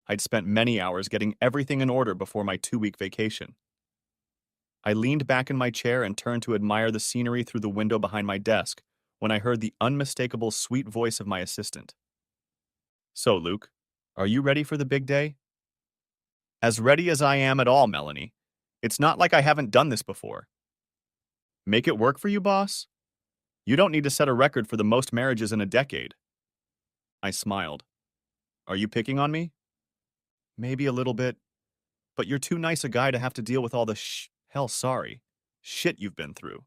I'd spent many hours getting everything in order before my 2-week vacation. I leaned back in my chair and turned to admire the scenery through the window behind my desk when I heard the unmistakable sweet voice of my assistant. So, Luke, are you ready for the big day? As ready as I am at all, Melanie. It's not like I haven't done this before. Make it work for you, boss? You don't need to set a record for the most marriages in a decade. I smiled. Are you picking on me? Maybe a little bit, but you're too nice a guy to have to deal with all the shit you've been through.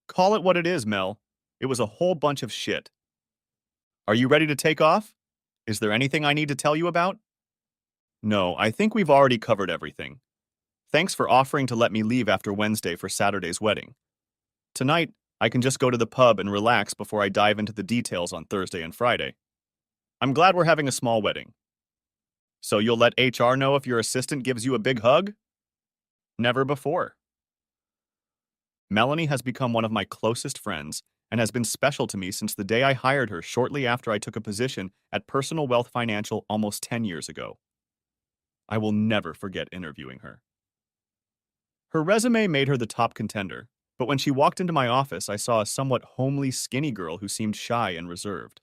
Call it what it is, Mel. It was a whole bunch of shit. Are you ready to take off? Is there anything I need to tell you about? No, I think we've already covered everything. Thanks for offering to let me leave after Wednesday for Saturday's wedding. Tonight, I can just go to the pub and relax before I dive into the details on Thursday and Friday. I'm glad we're having a small wedding. So you'll let HR know if your assistant gives you a big hug? Never before. Melanie has become one of my closest friends and has been special to me since the day I hired her shortly after I took a position at Personal Wealth Financial almost 10 years ago. I will never forget interviewing her. Her resume made her the top contender, but when she walked into my office, I saw a somewhat homely, skinny girl who seemed shy and reserved.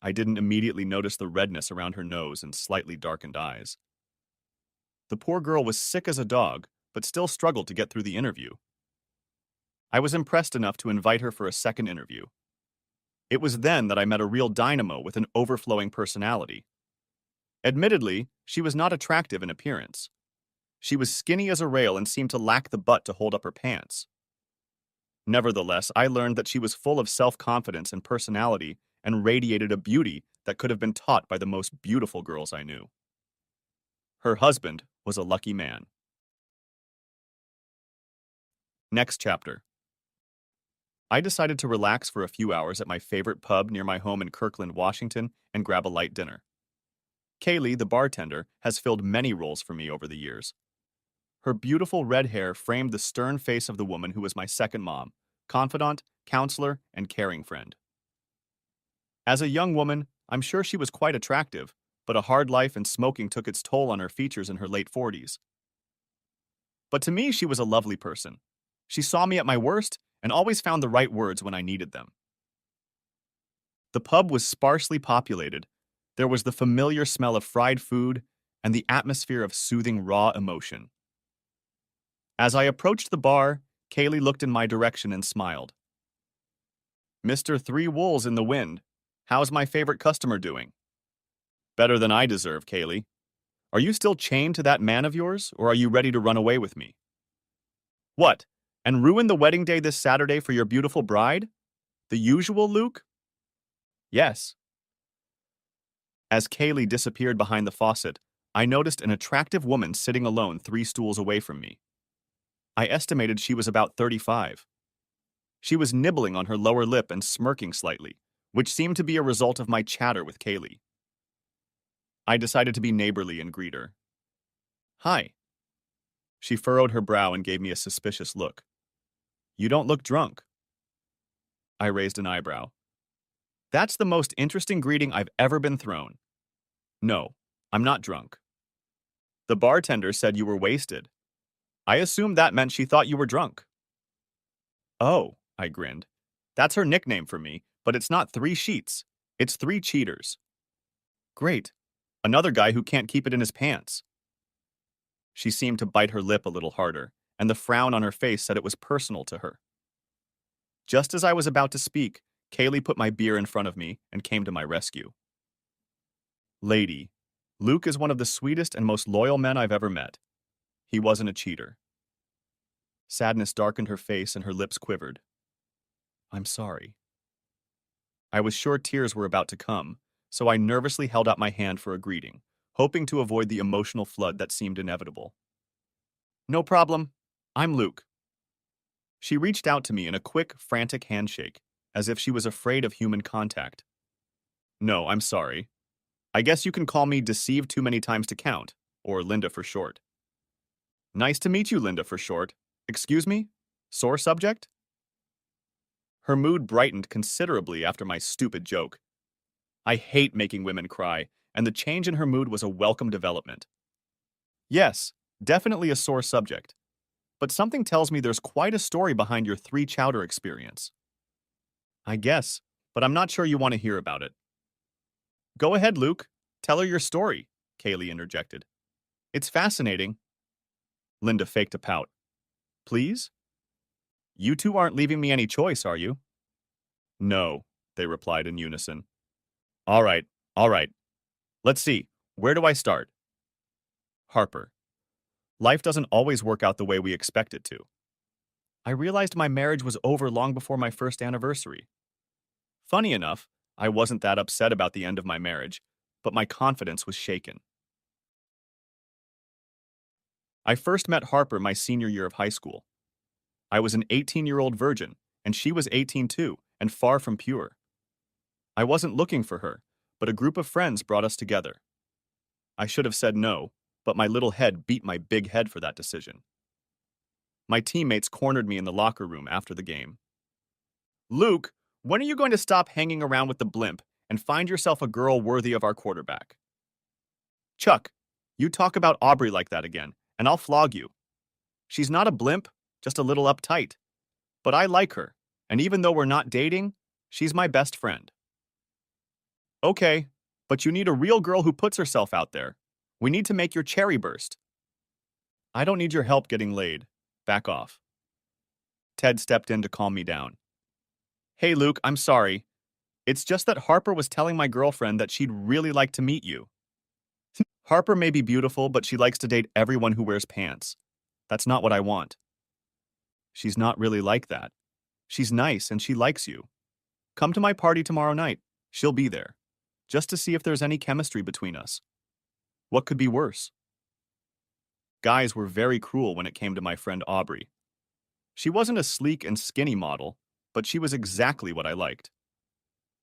I didn't immediately notice the redness around her nose and slightly darkened eyes. The poor girl was sick as a dog, but still struggled to get through the interview. I was impressed enough to invite her for a second interview. It was then that I met a real dynamo with an overflowing personality. Admittedly, she was not attractive in appearance. She was skinny as a rail and seemed to lack the butt to hold up her pants. Nevertheless, I learned that she was full of self-confidence and personality and radiated a beauty that could have been taught by the most beautiful girls I knew. Her husband was a lucky man. Next chapter. I decided to relax for a few hours at my favorite pub near my home in Kirkland, Washington, and grab a light dinner. Kaylee, the bartender, has filled many roles for me over the years. Her beautiful red hair framed the stern face of the woman who was my second mom, confidant, counselor, and caring friend. As a young woman, I'm sure she was quite attractive, but a hard life and smoking took its toll on her features in her late 40s. But to me, she was a lovely person. She saw me at my worst and always found the right words when I needed them. The pub was sparsely populated. There was the familiar smell of fried food and the atmosphere of soothing raw emotion. As I approached the bar, Kaylee looked in my direction and smiled. Mr. Three Wolves in the Wind, how's my favorite customer doing? Better than I deserve, Kaylee. Are you still chained to that man of yours, or are you ready to run away with me? What, and ruin the wedding day this Saturday for your beautiful bride? The usual, Luke? Yes. As Kaylee disappeared behind the faucet, I noticed an attractive woman sitting alone 3 stools away from me. I estimated she was about 35. She was nibbling on her lower lip and smirking slightly, which seemed to be a result of my chatter with Kaylee. I decided to be neighborly and greet her. Hi. She furrowed her brow and gave me a suspicious look. You don't look drunk. I raised an eyebrow. That's the most interesting greeting I've ever been thrown. No, I'm not drunk. The bartender said you were wasted. I assumed that meant she thought you were drunk. Oh, I grinned. That's her nickname for me, but it's not 3 sheets. It's 3 cheaters. Great. Another guy who can't keep it in his pants. She seemed to bite her lip a little harder, and the frown on her face said it was personal to her. Just as I was about to speak, Kaylee put my beer in front of me and came to my rescue. Lady, Luke is one of the sweetest and most loyal men I've ever met. He wasn't a cheater. Sadness darkened her face and her lips quivered. I'm sorry. I was sure tears were about to come, so I nervously held out my hand for a greeting, hoping to avoid the emotional flood that seemed inevitable. No problem. I'm Luke. She reached out to me in a quick, frantic handshake, as if she was afraid of human contact. No, I'm sorry. I guess you can call me Deceived Too Many Times to Count, or Linda for short. Nice to meet you, Linda for short. Excuse me? Sore subject? Her mood brightened considerably after my stupid joke. I hate making women cry, and the change in her mood was a welcome development. Yes, definitely a sore subject, but something tells me there's quite a story behind your three chowder experience. I guess, but I'm not sure you want to hear about it. Go ahead, Luke. Tell her your story, Kaylee interjected. It's fascinating. Linda faked a pout. Please? You two aren't leaving me any choice, are you? No, they replied in unison. All right, all right. Let's see. Where do I start? Harper. Life doesn't always work out the way we expect it to. I realized my marriage was over long before my first anniversary. Funny enough, I wasn't that upset about the end of my marriage, but my confidence was shaken. I first met Harper my senior year of high school. I was an 18-year-old virgin, and she was 18 too, and far from pure. I wasn't looking for her, but a group of friends brought us together. I should have said no, but my little head beat my big head for that decision. My teammates cornered me in the locker room after the game. Luke, when are you going to stop hanging around with the blimp and find yourself a girl worthy of our quarterback? Chuck, you talk about Aubrey like that again, and I'll flog you. She's not a blimp, just a little uptight. But I like her, and even though we're not dating, she's my best friend. Okay, but you need a real girl who puts herself out there. We need to make your cherry burst. I don't need your help getting laid. Back off. Ted stepped in to calm me down. Hey, Luke, I'm sorry. It's just that Harper was telling my girlfriend that she'd really like to meet you. Harper may be beautiful, but she likes to date everyone who wears pants. That's not what I want. She's not really like that. She's nice and she likes you. Come to my party tomorrow night. She'll be there. Just to see if there's any chemistry between us. What could be worse? Guys were very cruel when it came to my friend Aubrey. She wasn't a sleek and skinny model, but she was exactly what I liked.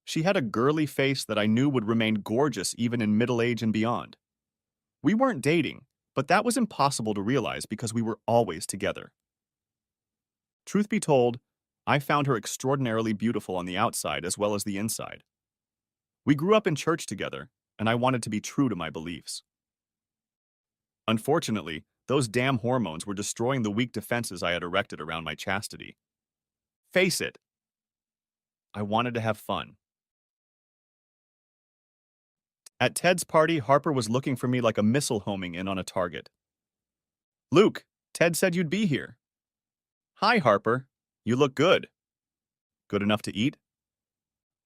She had a girly face that I knew would remain gorgeous even in middle age and beyond. We weren't dating, but that was impossible to realize because we were always together. Truth be told, I found her extraordinarily beautiful on the outside as well as the inside. We grew up in church together, and I wanted to be true to my beliefs. Unfortunately, those damn hormones were destroying the weak defenses I had erected around my chastity. Face it, I wanted to have fun. At Ted's party, Harper was looking for me like a missile homing in on a target. Luke, Ted said you'd be here. Hi, Harper. You look good. Good enough to eat?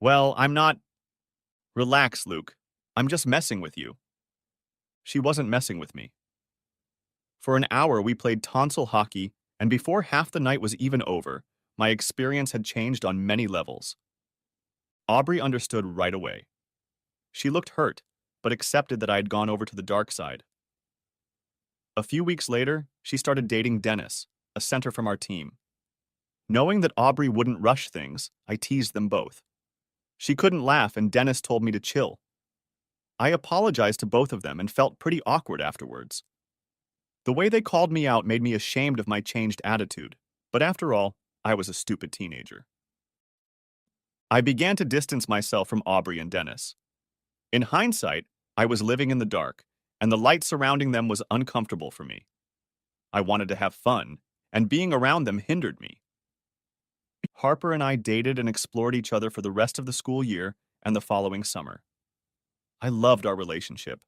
Well, I'm not. Relax, Luke. I'm just messing with you. She wasn't messing with me. For an hour, we played tonsil hockey, and before half the night was even over, my experience had changed on many levels. Aubrey understood right away. She looked hurt, but accepted that I had gone over to the dark side. A few weeks later, she started dating Dennis, a center from our team. Knowing that Aubrey wouldn't rush things, I teased them both. She couldn't laugh, and Dennis told me to chill. I apologized to both of them and felt pretty awkward afterwards. The way they called me out made me ashamed of my changed attitude, but after all, I was a stupid teenager. I began to distance myself from Aubrey and Dennis. In hindsight, I was living in the dark, and the light surrounding them was uncomfortable for me. I wanted to have fun, and being around them hindered me. Harper and I dated and explored each other for the rest of the school year and the following summer. I loved our relationship.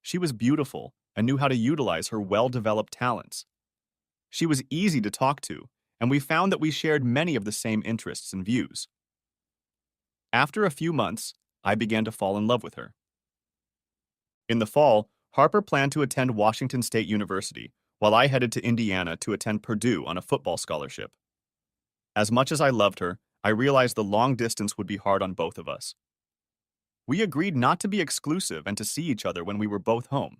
She was beautiful and knew how to utilize her well-developed talents. She was easy to talk to, and we found that we shared many of the same interests and views. After a few months, I began to fall in love with her. In the fall, Harper planned to attend Washington State University, while I headed to Indiana to attend Purdue on a football scholarship. As much as I loved her, I realized the long distance would be hard on both of us. We agreed not to be exclusive and to see each other when we were both home.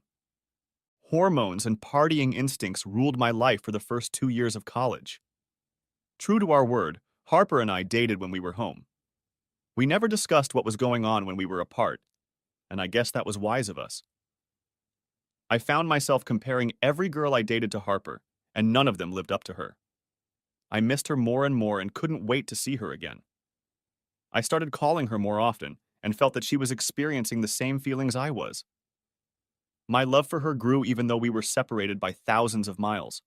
Hormones and partying instincts ruled my life for the first 2 years of college. True to our word, Harper and I dated when we were home. We never discussed what was going on when we were apart, and I guess that was wise of us. I found myself comparing every girl I dated to Harper, and none of them lived up to her. I missed her more and more and couldn't wait to see her again. I started calling her more often, and felt that she was experiencing the same feelings I was. My love for her grew even though we were separated by thousands of miles.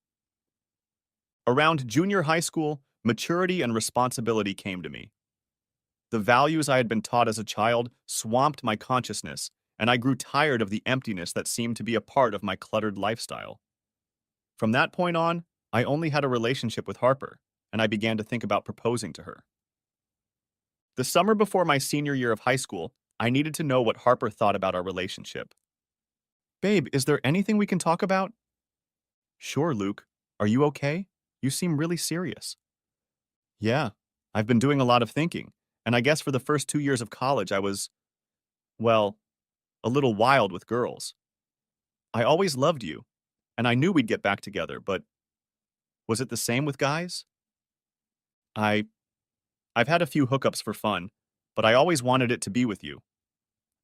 Around junior high school, maturity and responsibility came to me. The values I had been taught as a child swamped my consciousness, and I grew tired of the emptiness that seemed to be a part of my cluttered lifestyle. From that point on, I only had a relationship with Harper, and I began to think about proposing to her. The summer before my senior year of high school, I needed to know what Harper thought about our relationship. Babe, is there anything we can talk about? Sure, Luke. Are you okay? You seem really serious. Yeah, I've been doing a lot of thinking, and I guess for the first 2 years of college I was, well, a little wild with girls. I always loved you, and I knew we'd get back together, but was it the same with guys? I I've had a few hookups for fun, but I always wanted it to be with you.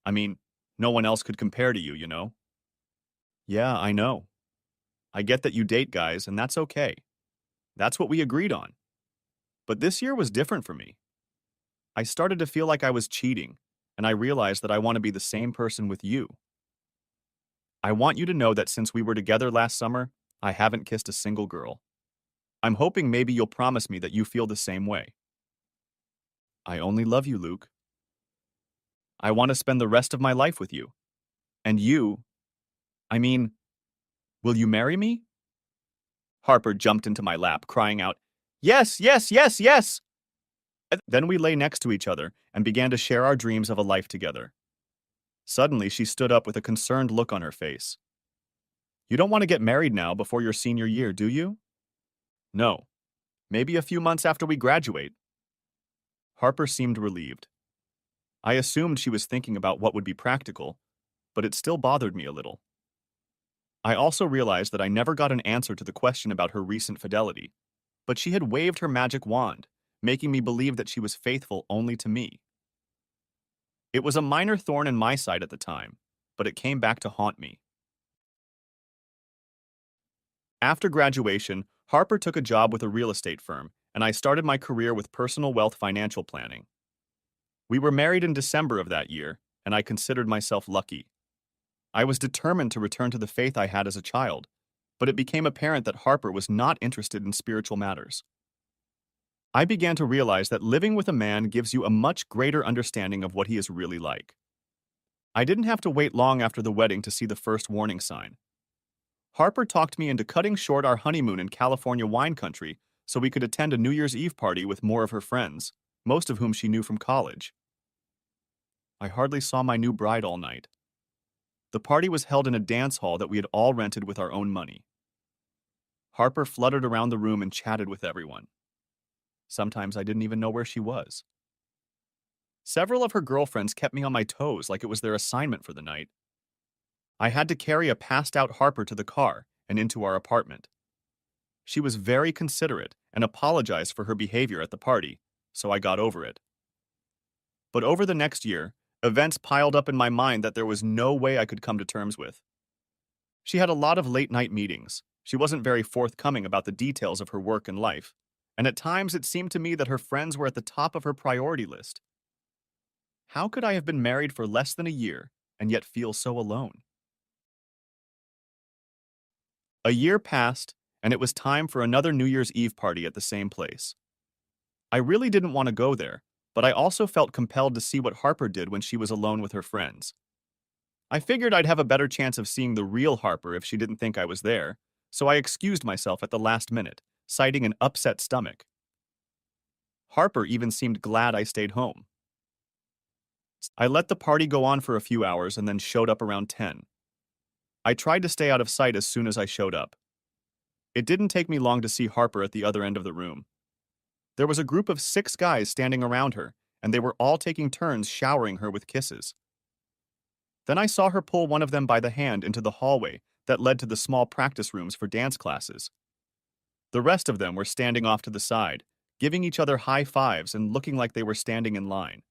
I mean, no one else could compare to you, you know? Yeah, I know. I get that you date guys, and that's okay. That's what we agreed on. But this year was different for me. I started to feel like I was cheating, and I realized that I want to be the same person with you. I want you to know that since we were together last summer, I haven't kissed a single girl. I'm hoping maybe you'll promise me that you feel the same way. I only love you, Luke. I want to spend the rest of my life with you. And you, I mean, will you marry me? Harper jumped into my lap, crying out, Yes, yes, yes, yes! Then we lay next to each other and began to share our dreams of a life together. Suddenly, she stood up with a concerned look on her face. You don't want to get married now before your senior year, do you? No. Maybe a few months after we graduate. Harper seemed relieved. I assumed she was thinking about what would be practical, but it still bothered me a little. I also realized that I never got an answer to the question about her recent fidelity, but she had waved her magic wand, making me believe that she was faithful only to me. It was a minor thorn in my side at the time, but it came back to haunt me. After graduation, Harper took a job with a real estate firm, and I started my career with personal wealth financial planning. We were married in December of that year, and I considered myself lucky. I was determined to return to the faith I had as a child, but it became apparent that Harper was not interested in spiritual matters. I began to realize that living with a man gives you a much greater understanding of what he is really like. I didn't have to wait long after the wedding to see the first warning sign. Harper talked me into cutting short our honeymoon in California wine country so we could attend a New Year's Eve party with more of her friends, most of whom she knew from college. I hardly saw my new bride all night. The party was held in a dance hall that we had all rented with our own money. Harper fluttered around the room and chatted with everyone. Sometimes I didn't even know where she was. Several of her girlfriends kept me on my toes like it was their assignment for the night. I had to carry a passed-out Harper to the car and into our apartment. She was very considerate and apologized for her behavior at the party, so I got over it. But over the next year, events piled up in my mind that there was no way I could come to terms with. She had a lot of late-night meetings. She wasn't very forthcoming about the details of her work and life, and at times it seemed to me that her friends were at the top of her priority list. How could I have been married for less than a year and yet feel so alone? A year passed, and it was time for another New Year's Eve party at the same place. I really didn't want to go there, but I also felt compelled to see what Harper did when she was alone with her friends. I figured I'd have a better chance of seeing the real Harper if she didn't think I was there, so I excused myself at the last minute, citing an upset stomach. Harper even seemed glad I stayed home. I let the party go on for a few hours and then showed up around 10. I tried to stay out of sight as soon as I showed up. It didn't take me long to see Harper at the other end of the room. There was a group of 6 guys standing around her, and they were all taking turns showering her with kisses. Then I saw her pull one of them by the hand into the hallway that led to the small practice rooms for dance classes. The rest of them were standing off to the side, giving each other high fives and looking like they were standing in line.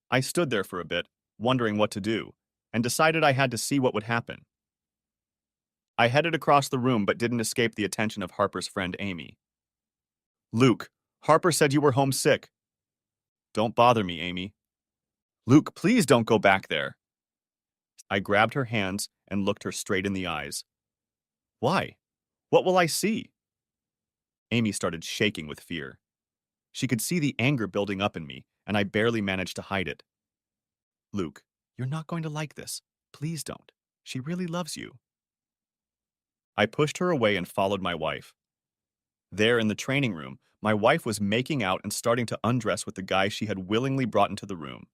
I stood there for a bit, wondering what to do, and decided I had to see what would happen. I headed across the room but didn't escape the attention of Harper's friend Amy. Luke, Harper said you were homesick. Don't bother me, Amy. Luke, please don't go back there. I grabbed her hands and looked her straight in the eyes. Why? What will I see? Amy started shaking with fear. She could see the anger building up in me, and I barely managed to hide it. Luke, you're not going to like this. Please don't. She really loves you. I pushed her away and followed my wife. There in the training room, my wife was making out and starting to undress with the guy she had willingly brought into the room.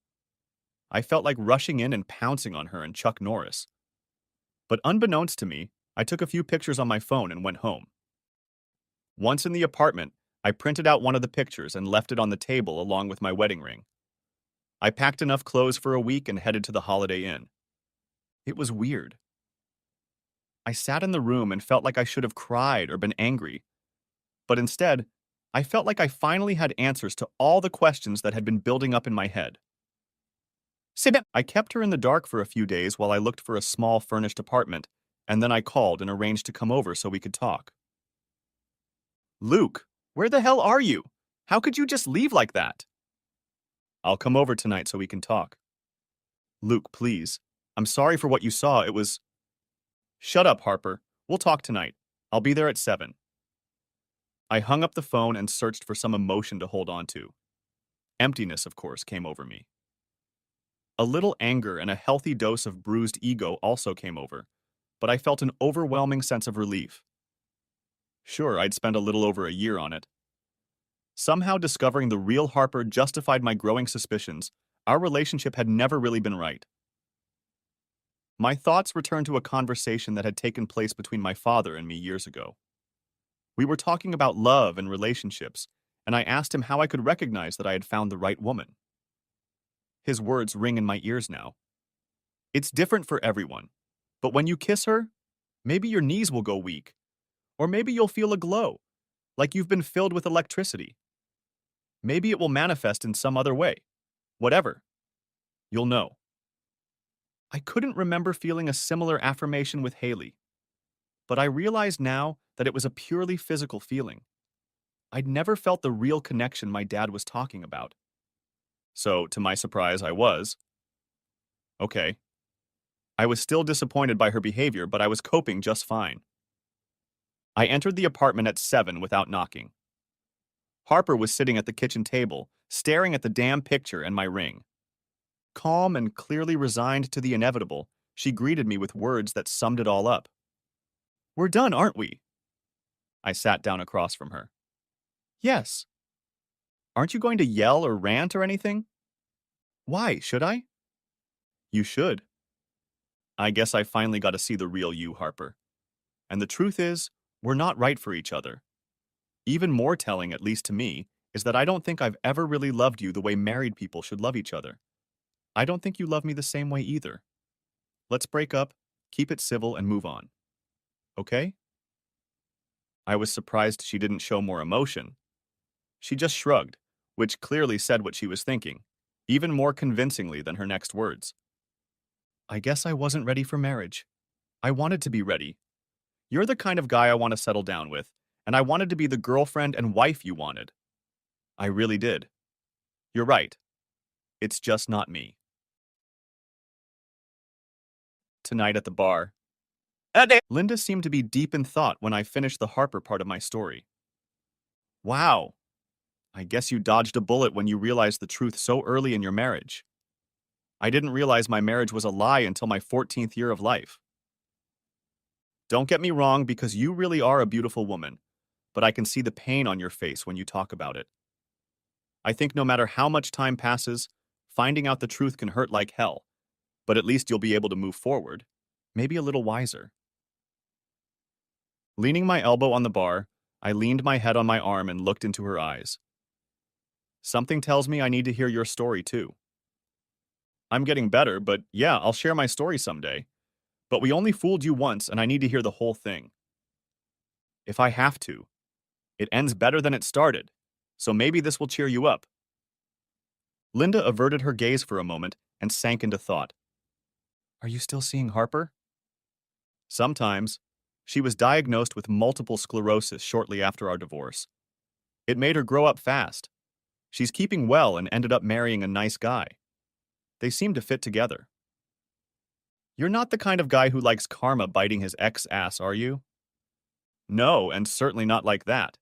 I felt like rushing in and pouncing on her and Chuck Norris. But unbeknownst to me, I took a few pictures on my phone and went home. Once in the apartment, I printed out one of the pictures and left it on the table along with my wedding ring. I packed enough clothes for a week and headed to the Holiday Inn. It was weird. I sat in the room and felt like I should have cried or been angry. But instead, I felt like I finally had answers to all the questions that had been building up in my head. I kept her in the dark for a few days while I looked for a small furnished apartment, and then I called and arranged to come over so we could talk. Luke, where the hell are you? How could you just leave like that? I'll come over tonight so we can talk. Luke, please. I'm sorry for what you saw. It was... Shut up, Harper. We'll talk tonight. I'll be there at 7. I hung up the phone and searched for some emotion to hold on to. Emptiness, of course, came over me. A little anger and a healthy dose of bruised ego also came over, but I felt an overwhelming sense of relief. Sure, I'd spent a little over a year on it. Somehow discovering the real Harper justified my growing suspicions. Our relationship had never really been right. My thoughts returned to a conversation that had taken place between my father and me years ago. We were talking about love and relationships, and I asked him how I could recognize that I had found the right woman. His words ring in my ears now. It's different for everyone, but when you kiss her, maybe your knees will go weak, or maybe you'll feel a glow, like you've been filled with electricity. Maybe it will manifest in some other way. Whatever. You'll know. I couldn't remember feeling a similar affirmation with Haley, but I realized now that it was a purely physical feeling. I'd never felt the real connection my dad was talking about. So, to my surprise, I was. Okay. I was still disappointed by her behavior, but I was coping just fine. I entered the apartment at 7 without knocking. Harper was sitting at the kitchen table, staring at the damn picture and my ring. Calm and clearly resigned to the inevitable, she greeted me with words that summed it all up. We're done, aren't we? I sat down across from her. Yes. Aren't you going to yell or rant or anything? Why, should I? You should. I guess I finally got to see the real you, Harper. And the truth is, we're not right for each other. Even more telling, at least to me, is that I don't think I've ever really loved you the way married people should love each other. I don't think you love me the same way either. Let's break up, keep it civil, and move on. Okay? I was surprised she didn't show more emotion. She just shrugged, which clearly said what she was thinking, even more convincingly than her next words. I guess I wasn't ready for marriage. I wanted to be ready. You're the kind of guy I want to settle down with, and I wanted to be the girlfriend and wife you wanted. I really did. You're right. It's just not me. Tonight at the bar. Linda seemed to be deep in thought when I finished the Harper part of my story. Wow. I guess you dodged a bullet when you realized the truth so early in your marriage. I didn't realize my marriage was a lie until my 14th year of life. Don't get me wrong, because you really are a beautiful woman, but I can see the pain on your face when you talk about it. I think no matter how much time passes, finding out the truth can hurt like hell, but at least you'll be able to move forward, maybe a little wiser. Leaning my elbow on the bar, I leaned my head on my arm and looked into her eyes. Something tells me I need to hear your story too. I'm getting better, but yeah, I'll share my story someday. But we only fooled you once, and I need to hear the whole thing. If I have to. It ends better than it started, so maybe this will cheer you up. Linda averted her gaze for a moment and sank into thought. Are you still seeing Harper? Sometimes. She was diagnosed with multiple sclerosis shortly after our divorce. It made her grow up fast. She's keeping well and ended up marrying a nice guy. They seem to fit together. You're not the kind of guy who likes karma biting his ex ass, are you? No, and certainly not like that.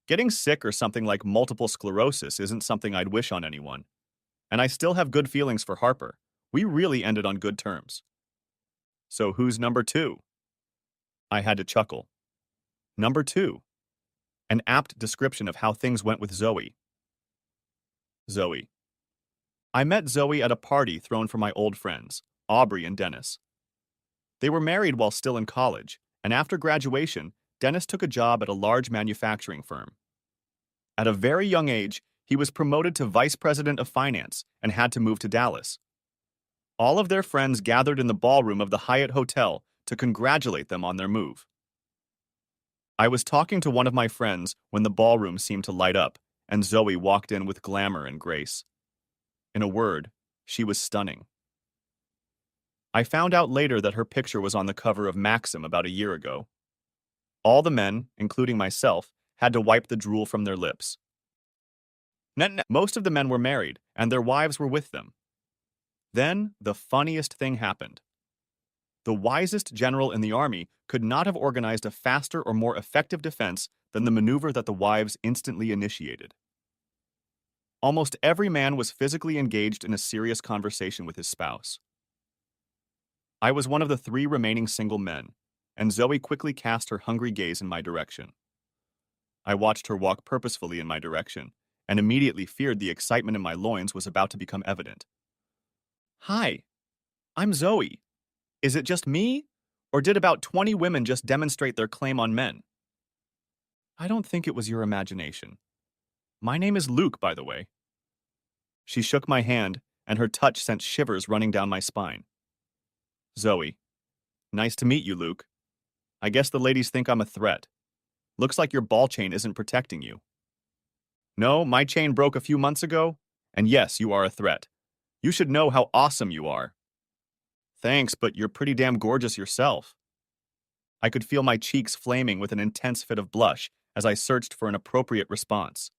Getting sick or something like multiple sclerosis isn't something I'd wish on anyone. And I still have good feelings for Harper. We really ended on good terms. So who's number two? I had to chuckle. Number two. An apt description of how things went with Zoe. Zoe. I met Zoe at a party thrown for my old friends, Aubrey and Dennis. They were married while still in college, and after graduation, Dennis took a job at a large manufacturing firm. At a very young age, he was promoted to vice president of finance and had to move to Dallas. All of their friends gathered in the ballroom of the Hyatt Hotel to congratulate them on their move. I was talking to one of my friends when the ballroom seemed to light up, and Zoe walked in with glamour and grace. In a word, she was stunning. I found out later that her picture was on the cover of Maxim about a year ago. All the men, including myself, had to wipe the drool from their lips. Most of the men were married, and their wives were with them. Then, the funniest thing happened. The wisest general in the army could not have organized a faster or more effective defense than the maneuver that the wives instantly initiated. Almost every man was physically engaged in a serious conversation with his spouse. I was one of the 3 remaining single men, and Zoe quickly cast her hungry gaze in my direction. I watched her walk purposefully in my direction, and immediately feared the excitement in my loins was about to become evident. Hi, I'm Zoe. Is it just me? Or did about 20 women just demonstrate their claim on men? I don't think it was your imagination. My name is Luke, by the way. She shook my hand, and her touch sent shivers running down my spine. Zoe. Nice to meet you, Luke. I guess the ladies think I'm a threat. Looks like your ball chain isn't protecting you. No, my chain broke a few months ago, and yes, you are a threat. You should know how awesome you are. Thanks, but you're pretty damn gorgeous yourself. I could feel my cheeks flaming with an intense fit of blush as I searched for an appropriate response.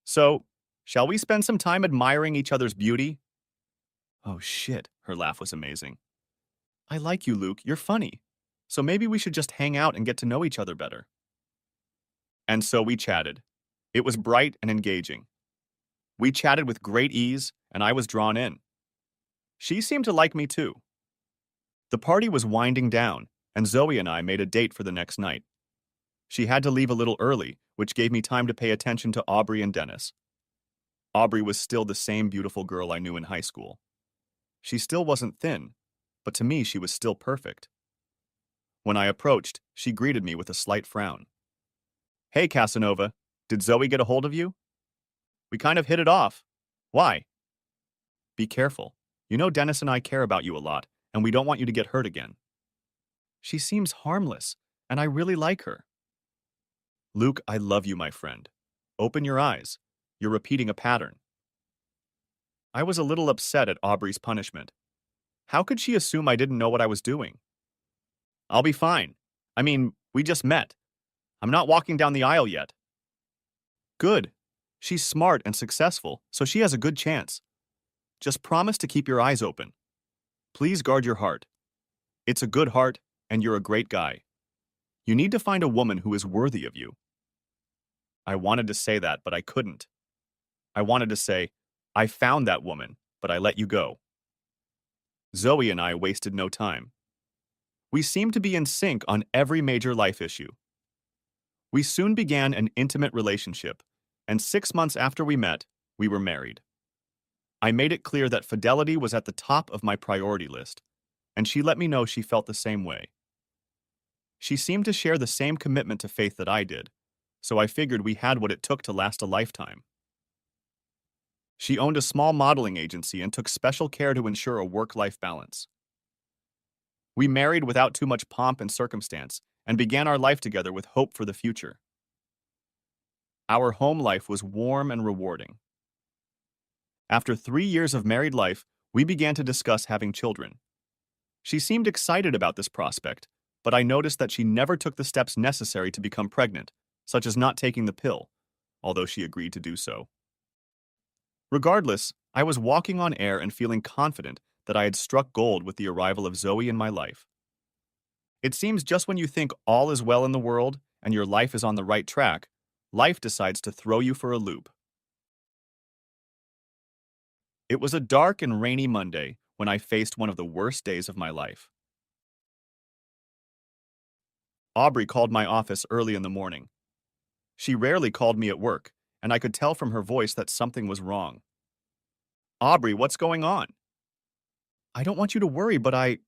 So, shall we spend some time admiring each other's beauty? Oh shit, her laugh was amazing. I like you, Luke. You're funny. So maybe we should just hang out and get to know each other better. And so we chatted. It was bright and engaging. We chatted with great ease, and I was drawn in. She seemed to like me too. The party was winding down, and Zoe and I made a date for the next night. She had to leave a little early, which gave me time to pay attention to Aubrey and Dennis. Aubrey was still the same beautiful girl I knew in high school. She still wasn't thin, but to me she was still perfect. When I approached, she greeted me with a slight frown. Hey, Casanova, did Zoe get a hold of you? We kind of hit it off. Why? Be careful. You know Dennis and I care about you a lot, and we don't want you to get hurt again. She seems harmless, and I really like her. Luke, I love you, my friend. Open your eyes. You're repeating a pattern. I was a little upset at Aubrey's punishment. How could she assume I didn't know what I was doing? I'll be fine. I mean, we just met. I'm not walking down the aisle yet. Good. She's smart and successful, so she has a good chance. Just promise to keep your eyes open. Please guard your heart. It's a good heart, and you're a great guy. You need to find a woman who is worthy of you. I wanted to say that, but I couldn't. I wanted to say, I found that woman, but I let you go. Zoe and I wasted no time. We seemed to be in sync on every major life issue. We soon began an intimate relationship, and 6 months after we met, we were married. I made it clear that fidelity was at the top of my priority list, and she let me know she felt the same way. She seemed to share the same commitment to faith that I did, so I figured we had what it took to last a lifetime. She owned a small modeling agency and took special care to ensure a work-life balance. We married without too much pomp and circumstance and began our life together with hope for the future. Our home life was warm and rewarding. After 3 years of married life, we began to discuss having children. She seemed excited about this prospect, but I noticed that she never took the steps necessary to become pregnant, such as not taking the pill, although she agreed to do so. Regardless, I was walking on air and feeling confident that I had struck gold with the arrival of Zoe in my life. It seems just when you think all is well in the world and your life is on the right track, life decides to throw you for a loop. It was a dark and rainy Monday when I faced one of the worst days of my life. Aubrey called my office early in the morning. She rarely called me at work, and I could tell from her voice that something was wrong. Aubrey, what's going on? I don't want you to worry, but I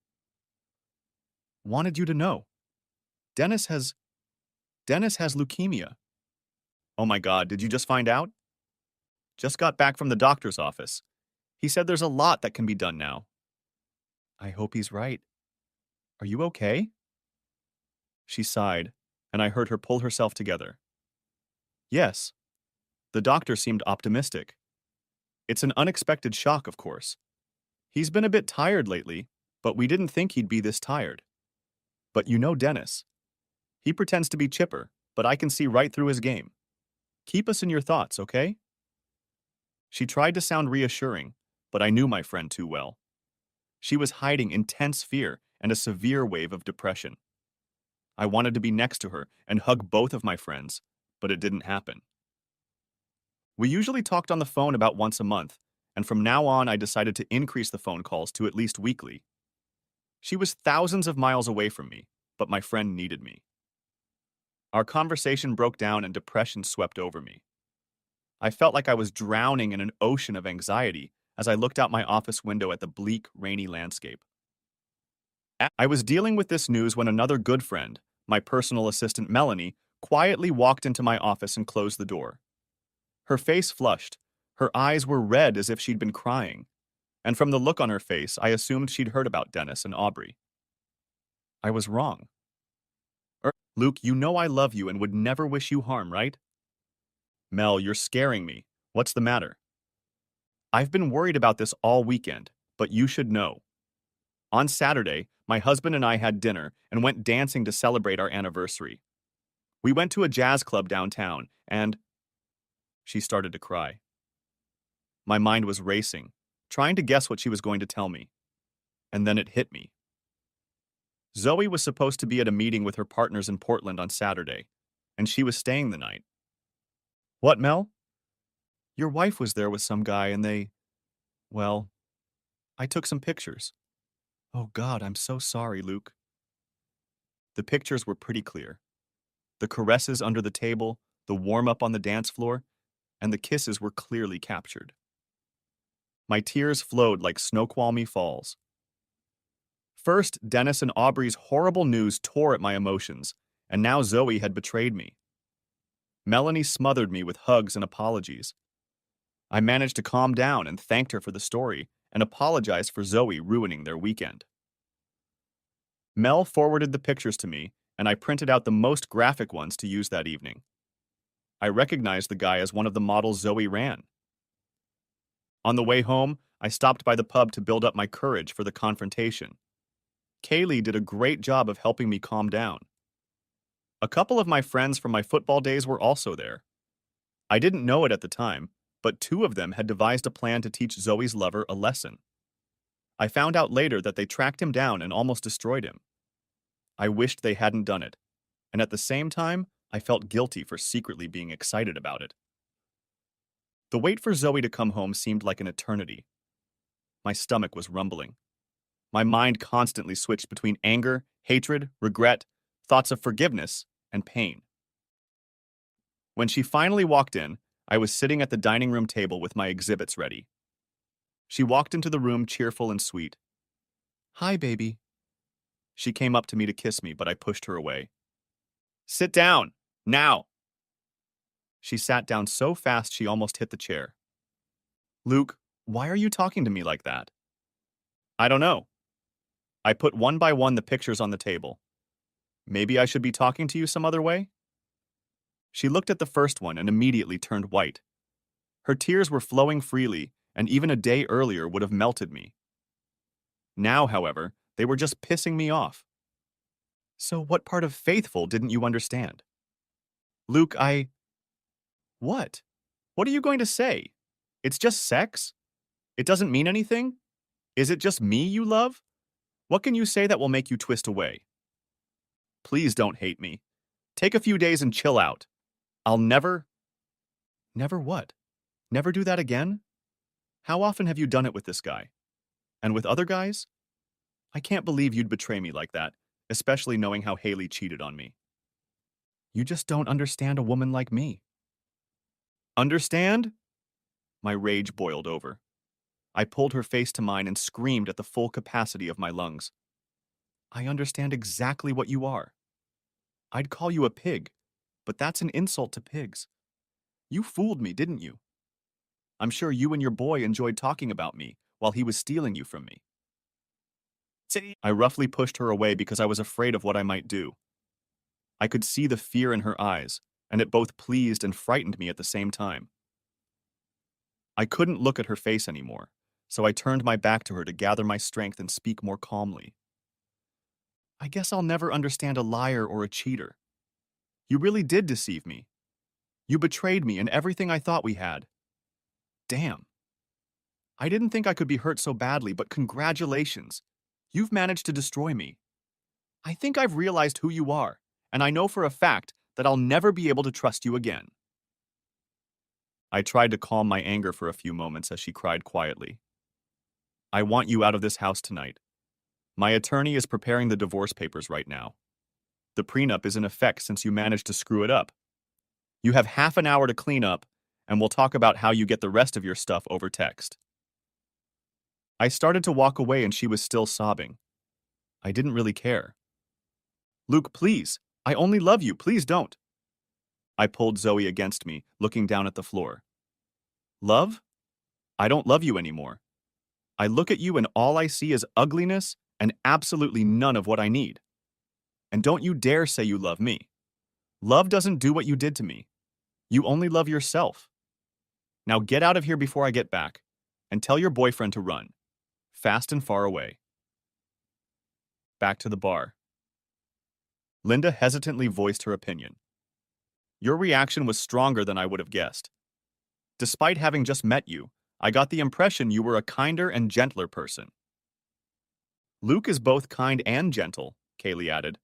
wanted you to know. Dennis has Dennis has leukemia. Oh my God, did you just find out? Just got back from the doctor's office. He said there's a lot that can be done now. I hope he's right. Are you okay? She sighed, and I heard her pull herself together. Yes, the doctor seemed optimistic. It's an unexpected shock, of course. He's been a bit tired lately, but we didn't think he'd be this tired. But you know Dennis. He pretends to be chipper, but I can see right through his game. Keep us in your thoughts, okay? She tried to sound reassuring, but I knew my friend too well. She was hiding intense fear and a severe wave of depression. I wanted to be next to her and hug both of my friends, but it didn't happen. We usually talked on the phone about once a month, and from now on I decided to increase the phone calls to at least weekly. She was thousands of miles away from me, but my friend needed me. Our conversation broke down and depression swept over me. I felt like I was drowning in an ocean of anxiety as I looked out my office window at the bleak, rainy landscape. I was dealing with this news when another good friend, my personal assistant Melanie, quietly walked into my office and closed the door. Her face flushed. Her eyes were red as if she'd been crying. And from the look on her face, I assumed she'd heard about Dennis and Aubrey. I was wrong. Luke, you know I love you and would never wish you harm, right? Mel, you're scaring me. What's the matter? I've been worried about this all weekend, but you should know. On Saturday, my husband and I had dinner and went dancing to celebrate our anniversary. We went to a jazz club downtown, and she started to cry. My mind was racing, trying to guess what she was going to tell me. And then it hit me. Zoe was supposed to be at a meeting with her partners in Portland on Saturday, and she was staying the night. What, Mel? Your wife was there with some guy and well, I took some pictures. Oh God, I'm so sorry, Luke. The pictures were pretty clear. The caresses under the table, the warm-up on the dance floor, and the kisses were clearly captured. My tears flowed like Snoqualmie Falls. First, Dennis and Aubrey's horrible news tore at my emotions, and now Zoe had betrayed me. Melanie smothered me with hugs and apologies. I managed to calm down and thanked her for the story and apologized for Zoe ruining their weekend. Mel forwarded the pictures to me, and I printed out the most graphic ones to use that evening. I recognized the guy as one of the models Zoe ran. On the way home, I stopped by the pub to build up my courage for the confrontation. Kaylee did a great job of helping me calm down. A couple of my friends from my football days were also there. I didn't know it at the time, but two of them had devised a plan to teach Zoe's lover a lesson. I found out later that they tracked him down and almost destroyed him. I wished they hadn't done it, and at the same time, I felt guilty for secretly being excited about it. The wait for Zoe to come home seemed like an eternity. My stomach was rumbling. My mind constantly switched between anger, hatred, regret, thoughts of forgiveness, and pain. When she finally walked in, I was sitting at the dining room table with my exhibits ready. She walked into the room cheerful and sweet. Hi, baby. She came up to me to kiss me, but I pushed her away. Sit down, now. She sat down so fast she almost hit the chair. Luke, why are you talking to me like that? I don't know. I put one by one the pictures on the table. Maybe I should be talking to you some other way? She looked at the first one and immediately turned white. Her tears were flowing freely, and even a day earlier would have melted me. Now, however, they were just pissing me off. So what part of faithful didn't you understand? Luke, What? What are you going to say? It's just sex? It doesn't mean anything? Is it just me you love? What can you say that will make you twist away? Please don't hate me. Take a few days and chill out. I'll never. Never what? Never do that again? How often have you done it with this guy? And with other guys? I can't believe you'd betray me like that, especially knowing how Haley cheated on me. You just don't understand a woman like me. Understand? My rage boiled over. I pulled her face to mine and screamed at the full capacity of my lungs. I understand exactly what you are. I'd call you a pig, but that's an insult to pigs. You fooled me, didn't you? I'm sure you and your boy enjoyed talking about me while he was stealing you from me. I roughly pushed her away because I was afraid of what I might do. I could see the fear in her eyes, and it both pleased and frightened me at the same time. I couldn't look at her face anymore, so I turned my back to her to gather my strength and speak more calmly. I guess I'll never understand a liar or a cheater. You really did deceive me. You betrayed me and everything I thought we had. Damn. I didn't think I could be hurt so badly, but congratulations. You've managed to destroy me. I think I've realized who you are, and I know for a fact that I'll never be able to trust you again. I tried to calm my anger for a few moments as she cried quietly. I want you out of this house tonight. My attorney is preparing the divorce papers right now. The prenup is in effect since you managed to screw it up. You have half an hour to clean up, and we'll talk about how you get the rest of your stuff over text. I started to walk away and she was still sobbing. I didn't really care. Luke, please. I only love you. Please don't. I pulled Zoe against me, looking down at the floor. Love? I don't love you anymore. I look at you and all I see is ugliness and absolutely none of what I need. And don't you dare say you love me. Love doesn't do what you did to me. You only love yourself. Now get out of here before I get back, and tell your boyfriend to run. Fast and far away. Back to the bar. Linda hesitantly voiced her opinion. Your reaction was stronger than I would have guessed. Despite having just met you, I got the impression you were a kinder and gentler person. Luke is both kind and gentle, Kaylee added,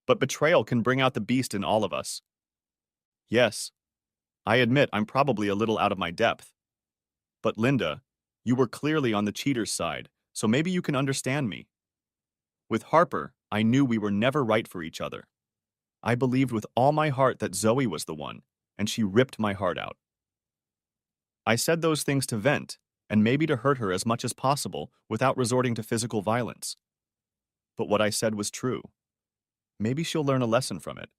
but betrayal can bring out the beast in all of us. Yes, I admit I'm probably a little out of my depth. But Linda, you were clearly on the cheater's side, so maybe you can understand me. With Harper, I knew we were never right for each other. I believed with all my heart that Zoe was the one, and she ripped my heart out. I said those things to vent, and maybe to hurt her as much as possible without resorting to physical violence. But what I said was true. Maybe she'll learn a lesson from it.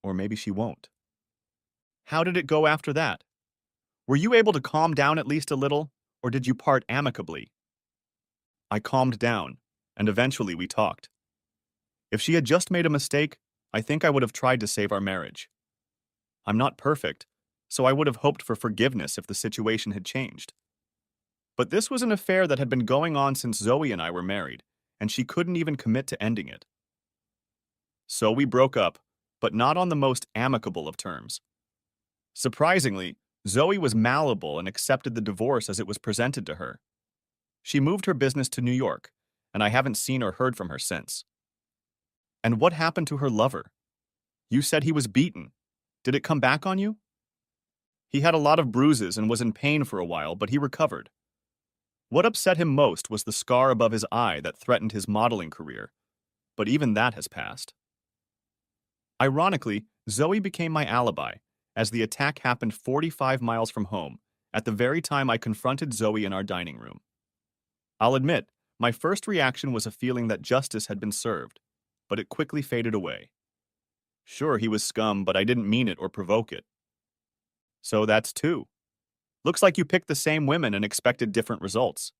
Or maybe she won't. How did it go after that? Were you able to calm down at least a little, or did you part amicably? I calmed down, and eventually we talked. If she had just made a mistake, I think I would have tried to save our marriage. I'm not perfect, so I would have hoped for forgiveness if the situation had changed. But this was an affair that had been going on since Zoe and I were married, and she couldn't even commit to ending it. So we broke up, but not on the most amicable of terms. Surprisingly, Zoe was malleable and accepted the divorce as it was presented to her. She moved her business to New York, and I haven't seen or heard from her since. And what happened to her lover? You said he was beaten. Did it come back on you? He had a lot of bruises and was in pain for a while, but he recovered. What upset him most was the scar above his eye that threatened his modeling career, but even that has passed. Ironically, Zoe became my alibi, as the attack happened 45 miles from home, at the very time I confronted Zoe in our dining room. I'll admit, my first reaction was a feeling that justice had been served, but it quickly faded away. Sure, he was scum, but I didn't mean it or provoke it. So that's two. Looks like you picked the same women and expected different results.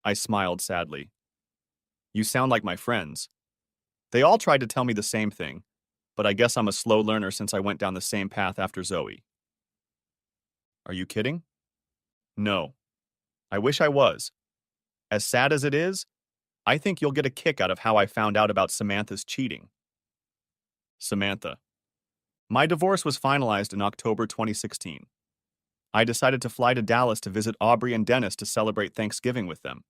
I smiled sadly. You sound like my friends. They all tried to tell me the same thing, but I guess I'm a slow learner since I went down the same path after Zoe. Are you kidding? No. I wish I was. As sad as it is, I think you'll get a kick out of how I found out about Samantha's cheating. Samantha. My divorce was finalized in October 2016. I decided to fly to Dallas to visit Aubrey and Dennis to celebrate Thanksgiving with them.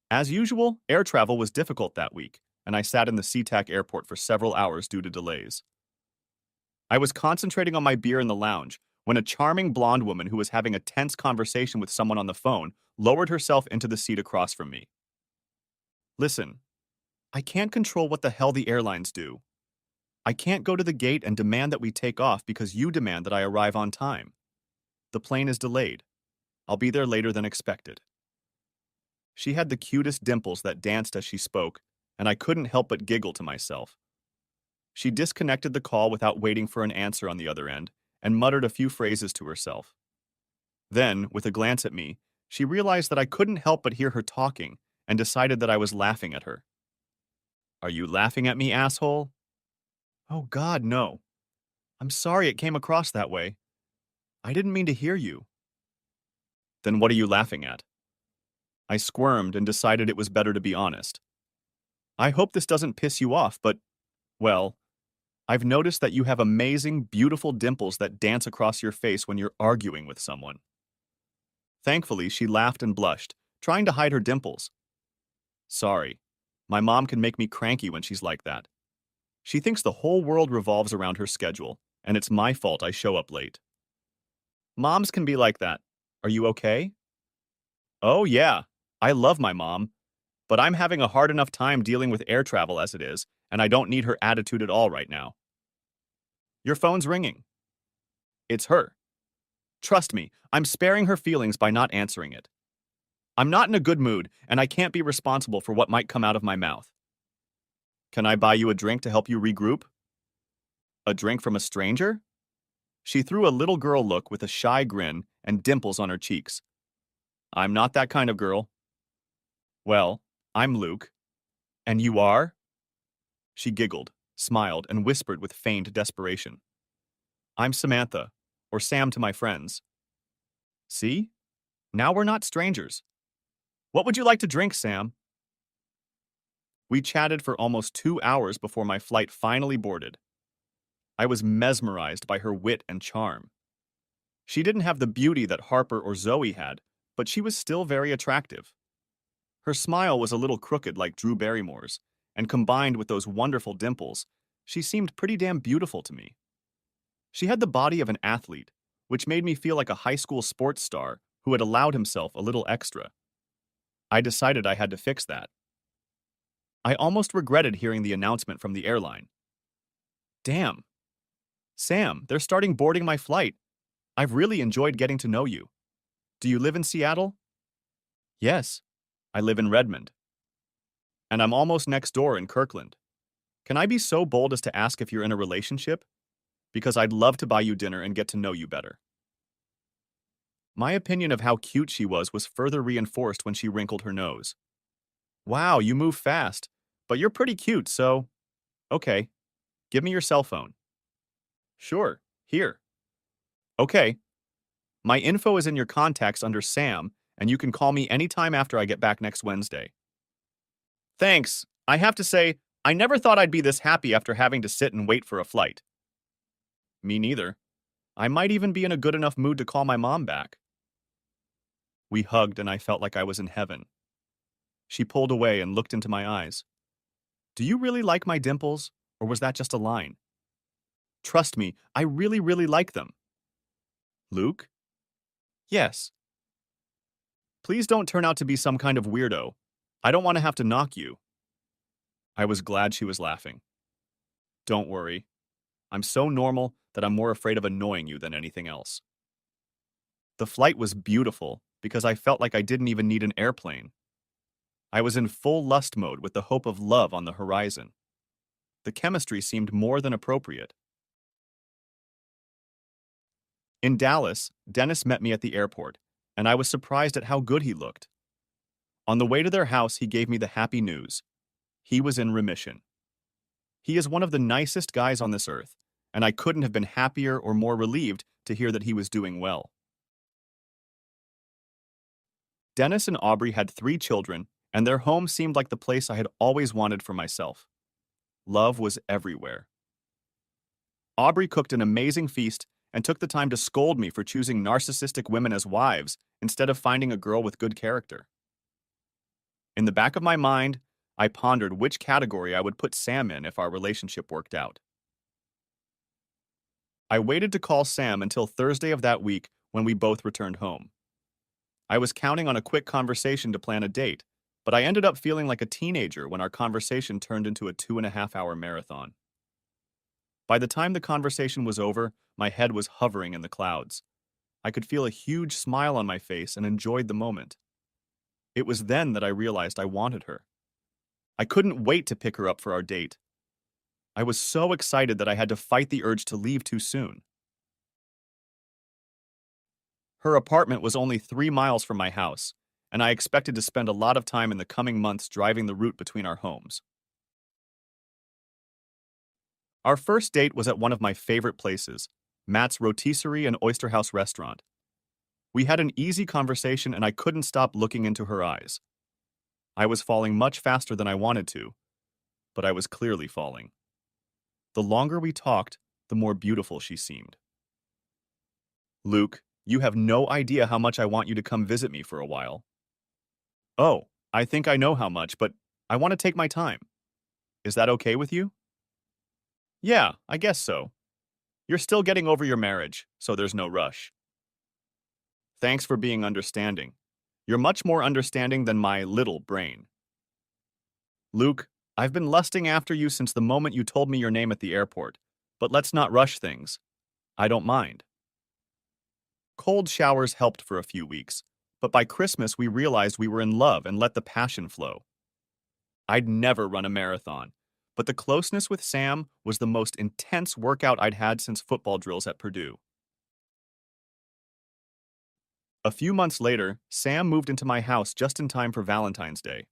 As usual, air travel was difficult that week, and I sat in the SeaTac airport for several hours due to delays. I was concentrating on my beer in the lounge when a charming blonde woman who was having a tense conversation with someone on the phone lowered herself into the seat across from me. Listen, I can't control what the hell the airlines do. I can't go to the gate and demand that we take off because you demand that I arrive on time. The plane is delayed. I'll be there later than expected. She had the cutest dimples that danced as she spoke, and I couldn't help but giggle to myself. She disconnected the call without waiting for an answer on the other end and muttered a few phrases to herself. Then, with a glance at me, she realized that I couldn't help but hear her talking and decided that I was laughing at her. Are you laughing at me, asshole? Oh God, no. I'm sorry it came across that way. I didn't mean to hear you. Then what are you laughing at? I squirmed and decided it was better to be honest. I hope this doesn't piss you off, but, well, I've noticed that you have amazing, beautiful dimples that dance across your face when you're arguing with someone. Thankfully, she laughed and blushed, trying to hide her dimples. Sorry. My mom can make me cranky when she's like that. She thinks the whole world revolves around her schedule, and it's my fault I show up late. Moms can be like that. Are you okay? Oh, yeah. I love my mom, but I'm having a hard enough time dealing with air travel as it is, and I don't need her attitude at all right now. Your phone's ringing. It's her. Trust me, I'm sparing her feelings by not answering it. I'm not in a good mood, and I can't be responsible for what might come out of my mouth. Can I buy you a drink to help you regroup? A drink from a stranger? She threw a little girl look with a shy grin and dimples on her cheeks. I'm not that kind of girl. Well, I'm Luke. And you are? She giggled, smiled, and whispered with feigned desperation. I'm Samantha, or Sam to my friends. See? Now we're not strangers. What would you like to drink, Sam? We chatted for almost 2 hours before my flight finally boarded. I was mesmerized by her wit and charm. She didn't have the beauty that Harper or Zoe had, but she was still very attractive. Her smile was a little crooked like Drew Barrymore's, and combined with those wonderful dimples, she seemed pretty damn beautiful to me. She had the body of an athlete, which made me feel like a high school sports star who had allowed himself a little extra. I decided I had to fix that. I almost regretted hearing the announcement from the airline. Damn. Sam, they're starting boarding my flight. I've really enjoyed getting to know you. Do you live in Seattle? Yes, I live in Redmond. And I'm almost next door in Kirkland. Can I be so bold as to ask if you're in a relationship? Because I'd love to buy you dinner and get to know you better. My opinion of how cute she was further reinforced when she wrinkled her nose. Wow, you move fast, but you're pretty cute, so... Okay, give me your cell phone. Sure, here. Okay. My info is in your contacts under Sam, and you can call me anytime after I get back next Wednesday. Thanks. I have to say, I never thought I'd be this happy after having to sit and wait for a flight. Me neither. I might even be in a good enough mood to call my mom back. We hugged and I felt like I was in heaven. She pulled away and looked into my eyes. Do you really like my dimples, or was that just a line? Trust me, I really, really like them. Luke? Yes. Please don't turn out to be some kind of weirdo. I don't want to have to knock you. I was glad she was laughing. Don't worry. I'm so normal that I'm more afraid of annoying you than anything else. The flight was beautiful because I felt like I didn't even need an airplane. I was in full lust mode with the hope of love on the horizon. The chemistry seemed more than appropriate. In Dallas, Dennis met me at the airport, and I was surprised at how good he looked. On the way to their house, he gave me the happy news. He was in remission. He is one of the nicest guys on this earth, and I couldn't have been happier or more relieved to hear that he was doing well. Dennis and Aubrey had 3 children, and their home seemed like the place I had always wanted for myself. Love was everywhere. Aubrey cooked an amazing feast, and took the time to scold me for choosing narcissistic women as wives instead of finding a girl with good character. In the back of my mind, I pondered which category I would put Sam in if our relationship worked out. I waited to call Sam until Thursday of that week when we both returned home. I was counting on a quick conversation to plan a date, but I ended up feeling like a teenager when our conversation turned into a 2.5 hour marathon. By the time the conversation was over, my head was hovering in the clouds. I could feel a huge smile on my face and enjoyed the moment. It was then that I realized I wanted her. I couldn't wait to pick her up for our date. I was so excited that I had to fight the urge to leave too soon. Her apartment was only 3 miles from my house, and I expected to spend a lot of time in the coming months driving the route between our homes. Our first date was at one of my favorite places, Matt's Rotisserie and Oyster House restaurant. We had an easy conversation and I couldn't stop looking into her eyes. I was falling much faster than I wanted to, but I was clearly falling. The longer we talked, the more beautiful she seemed. Luke, you have no idea how much I want you to come visit me for a while. Oh, I think I know how much, but I want to take my time. Is that okay with you? Yeah, I guess so. You're still getting over your marriage, so there's no rush. Thanks for being understanding. You're much more understanding than my little brain. Luke, I've been lusting after you since the moment you told me your name at the airport, but let's not rush things. I don't mind. Cold showers helped for a few weeks, but by Christmas we realized we were in love and let the passion flow. I'd never run a marathon, but the closeness with Sam was the most intense workout I'd had since football drills at Purdue. A few months later, Sam moved into my house just in time for Valentine's Day.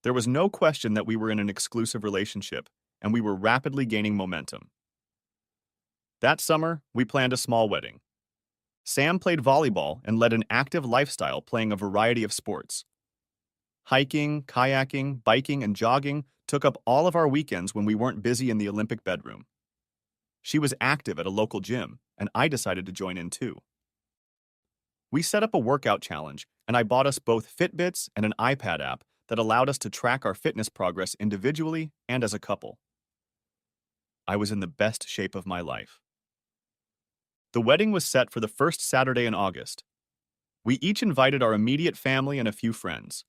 There was no question that we were in an exclusive relationship, and we were rapidly gaining momentum. That summer, we planned a small wedding. Sam played volleyball and led an active lifestyle playing a variety of sports. Hiking, kayaking, biking, and jogging took up all of our weekends when we weren't busy in the Olympic bedroom. She was active at a local gym, and I decided to join in too. We set up a workout challenge, and I bought us both Fitbits and an iPad app that allowed us to track our fitness progress individually and as a couple. I was in the best shape of my life. The wedding was set for the first Saturday in August. We each invited our immediate family and a few friends.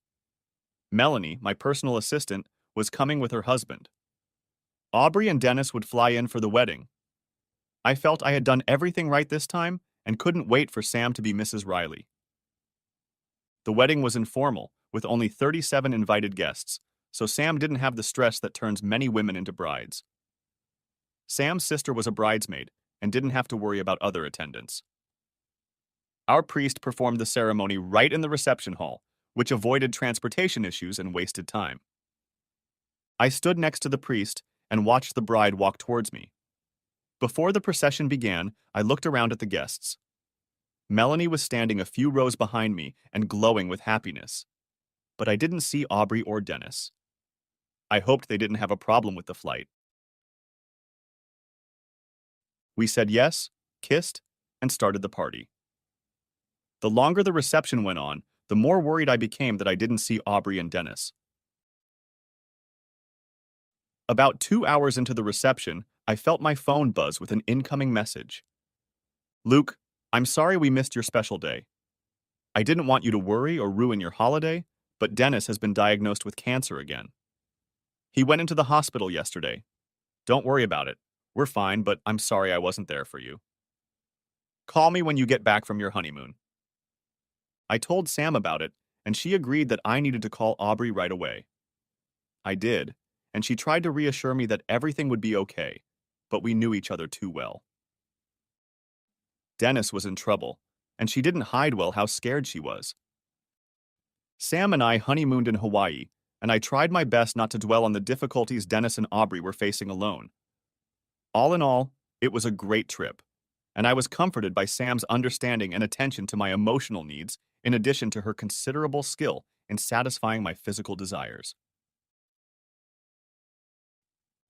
Melanie, my personal assistant, was coming with her husband. Aubrey and Dennis would fly in for the wedding. I felt I had done everything right this time and couldn't wait for Sam to be Mrs. Riley. The wedding was informal, with only 37 invited guests, so Sam didn't have the stress that turns many women into brides. Sam's sister was a bridesmaid and didn't have to worry about other attendants. Our priest performed the ceremony right in the reception hall, which avoided transportation issues and wasted time. I stood next to the priest and watched the bride walk towards me. Before the procession began, I looked around at the guests. Melanie was standing a few rows behind me and glowing with happiness. But I didn't see Aubrey or Dennis. I hoped they didn't have a problem with the flight. We said yes, kissed, and started the party. The longer the reception went on, the more worried I became that I didn't see Aubrey and Dennis. About 2 hours into the reception, I felt my phone buzz with an incoming message. Luke, I'm sorry we missed your special day. I didn't want you to worry or ruin your holiday, but Dennis has been diagnosed with cancer again. He went into the hospital yesterday. Don't worry about it. We're fine, but I'm sorry I wasn't there for you. Call me when you get back from your honeymoon. I told Sam about it, and she agreed that I needed to call Aubrey right away. I did, and she tried to reassure me that everything would be okay, but we knew each other too well. Dennis was in trouble, and she didn't hide well how scared she was. Sam and I honeymooned in Hawaii, and I tried my best not to dwell on the difficulties Dennis and Aubrey were facing alone. All in all, it was a great trip, and I was comforted by Sam's understanding and attention to my emotional needs, in addition to her considerable skill in satisfying my physical desires.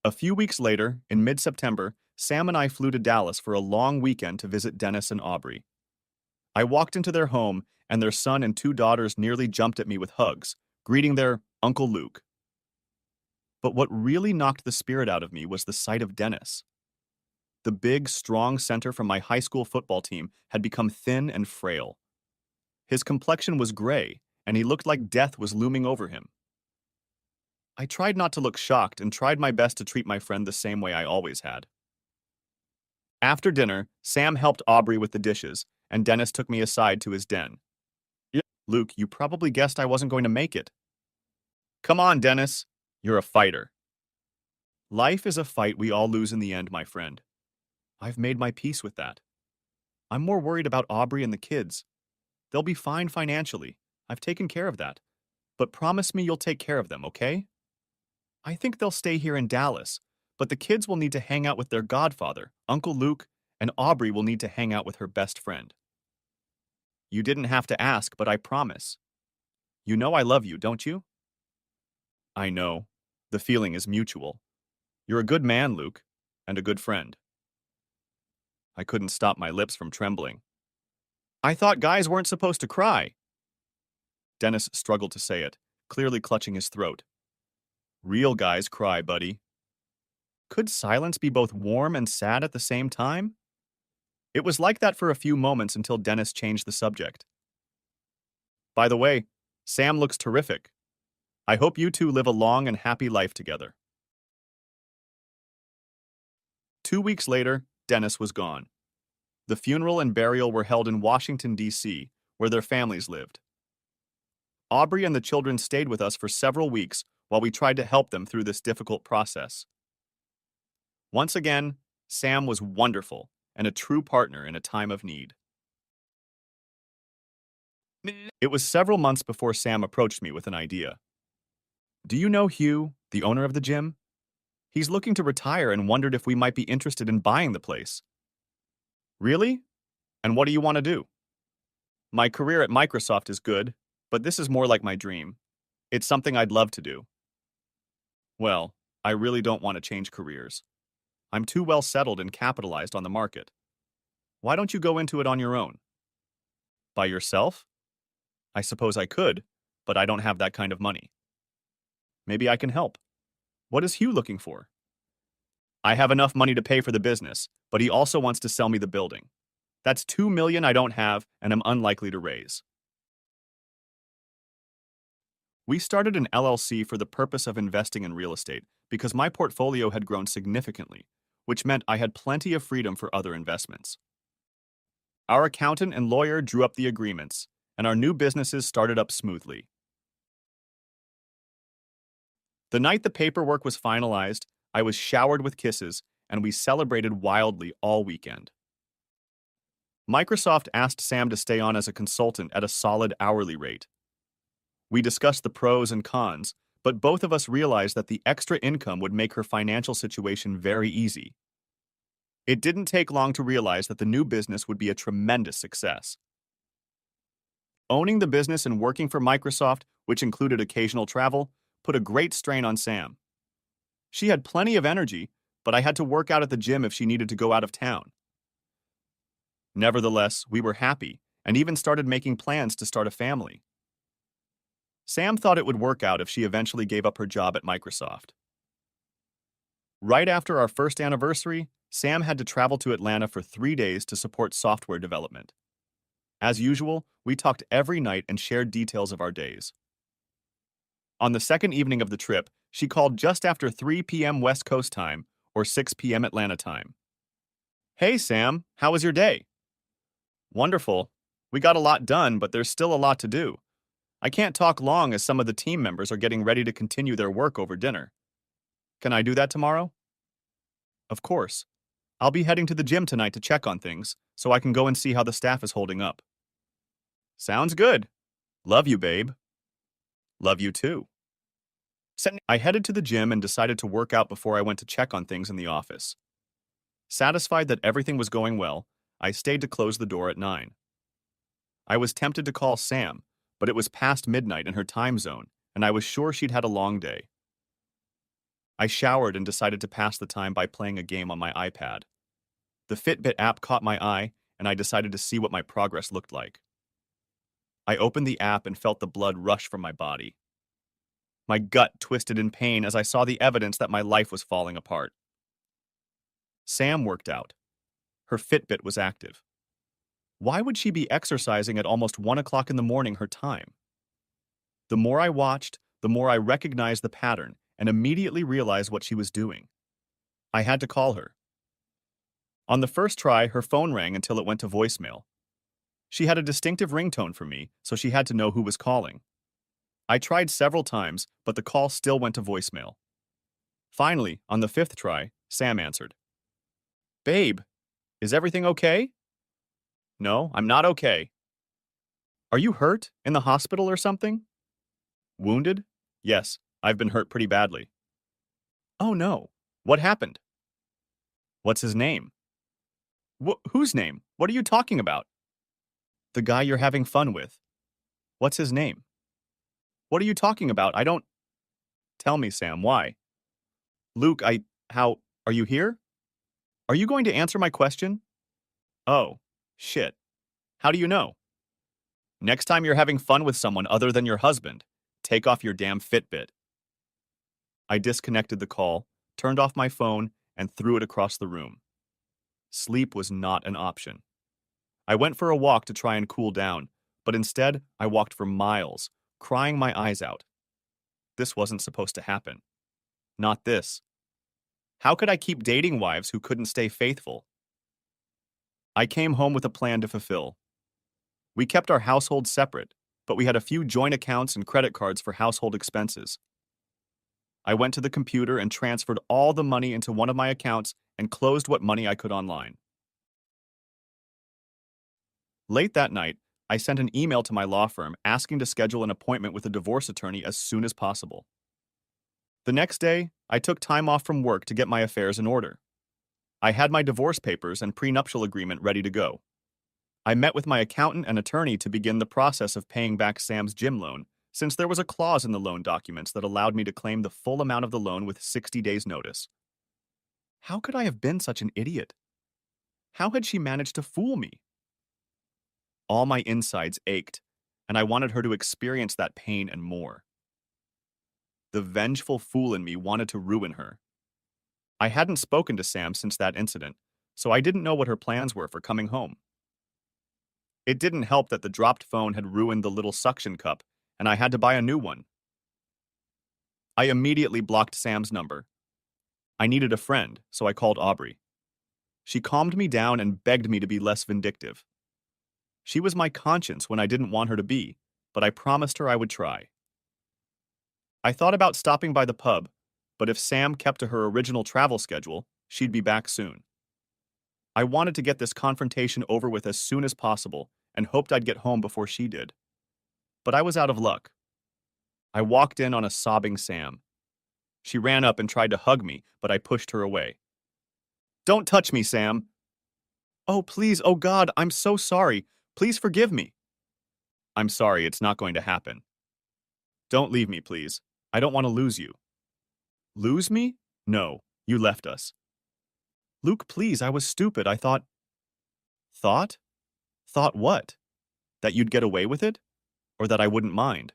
A few weeks later, in mid-September, Sam and I flew to Dallas for a long weekend to visit Dennis and Aubrey. I walked into their home, and their son and two daughters nearly jumped at me with hugs, greeting their Uncle Luke. But what really knocked the spirit out of me was the sight of Dennis. The big, strong center from my high school football team had become thin and frail. His complexion was gray, and he looked like death was looming over him. I tried not to look shocked and tried my best to treat my friend the same way I always had. After dinner, Sam helped Aubrey with the dishes, and Dennis took me aside to his den. Luke, you probably guessed I wasn't going to make it. Come on, Dennis. You're a fighter. Life is a fight we all lose in the end, my friend. I've made my peace with that. I'm more worried about Aubrey and the kids. They'll be fine financially. I've taken care of that. But promise me you'll take care of them, okay? I think they'll stay here in Dallas, but the kids will need to hang out with their godfather, Uncle Luke, and Aubrey will need to hang out with her best friend. You didn't have to ask, but I promise. You know I love you, don't you? I know. The feeling is mutual. You're a good man, Luke, and a good friend. I couldn't stop my lips from trembling. I thought guys weren't supposed to cry. Dennis struggled to say it, clearly clutching his throat. Real guys cry, buddy. Could silence be both warm and sad at the same time? It was like that for a few moments until Dennis changed the subject. By the way, Sam looks terrific. I hope you two live a long and happy life together. 2 weeks later, Dennis was gone. The funeral and burial were held in Washington, D.C., where their families lived. Aubrey and the children stayed with us for several weeks while we tried to help them through this difficult process. Once again, Sam was wonderful and a true partner in a time of need. It was several months before Sam approached me with an idea. Do you know Hugh, the owner of the gym? He's looking to retire and wondered if we might be interested in buying the place. Really? And what do you want to do? My career at Microsoft is good, but this is more like my dream. It's something I'd love to do. Well, I really don't want to change careers. I'm too well settled and capitalized on the market. Why don't you go into it on your own? By yourself? I suppose I could, but I don't have that kind of money. Maybe I can help. What is Hugh looking for? I have enough money to pay for the business, but he also wants to sell me the building. That's $2 million I don't have and am unlikely to raise. We started an LLC for the purpose of investing in real estate because my portfolio had grown significantly, which meant I had plenty of freedom for other investments. Our accountant and lawyer drew up the agreements, and our new businesses started up smoothly. The night the paperwork was finalized, I was showered with kisses, and we celebrated wildly all weekend. Microsoft asked Sam to stay on as a consultant at a solid hourly rate. We discussed the pros and cons, but both of us realized that the extra income would make her financial situation very easy. It didn't take long to realize that the new business would be a tremendous success. Owning the business and working for Microsoft, which included occasional travel, put a great strain on Sam. She had plenty of energy, but I had to work out at the gym if she needed to go out of town. Nevertheless, we were happy and even started making plans to start a family. Sam thought it would work out if she eventually gave up her job at Microsoft. Right after our first anniversary, Sam had to travel to Atlanta for 3 days to support software development. As usual, we talked every night and shared details of our days. On the second evening of the trip, she called just after 3 p.m. West Coast time, or 6 p.m. Atlanta time. Hey, Sam, how was your day? Wonderful. We got a lot done, but there's still a lot to do. I can't talk long as some of the team members are getting ready to continue their work over dinner. Can I do that tomorrow? Of course. I'll be heading to the gym tonight to check on things, so I can go and see how the staff is holding up. Sounds good. Love you, babe. Love you too. I headed to the gym and decided to work out before I went to check on things in the office. Satisfied that everything was going well, I stayed to close the door at 9. I was tempted to call Sam, but it was past midnight in her time zone, and I was sure she'd had a long day. I showered and decided to pass the time by playing a game on my iPad. The Fitbit app caught my eye, and I decided to see what my progress looked like. I opened the app and felt the blood rush from my body. My gut twisted in pain as I saw the evidence that my life was falling apart. Sam worked out. Her Fitbit was active. Why would she be exercising at almost 1 o'clock in the morning her time? The more I watched, the more I recognized the pattern and immediately realized what she was doing. I had to call her. On the first try, her phone rang until it went to voicemail. She had a distinctive ringtone for me, so she had to know who was calling. I tried several times, but the call still went to voicemail. Finally, on the fifth try, Sam answered. Babe, is everything okay? No, I'm not okay. Are you hurt? In the hospital or something? Wounded? Yes, I've been hurt pretty badly. Oh no. What happened? What's his name? Whose name? What are you talking about? The guy you're having fun with. What's his name? What are you talking about? I don't. Tell me, Sam, why? Luke, how, are you here? Are you going to answer my question? Oh, shit. How do you know? Next time you're having fun with someone other than your husband, take off your damn Fitbit. I disconnected the call, turned off my phone, and threw it across the room. Sleep was not an option. I went for a walk to try and cool down, but instead I walked for miles, crying my eyes out. This wasn't supposed to happen. Not this. How could I keep dating wives who couldn't stay faithful? I came home with a plan to fulfill. We kept our household separate, but we had a few joint accounts and credit cards for household expenses. I went to the computer and transferred all the money into one of my accounts and closed what money I could online. Late that night, I sent an email to my law firm asking to schedule an appointment with a divorce attorney as soon as possible. The next day, I took time off from work to get my affairs in order. I had my divorce papers and prenuptial agreement ready to go. I met with my accountant and attorney to begin the process of paying back Sam's gym loan, since there was a clause in the loan documents that allowed me to claim the full amount of the loan with 60 days' notice. How could I have been such an idiot? How had she managed to fool me? All my insides ached, and I wanted her to experience that pain and more. The vengeful fool in me wanted to ruin her. I hadn't spoken to Sam since that incident, so I didn't know what her plans were for coming home. It didn't help that the dropped phone had ruined the little suction cup, and I had to buy a new one. I immediately blocked Sam's number. I needed a friend, so I called Aubrey. She calmed me down and begged me to be less vindictive. She was my conscience when I didn't want her to be, but I promised her I would try. I thought about stopping by the pub, but if Sam kept to her original travel schedule, she'd be back soon. I wanted to get this confrontation over with as soon as possible and hoped I'd get home before she did. But I was out of luck. I walked in on a sobbing Sam. She ran up and tried to hug me, but I pushed her away. Don't touch me, Sam. Oh, please, oh God, I'm so sorry. Please forgive me. I'm sorry, it's not going to happen. Don't leave me, please. I don't want to lose you. Lose me? No, you left us. Luke, please, I was stupid. I thought. Thought? Thought what? That you'd get away with it? Or that I wouldn't mind?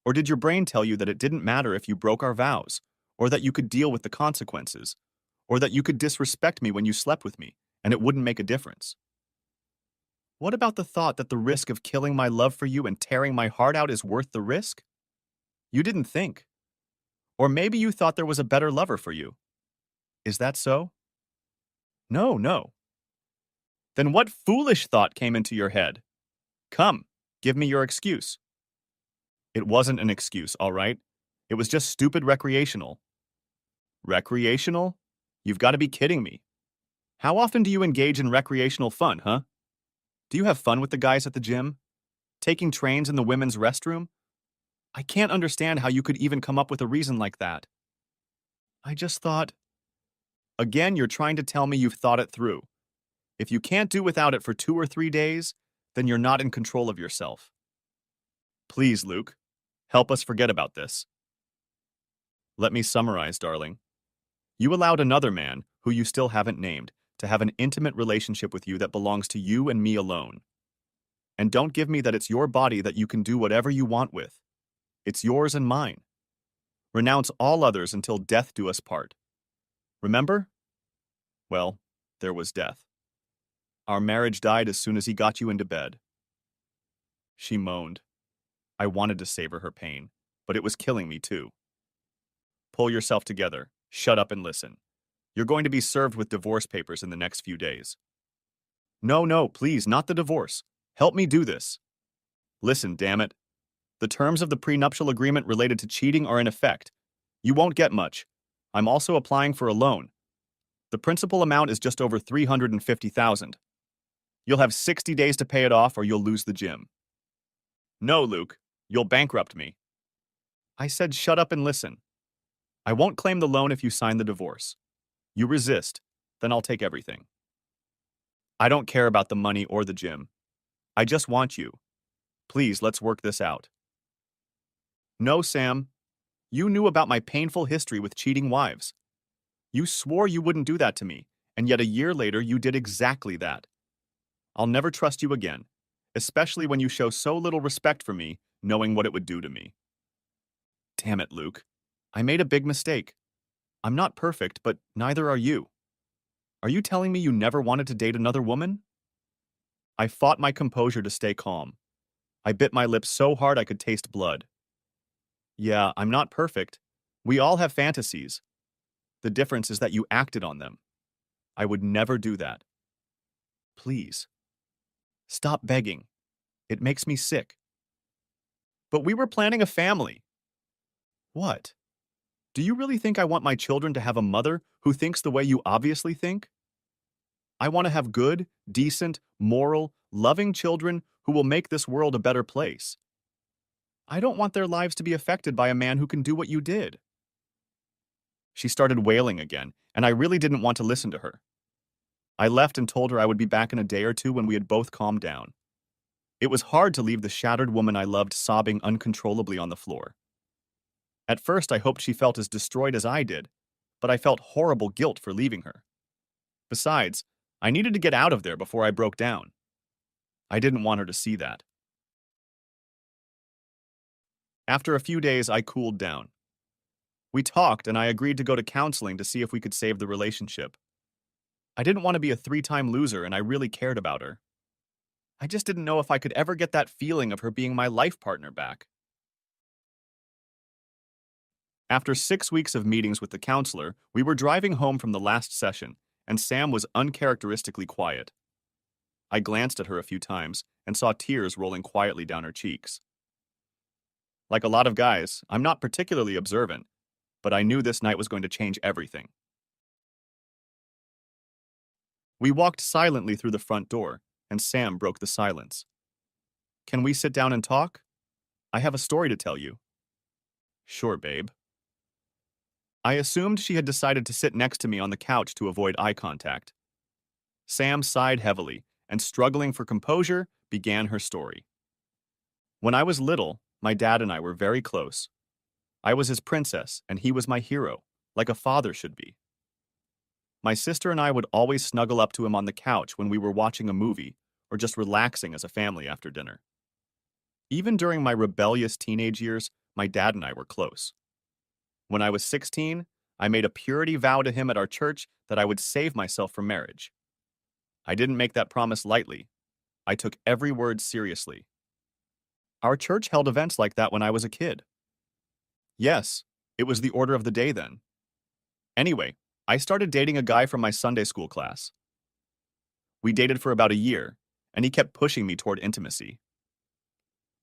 Or did your brain tell you that it didn't matter if you broke our vows? Or that you could deal with the consequences? Or that you could disrespect me when you slept with me, and it wouldn't make a difference? What about the thought that the risk of killing my love for you and tearing my heart out is worth the risk? You didn't think. Or maybe you thought there was a better lover for you. Is that so? No, no. Then what foolish thought came into your head? Come, give me your excuse. It wasn't an excuse, all right? It was just stupid recreational. Recreational? You've got to be kidding me. How often do you engage in recreational fun, huh? Do you have fun with the guys at the gym? Taking trains in the women's restroom? I can't understand how you could even come up with a reason like that. I just thought. Again, you're trying to tell me you've thought it through. If you can't do without it for 2 or 3 days, then you're not in control of yourself. Please, Luke, help us forget about this. Let me summarize, darling. You allowed another man, who you still haven't named, to have an intimate relationship with you that belongs to you and me alone. And don't give me that it's your body that you can do whatever you want with. It's yours and mine. Renounce all others until death do us part. Remember? Well, there was death. Our marriage died as soon as he got you into bed. She moaned. I wanted to savor her pain, but it was killing me too. Pull yourself together. Shut up and listen. You're going to be served with divorce papers in the next few days. No, no, please, not the divorce. Help me do this. Listen, damn it. The terms of the prenuptial agreement related to cheating are in effect. You won't get much. I'm also applying for a loan. The principal amount is just over $350,000. You'll have 60 days to pay it off or you'll lose the gym. No, Luke, you'll bankrupt me. I said shut up and listen. I won't claim the loan if you sign the divorce. You resist, then I'll take everything. I don't care about the money or the gym. I just want you. Please, let's work this out. No, Sam. You knew about my painful history with cheating wives. You swore you wouldn't do that to me, and yet a year later you did exactly that. I'll never trust you again, especially when you show so little respect for me, knowing what it would do to me. Damn it, Luke. I made a big mistake. I'm not perfect, but neither are you. Are you telling me you never wanted to date another woman? I fought my composure to stay calm. I bit my lips so hard I could taste blood. Yeah, I'm not perfect. We all have fantasies. The difference is that you acted on them. I would never do that. Please. Stop begging. It makes me sick. But we were planning a family. What? Do you really think I want my children to have a mother who thinks the way you obviously think? I want to have good, decent, moral, loving children who will make this world a better place. I don't want their lives to be affected by a man who can do what you did. She started wailing again, and I really didn't want to listen to her. I left and told her I would be back in a day or two when we had both calmed down. It was hard to leave the shattered woman I loved sobbing uncontrollably on the floor. At first, I hoped she felt as destroyed as I did, but I felt horrible guilt for leaving her. Besides, I needed to get out of there before I broke down. I didn't want her to see that. After a few days, I cooled down. We talked, and I agreed to go to counseling to see if we could save the relationship. I didn't want to be a three-time loser, and I really cared about her. I just didn't know if I could ever get that feeling of her being my life partner back. After 6 weeks of meetings with the counselor, we were driving home from the last session, and Sam was uncharacteristically quiet. I glanced at her a few times and saw tears rolling quietly down her cheeks. Like a lot of guys, I'm not particularly observant, but I knew this night was going to change everything. We walked silently through the front door, and Sam broke the silence. Can we sit down and talk? I have a story to tell you. Sure, babe. I assumed she had decided to sit next to me on the couch to avoid eye contact. Sam sighed heavily and, struggling for composure, began her story. When I was little, my dad and I were very close. I was his princess, and he was my hero, like a father should be. My sister and I would always snuggle up to him on the couch when we were watching a movie or just relaxing as a family after dinner. Even during my rebellious teenage years, my dad and I were close. When I was 16, I made a purity vow to him at our church that I would save myself from marriage. I didn't make that promise lightly. I took every word seriously. Our church held events like that when I was a kid. Yes, it was the order of the day then. Anyway, I started dating a guy from my Sunday school class. We dated for about a year, and he kept pushing me toward intimacy.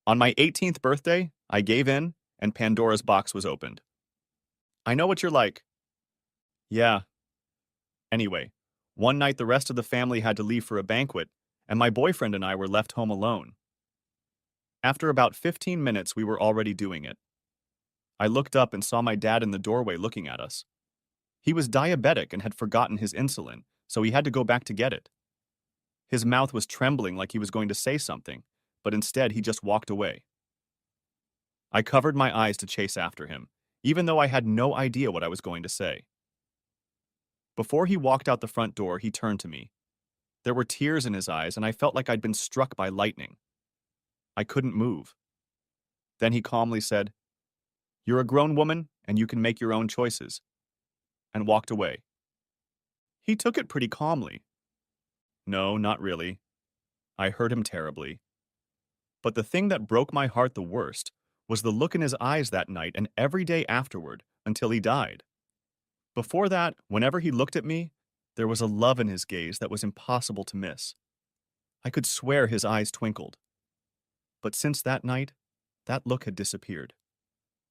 On my 18th birthday, I gave in, and Pandora's box was opened. I know what you're like. Yeah. Anyway, one night the rest of the family had to leave for a banquet, and my boyfriend and I were left home alone. After about 15 minutes, we were already doing it. I looked up and saw my dad in the doorway looking at us. He was diabetic and had forgotten his insulin, so he had to go back to get it. His mouth was trembling like he was going to say something, but instead he just walked away. I covered my eyes to chase after him, even though I had no idea what I was going to say. Before he walked out the front door, he turned to me. There were tears in his eyes, and I felt like I'd been struck by lightning. I couldn't move. Then he calmly said, "You're a grown woman, and you can make your own choices," and walked away. He took it pretty calmly. No, not really. I hurt him terribly. But the thing that broke my heart the worst was the look in his eyes that night and every day afterward until he died. Before that, whenever he looked at me, there was a love in his gaze that was impossible to miss. I could swear his eyes twinkled. But since that night, that look had disappeared.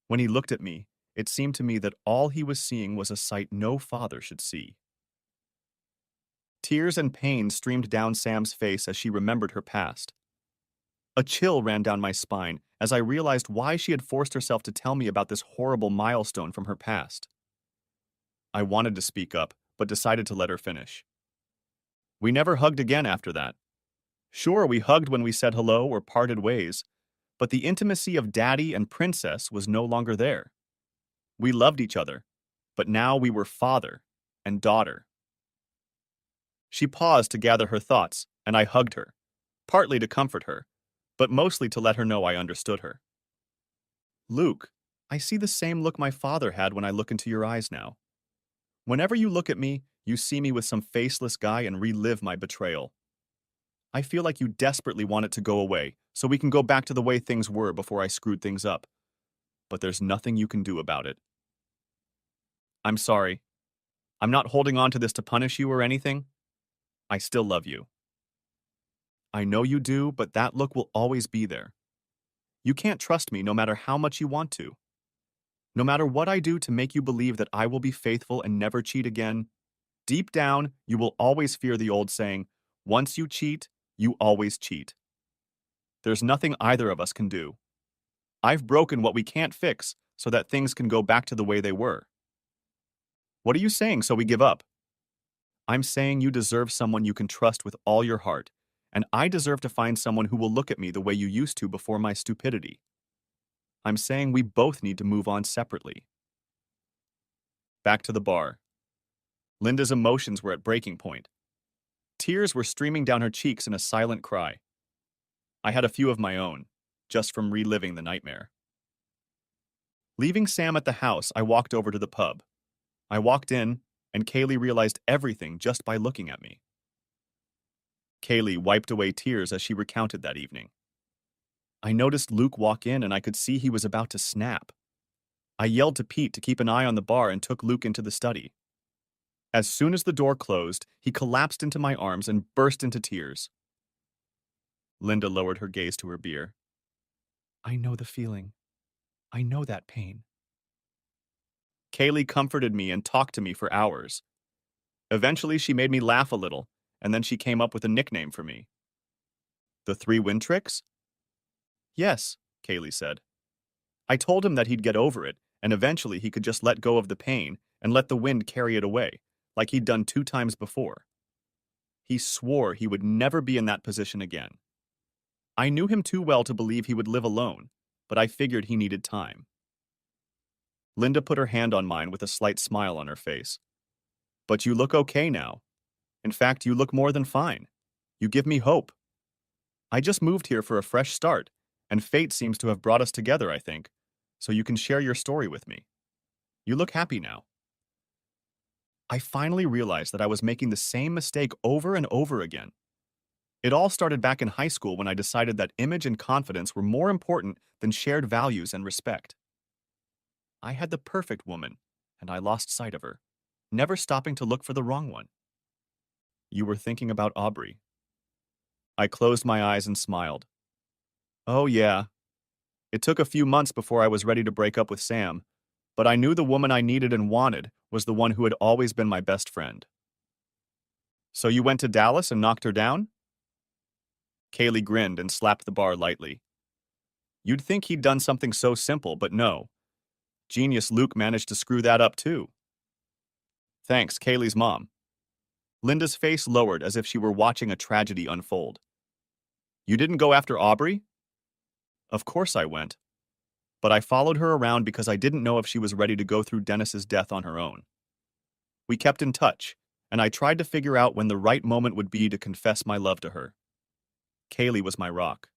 When he looked at me, it seemed to me that all he was seeing was a sight no father should see. Tears and pain streamed down Sam's face as she remembered her past. A chill ran down my spine as I realized why she had forced herself to tell me about this horrible milestone from her past. I wanted to speak up, but decided to let her finish. We never hugged again after that. Sure, we hugged when we said hello or parted ways, but the intimacy of daddy and princess was no longer there. We loved each other, but now we were father and daughter. She paused to gather her thoughts, and I hugged her, partly to comfort her, but mostly to let her know I understood her. Luke, I see the same look my father had when I look into your eyes now. Whenever you look at me, you see me with some faceless guy and relive my betrayal. I feel like you desperately want it to go away, so we can go back to the way things were before I screwed things up. But there's nothing you can do about it. I'm sorry. I'm not holding on to this to punish you or anything. I still love you. I know you do, but that look will always be there. You can't trust me no matter how much you want to. No matter what I do to make you believe that I will be faithful and never cheat again, deep down, you will always fear the old saying, once you cheat, you always cheat. There's nothing either of us can do. I've broken what we can't fix so that things can go back to the way they were. What are you saying so we give up? I'm saying you deserve someone you can trust with all your heart, and I deserve to find someone who will look at me the way you used to before my stupidity. I'm saying we both need to move on separately. Back to the bar. Linda's emotions were at breaking point. Tears were streaming down her cheeks in a silent cry. I had a few of my own, just from reliving the nightmare. Leaving Sam at the house, I walked over to the pub. I walked in, and Kaylee realized everything just by looking at me. Kaylee wiped away tears as she recounted that evening. I noticed Luke walk in and I could see he was about to snap. I yelled to Pete to keep an eye on the bar and took Luke into the study. As soon as the door closed, he collapsed into my arms and burst into tears. Linda lowered her gaze to her beer. I know the feeling. I know that pain. Kaylee comforted me and talked to me for hours. Eventually, she made me laugh a little, and then she came up with a nickname for me. The Three Wind Tricks? Yes, Kaylee said. I told him that he'd get over it, and eventually he could just let go of the pain and let the wind carry it away, like he'd done 2 times before. He swore he would never be in that position again. I knew him too well to believe he would live alone, but I figured he needed time. Linda put her hand on mine with a slight smile on her face. But you look okay now. In fact, you look more than fine. You give me hope. I just moved here for a fresh start, and fate seems to have brought us together, I think, so you can share your story with me. You look happy now. I finally realized that I was making the same mistake over and over again. It all started back in high school when I decided that image and confidence were more important than shared values and respect. I had the perfect woman, and I lost sight of her, never stopping to look for the wrong one. You were thinking about Aubrey. I closed my eyes and smiled. Oh yeah. It took a few months before I was ready to break up with Sam, but I knew the woman I needed and wanted was the one who had always been my best friend. So you went to Dallas and knocked her down? Kaylee grinned and slapped the bar lightly. You'd think he'd done something so simple, but no. Genius Luke managed to screw that up too. Thanks, Kaylee's mom. Linda's face lowered as if she were watching a tragedy unfold. You didn't go after Aubrey? Of course I went. but I followed her around because I didn't know if she was ready to go through Dennis's death on her own. We kept in touch, and I tried to figure out when the right moment would be to confess my love to her. Kaylee was my rock.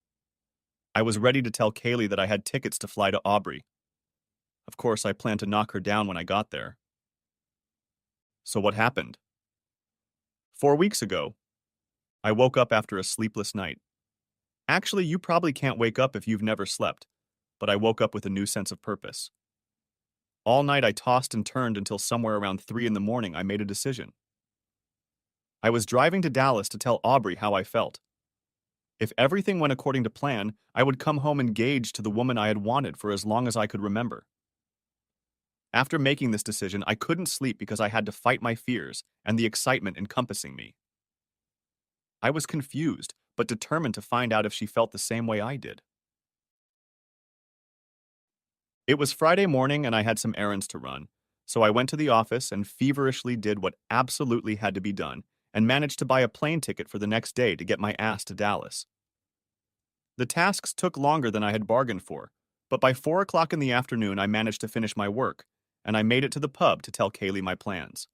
I was ready to tell Kaylee that I had tickets to fly to Aubrey. Of course, I planned to knock her down when I got there. So what happened? 4 weeks ago, I woke up after a sleepless night. Actually, you probably can't wake up if you've never slept, but I woke up with a new sense of purpose. All night I tossed and turned until somewhere around 3 in the morning I made a decision. I was driving to Dallas to tell Aubrey how I felt. If everything went according to plan, I would come home engaged to the woman I had wanted for as long as I could remember. After making this decision, I couldn't sleep because I had to fight my fears and the excitement encompassing me. I was confused, but determined to find out if she felt the same way I did. It was Friday morning and I had some errands to run, so I went to the office and feverishly did what absolutely had to be done and managed to buy a plane ticket for the next day to get my ass to Dallas. The tasks took longer than I had bargained for, but by 4 o'clock in the afternoon I managed to finish my work, and I made it to the pub to tell Kaylee my plans.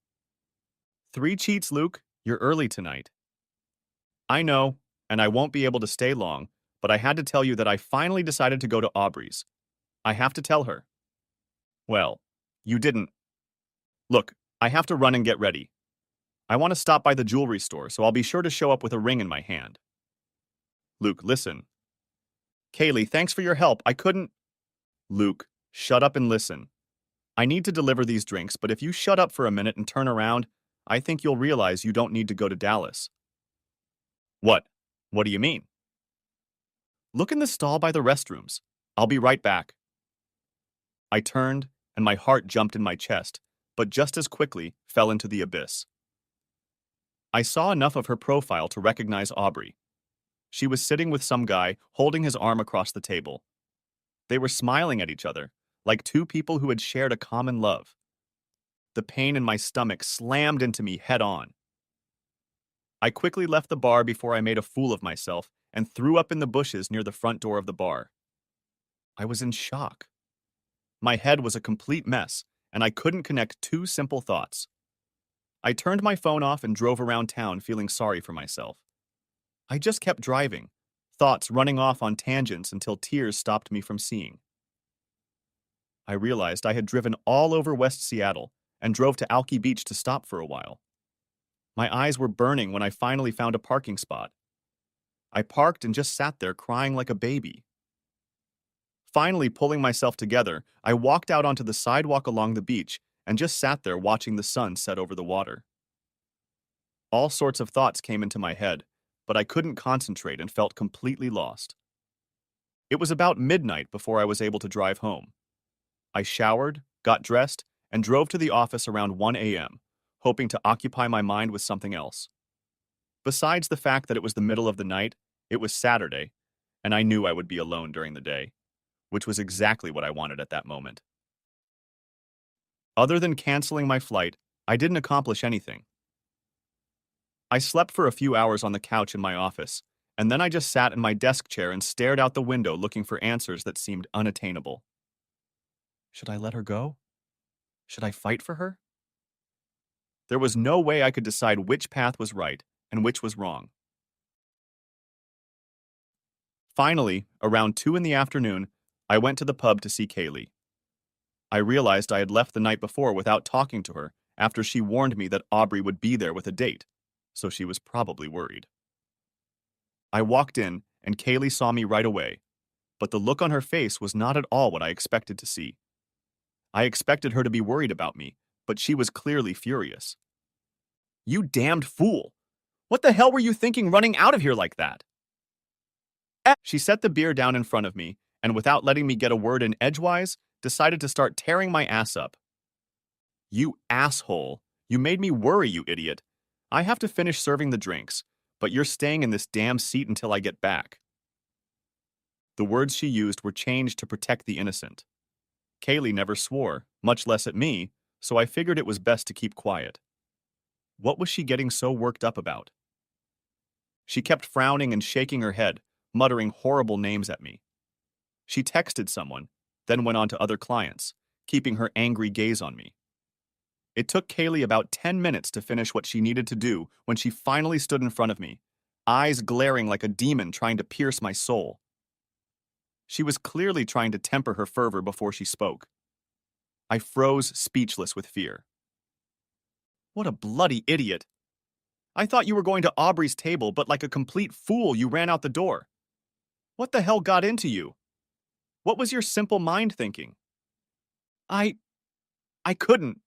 3 cheats, Luke. You're early tonight. I know, and I won't be able to stay long, but I had to tell you that I finally decided to go to Aubrey's. I have to tell her. Well, you didn't. Look, I have to run and get ready. I want to stop by the jewelry store, so I'll be sure to show up with a ring in my hand. Luke, listen. Kaylee, thanks for your help. I couldn't. Luke, shut up and listen. I need to deliver these drinks, but if you shut up for a minute and turn around, I think you'll realize you don't need to go to Dallas. What? What do you mean? Look in the stall by the restrooms. I'll be right back. I turned, and my heart jumped in my chest, but just as quickly fell into the abyss. I saw enough of her profile to recognize Aubrey. She was sitting with some guy, holding his arm across the table. They were smiling at each other, like two people who had shared a common love. The pain in my stomach slammed into me head on. I quickly left the bar before I made a fool of myself and threw up in the bushes near the front door of the bar. I was in shock. My head was a complete mess, and I couldn't connect two simple thoughts. I turned my phone off and drove around town feeling sorry for myself. I just kept driving, thoughts running off on tangents until tears stopped me from seeing. I realized I had driven all over West Seattle and drove to Alki Beach to stop for a while. My eyes were burning when I finally found a parking spot. I parked and just sat there crying like a baby. Finally pulling myself together, I walked out onto the sidewalk along the beach and just sat there watching the sun set over the water. All sorts of thoughts came into my head, but I couldn't concentrate and felt completely lost. It was about midnight before I was able to drive home. I showered, got dressed, and drove to the office around 1 a.m., hoping to occupy my mind with something else. Besides the fact that it was the middle of the night, it was Saturday, and I knew I would be alone during the day, which was exactly what I wanted at that moment. Other than canceling my flight, I didn't accomplish anything. I slept for a few hours on the couch in my office, and then I just sat in my desk chair and stared out the window looking for answers that seemed unattainable. Should I let her go? Should I fight for her? There was no way I could decide which path was right and which was wrong. Finally, around 2 in the afternoon, I went to the pub to see Kaylee. I realized I had left the night before without talking to her after she warned me that Aubrey would be there with a date, so she was probably worried. I walked in, and Kaylee saw me right away, but the look on her face was not at all what I expected to see. I expected her to be worried about me, but she was clearly furious. You damned fool! What the hell were you thinking running out of here like that? She set the beer down in front of me, and without letting me get a word in edgewise, decided to start tearing my ass up. You asshole! You made me worry, you idiot. I have to finish serving the drinks, but you're staying in this damn seat until I get back. The words she used were changed to protect the innocent. Kaylee never swore, much less at me, so I figured it was best to keep quiet. What was she getting so worked up about? She kept frowning and shaking her head, muttering horrible names at me. She texted someone, then went on to other clients, keeping her angry gaze on me. It took Kaylee about 10 minutes to finish what she needed to do when she finally stood in front of me, eyes glaring like a demon trying to pierce my soul. She was clearly trying to temper her fervor before she spoke. I froze speechless with fear. What a bloody idiot! I thought you were going to Aubrey's table, but like a complete fool, you ran out the door. What the hell got into you? What was your simple mind thinking? I. I couldn't.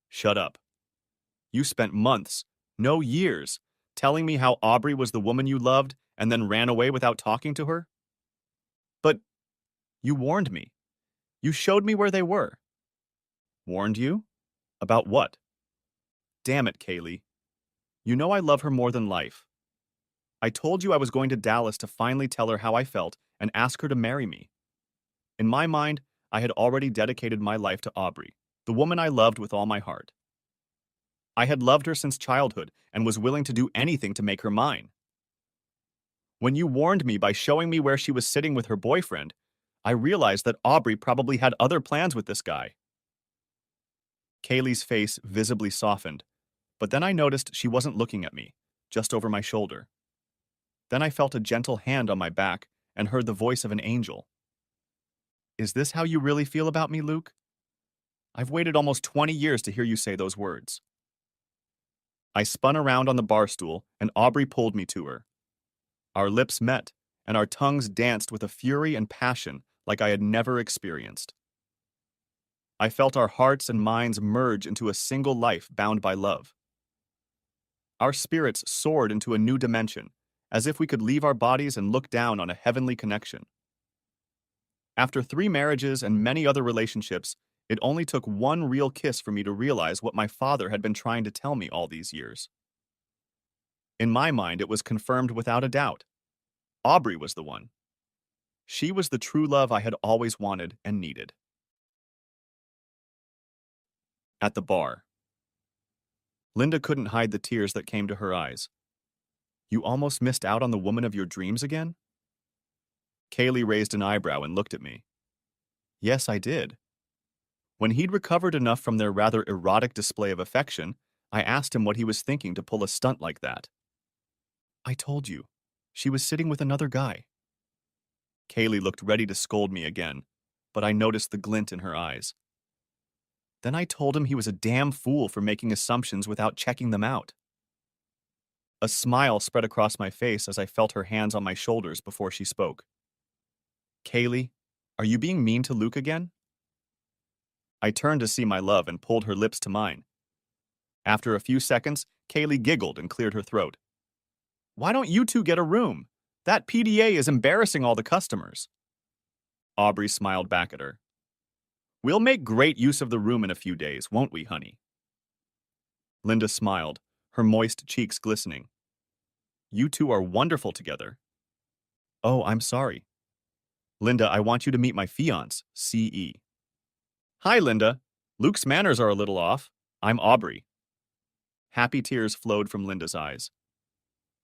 Shut up. You spent months, no years, telling me how Aubrey was the woman you loved and then ran away without talking to her? But you warned me. You showed me where they were. Warned you? About what? Damn it, Kaylee. You know I love her more than life. I told you I was going to Dallas to finally tell her how I felt and ask her to marry me. In my mind, I had already dedicated my life to Aubrey, the woman I loved with all my heart. I had loved her since childhood and was willing to do anything to make her mine. When you warned me by showing me where she was sitting with her boyfriend, I realized that Aubrey probably had other plans with this guy. Kaylee's face visibly softened, but then I noticed she wasn't looking at me, just over my shoulder. Then I felt a gentle hand on my back and heard the voice of an angel. Is this how you really feel about me, Luke? I've waited almost 20 years to hear you say those words. I spun around on the bar stool and Aubrey pulled me to her. Our lips met, and our tongues danced with a fury and passion like I had never experienced. I felt our hearts and minds merge into a single life bound by love. Our spirits soared into a new dimension, as if we could leave our bodies and look down on a heavenly connection. After 3 marriages and many other relationships, it only took one real kiss for me to realize what my father had been trying to tell me all these years. In my mind, it was confirmed without a doubt. Aubrey was the one. She was the true love I had always wanted and needed. At the bar. Linda couldn't hide the tears that came to her eyes. You almost missed out on the woman of your dreams again? Kaylee raised an eyebrow and looked at me. Yes, I did. When he'd recovered enough from their rather erotic display of affection, I asked him what he was thinking to pull a stunt like that. I told you. She was sitting with another guy. Kaylee looked ready to scold me again, but I noticed the glint in her eyes. Then I told him he was a damn fool for making assumptions without checking them out. A smile spread across my face as I felt her hands on my shoulders before she spoke. Kaylee, are you being mean to Luke again? I turned to see my love and pulled her lips to mine. After a few seconds, Kaylee giggled and cleared her throat. Why don't you two get a room? That PDA is embarrassing all the customers. Aubrey smiled back at her. We'll make great use of the room in a few days, won't we, honey? Linda smiled, her moist cheeks glistening. You two are wonderful together. Oh, I'm sorry. Linda, I want you to meet my fiancé, C.E. Hi, Linda. Luke's manners are a little off. I'm Aubrey. Happy tears flowed from Linda's eyes.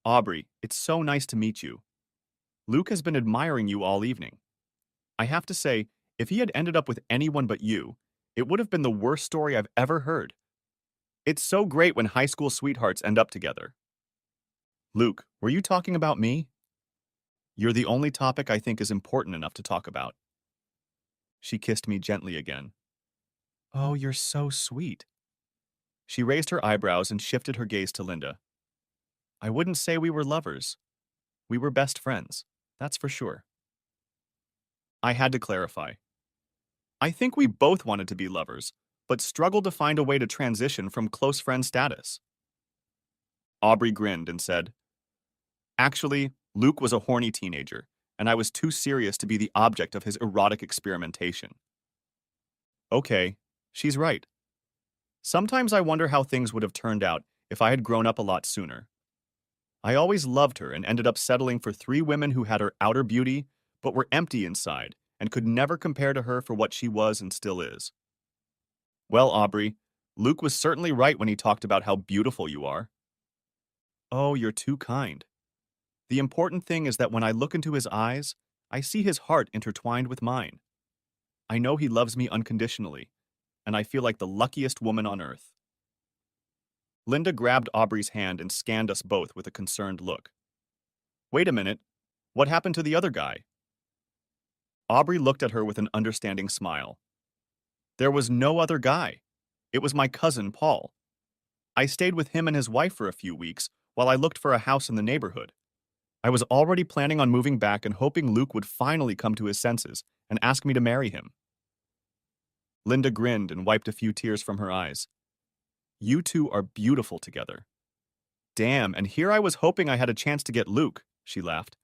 Aubrey, it's so nice to meet you. Luke has been admiring you all evening. I have to say, if he had ended up with anyone but you, it would have been the worst story I've ever heard. It's so great when high school sweethearts end up together. Luke, were you talking about me? You're the only topic I think is important enough to talk about. She kissed me gently again. Oh, you're so sweet. She raised her eyebrows and shifted her gaze to Linda. I wouldn't say we were lovers. We were best friends, that's for sure. I had to clarify. I think we both wanted to be lovers, but struggled to find a way to transition from close friend status. Aubrey grinned and said, Actually, Luke was a horny teenager, and I was too serious to be the object of his erotic experimentation. Okay, she's right. Sometimes I wonder how things would have turned out if I had grown up a lot sooner. I always loved her and ended up settling for 3 women who had her outer beauty, but were empty inside and could never compare to her for what she was and still is. Well, Aubrey, Luke was certainly right when he talked about how beautiful you are. Oh, you're too kind. The important thing is that when I look into his eyes, I see his heart intertwined with mine. I know he loves me unconditionally, and I feel like the luckiest woman on earth. Linda grabbed Aubrey's hand and scanned us both with a concerned look. Wait a minute. What happened to the other guy? Aubrey looked at her with an understanding smile. There was no other guy. It was my cousin, Paul. I stayed with him and his wife for a few weeks while I looked for a house in the neighborhood. I was already planning on moving back and hoping Luke would finally come to his senses and ask me to marry him. Linda grinned and wiped a few tears from her eyes. You two are beautiful together. Damn, and here I was hoping I had a chance to get Luke, she laughed.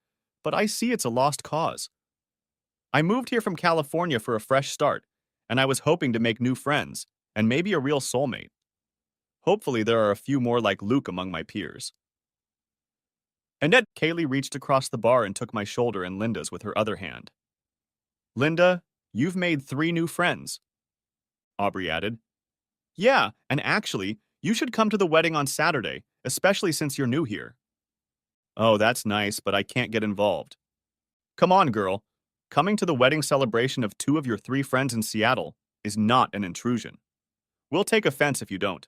But I see it's a lost cause. I moved here from California for a fresh start, and I was hoping to make new friends, and maybe a real soulmate. Hopefully there are a few more like Luke among my peers. And then Kaylee reached across the bar and took my shoulder and Linda's with her other hand. Linda, you've made 3 new friends, Aubrey added. Yeah, and actually, you should come to the wedding on Saturday, especially since you're new here. Oh, that's nice, but I can't get involved. Come on, girl. Coming to the wedding celebration of 2 of your 3 friends in Seattle is not an intrusion. We'll take offense if you don't.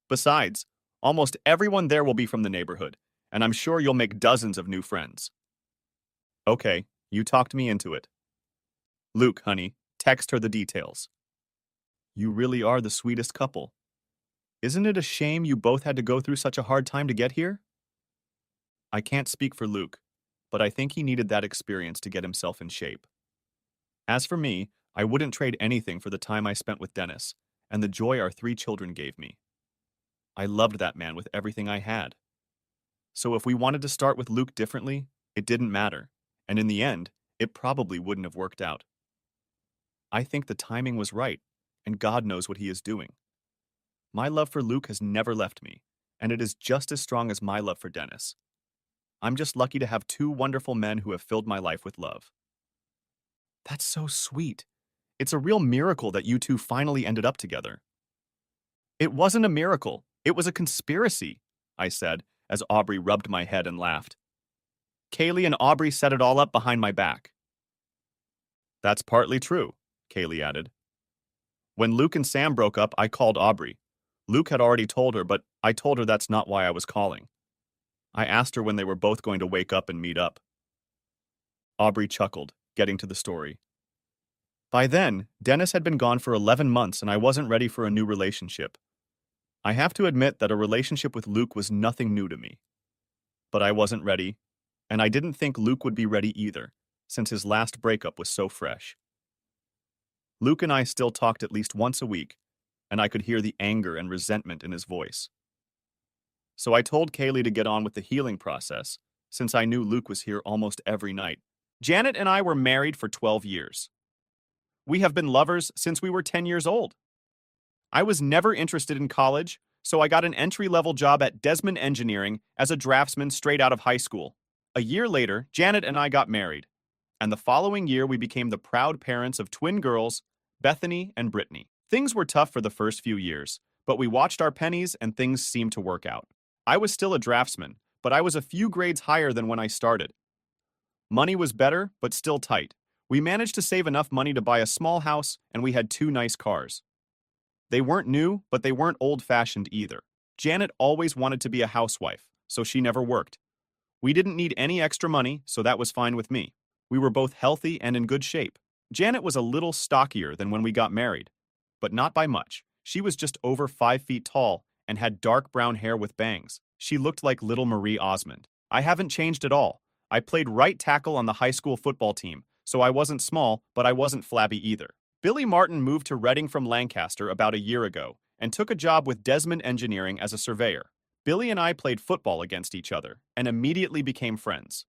Besides, almost everyone there will be from the neighborhood, and I'm sure you'll make dozens of new friends. Okay, you talked me into it. Luke, honey, text her the details. You really are the sweetest couple. Isn't it a shame you both had to go through such a hard time to get here? I can't speak for Luke, but I think he needed that experience to get himself in shape. As for me, I wouldn't trade anything for the time I spent with Dennis and the joy our 3 children gave me. I loved that man with everything I had. So if we wanted to start with Luke differently, it didn't matter, and in the end, it probably wouldn't have worked out. I think the timing was right, and God knows what he is doing. My love for Luke has never left me, and it is just as strong as my love for Dennis. I'm just lucky to have 2 wonderful men who have filled my life with love. That's so sweet. It's a real miracle that you 2 finally ended up together. It wasn't a miracle. It was a conspiracy, I said, as Aubrey rubbed my head and laughed. Kaylee and Aubrey set it all up behind my back. That's partly true, Kaylee added. When Luke and Sam broke up, I called Aubrey. Luke had already told her, but I told her that's not why I was calling. I asked her when they were both going to wake up and meet up. Aubrey chuckled, getting to the story. By then, Dennis had been gone for 11 months and I wasn't ready for a new relationship. I have to admit that a relationship with Luke was nothing new to me. But I wasn't ready, and I didn't think Luke would be ready either, since his last breakup was so fresh. Luke and I still talked at least once a week, and I could hear the anger and resentment in his voice. So I told Kaylee to get on with the healing process, since I knew Luke was here almost every night. Janet and I were married for 12 years. We have been lovers since we were 10 years old. I was never interested in college, so I got an entry-level job at Desmond Engineering as a draftsman straight out of high school. A year later, Janet and I got married, and the following year we became the proud parents of twin girls, Bethany and Brittany. Things were tough for the first few years, but we watched our pennies and things seemed to work out. I was still a draftsman, but I was a few grades higher than when I started. Money was better, but still tight. We managed to save enough money to buy a small house, and we had 2 nice cars. They weren't new, but they weren't old-fashioned either. Janet always wanted to be a housewife, so she never worked. We didn't need any extra money, so that was fine with me. We were both healthy and in good shape. Janet was a little stockier than when we got married, but not by much. She was just over 5 feet tall and had dark brown hair with bangs. She looked like little Marie Osmond. I haven't changed at all. I played right tackle on the high school football team, so I wasn't small, but I wasn't flabby either. Billy Martin moved to Reading from Lancaster about a year ago and took a job with Desmond Engineering as a surveyor. Billy and I played football against each other and immediately became friends.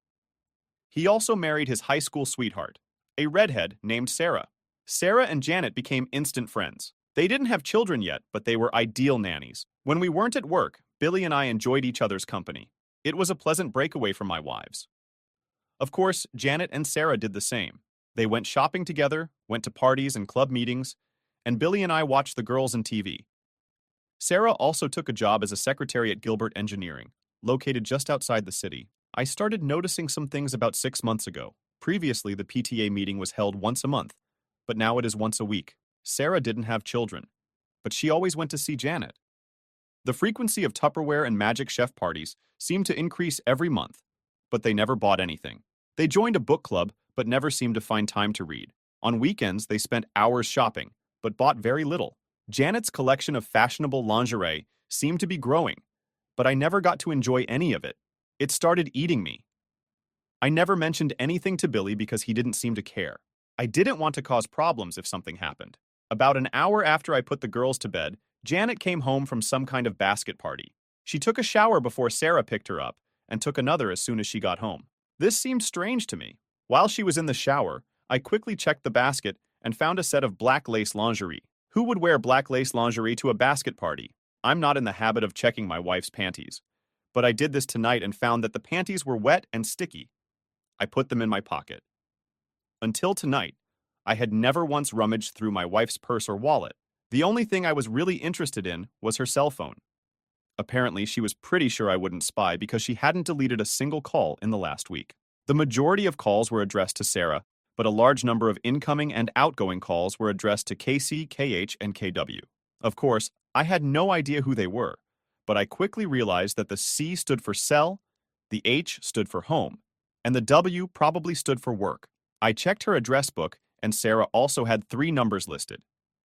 He also married his high school sweetheart, a redhead named Sarah. Sarah and Janet became instant friends. They didn't have children yet, but they were ideal nannies. When we weren't at work, Billy and I enjoyed each other's company. It was a pleasant breakaway from my wives. Of course, Janet and Sarah did the same. They went shopping together, went to parties and club meetings, and Billy and I watched the girls and TV. Sarah also took a job as a secretary at Gilbert Engineering, located just outside the city. I started noticing some things about 6 months ago. Previously, the PTA meeting was held once a month, but now it is once a week. Sarah didn't have children, but she always went to see Janet. The frequency of Tupperware and Magic Chef parties seemed to increase every month, but they never bought anything. They joined a book club, but never seemed to find time to read. On weekends, they spent hours shopping, but bought very little. Janet's collection of fashionable lingerie seemed to be growing, but I never got to enjoy any of it. It started eating me. I never mentioned anything to Billy because he didn't seem to care. I didn't want to cause problems if something happened. About an hour after I put the girls to bed, Janet came home from some kind of basket party. She took a shower before Sarah picked her up, and took another as soon as she got home. This seemed strange to me. While she was in the shower, I quickly checked the basket and found a set of black lace lingerie. Who would wear black lace lingerie to a basket party? I'm not in the habit of checking my wife's panties, but I did this tonight and found that the panties were wet and sticky. I put them in my pocket. Until tonight, I had never once rummaged through my wife's purse or wallet. The only thing I was really interested in was her cell phone. Apparently, she was pretty sure I wouldn't spy because she hadn't deleted a single call in the last week. The majority of calls were addressed to Sarah, but a large number of incoming and outgoing calls were addressed to KC, KH, and KW. Of course, I had no idea who they were, but I quickly realized that the C stood for cell, the H stood for home, and the W probably stood for work. I checked her address book, and Sarah also had 3 numbers listed: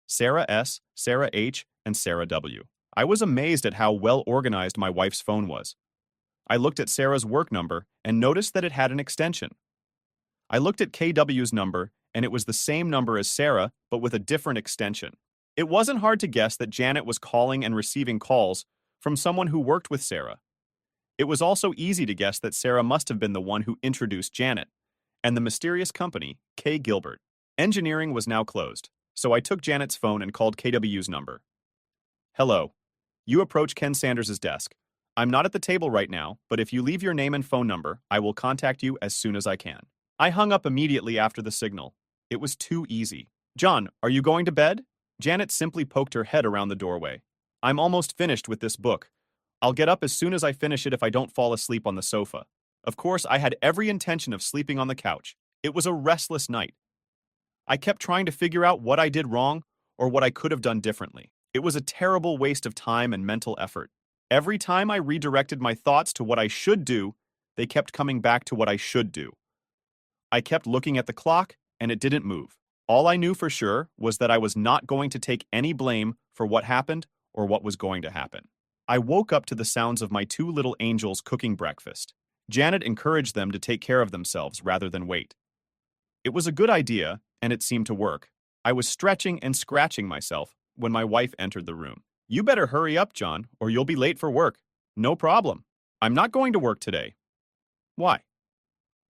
Sarah S, Sarah H, and Sarah W. I was amazed at how well organized my wife's phone was. I looked at Sarah's work number and noticed that it had an extension. I looked at KW's number, and it was the same number as Sarah, but with a different extension. It wasn't hard to guess that Janet was calling and receiving calls from someone who worked with Sarah. It was also easy to guess that Sarah must have been the one who introduced Janet, and the mysterious company, K. Gilbert. Engineering was now closed, so I took Janet's phone and called KW's number. Hello. You approach Ken Sanders' desk. I'm not at the table right now, but if you leave your name and phone number, I will contact you as soon as I can. I hung up immediately after the signal. It was too easy. John, are you going to bed? Janet simply poked her head around the doorway. I'm almost finished with this book. I'll get up as soon as I finish it if I don't fall asleep on the sofa. Of course, I had every intention of sleeping on the couch. It was a restless night. I kept trying to figure out what I did wrong or what I could have done differently. It was a terrible waste of time and mental effort. Every time I redirected my thoughts to what I should do, they kept coming back to what I should do. I kept looking at the clock, and it didn't move. All I knew for sure was that I was not going to take any blame for what happened or what was going to happen. I woke up to the sounds of my 2 little angels cooking breakfast. Janet encouraged them to take care of themselves rather than wait. It was a good idea, and it seemed to work. I was stretching and scratching myself when my wife entered the room. You better hurry up, John, or you'll be late for work. No problem. I'm not going to work today. Why?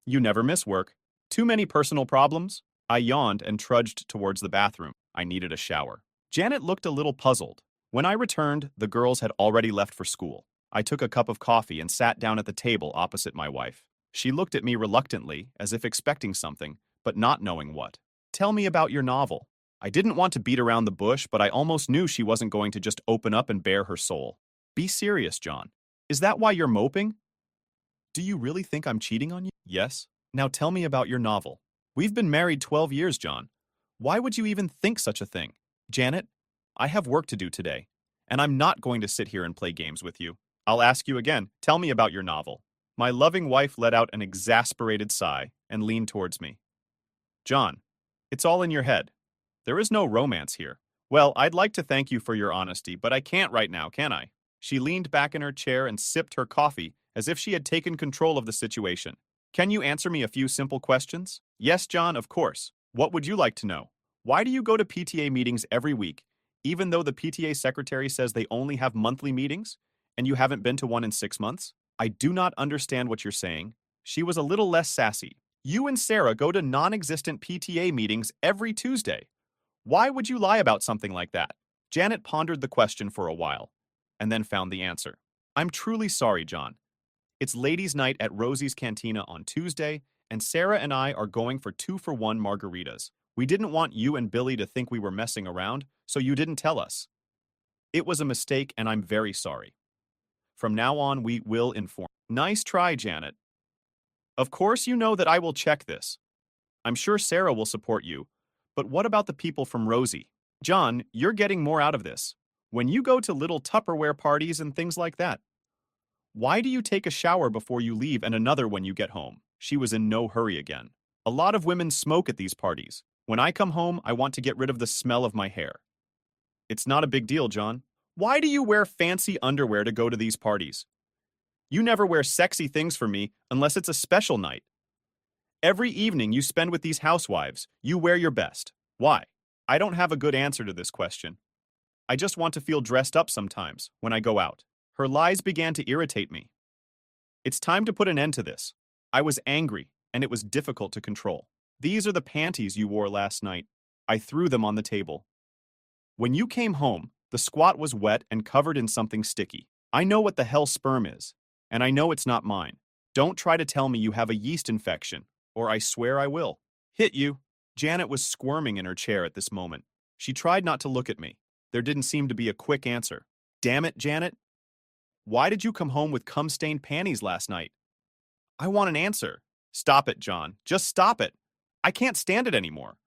You never miss work. Too many personal problems? I yawned and trudged towards the bathroom. I needed a shower. Janet looked a little puzzled. When I returned, the girls had already left for school. I took a cup of coffee and sat down at the table opposite my wife. She looked at me reluctantly, as if expecting something, but not knowing what. Tell me about your novel. I didn't want to beat around the bush, but I almost knew she wasn't going to just open up and bare her soul. Be serious, John. Is that why you're moping? Do you really think I'm cheating on you? Yes. Now tell me about your novel. We've been married 12 years, John. Why would you even think such a thing? Janet, I have work to do today, and I'm not going to sit here and play games with you. I'll ask you again. Tell me about your novel. My loving wife let out an exasperated sigh and leaned towards me. John, it's all in your head. There is no romance here. Well, I'd like to thank you for your honesty, but I can't right now, can I? She leaned back in her chair and sipped her coffee as if she had taken control of the situation. Can you answer me a few simple questions? Yes, John, of course. What would you like to know? Why do you go to PTA meetings every week, even though the PTA secretary says they only have monthly meetings, and you haven't been to one in 6 months? I do not understand what you're saying. She was a little less sassy. You and Sarah go to non-existent PTA meetings every Tuesday. Why would you lie about something like that? Janet pondered the question for a while, and then found the answer. I'm truly sorry, John. It's ladies' night at Rosie's Cantina on Tuesday, and Sarah and I are going for 2-for-1 margaritas. We didn't want you and Billy to think we were messing around, so you didn't tell us. It was a mistake, and I'm very sorry. From now on, we will inform. Nice try, Janet. Of course you know that I will check this. I'm sure Sarah will support you, But what about the people from Rosie? John, you're getting more out of this. When you go to little Tupperware parties and things like that, why do you take a shower before you leave and another when you get home? She was in no hurry again. A lot of women smoke at these parties. When I come home, I want to get rid of the smell of my hair. It's not a big deal, John. Why do you wear fancy underwear to go to these parties? You never wear sexy things for me unless it's a special night. Every evening you spend with these housewives, you wear your best. Why? I don't have a good answer to this question. I just want to feel dressed up sometimes when I go out. Her lies began to irritate me. It's time to put an end to this. I was angry, and it was difficult to control. These are the panties you wore last night. I threw them on the table. When you came home, the squat was wet and covered in something sticky. I know what the hell sperm is, and I know it's not mine. Don't try to tell me you have a yeast infection, or I swear I will. Hit you. Janet was squirming in her chair at this moment. She tried not to look at me. There didn't seem to be a quick answer. Damn it, Janet. Why did you come home with cum-stained panties last night? I want an answer. Stop it, John. Just stop it. I can't stand it anymore.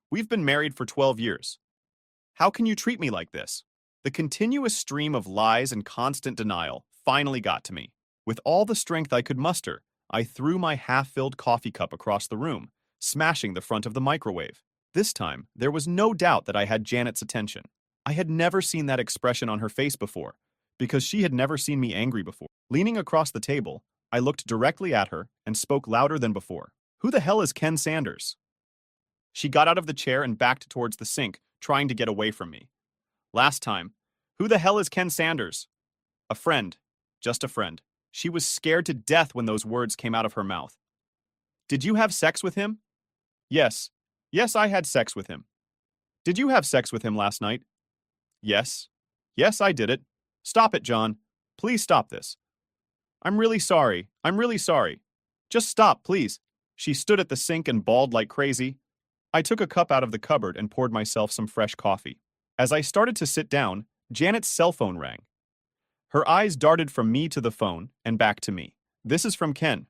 We've been married for 12 years. How can you treat me like this? The continuous stream of lies and constant denial finally got to me. With all the strength I could muster, I threw my half-filled coffee cup across the room, smashing the front of the microwave. This time, there was no doubt that I had Janet's attention. I had never seen that expression on her face before, because she had never seen me angry before. Leaning across the table, I looked directly at her and spoke louder than before. Who the hell is Ken Sanders? She got out of the chair and backed towards the sink, trying to get away from me. Last time, who the hell is Ken Sanders? A friend. Just a friend. She was scared to death when those words came out of her mouth. Did you have sex with him? Yes. Yes, I had sex with him. Did you have sex with him last night? Yes. Yes, I did it. Stop it, John. Please stop this. I'm really sorry. I'm really sorry. Just stop, please. She stood at the sink and bawled like crazy. I took a cup out of the cupboard and poured myself some fresh coffee. As I started to sit down, Janet's cell phone rang. Her eyes darted from me to the phone and back to me. This is from Ken.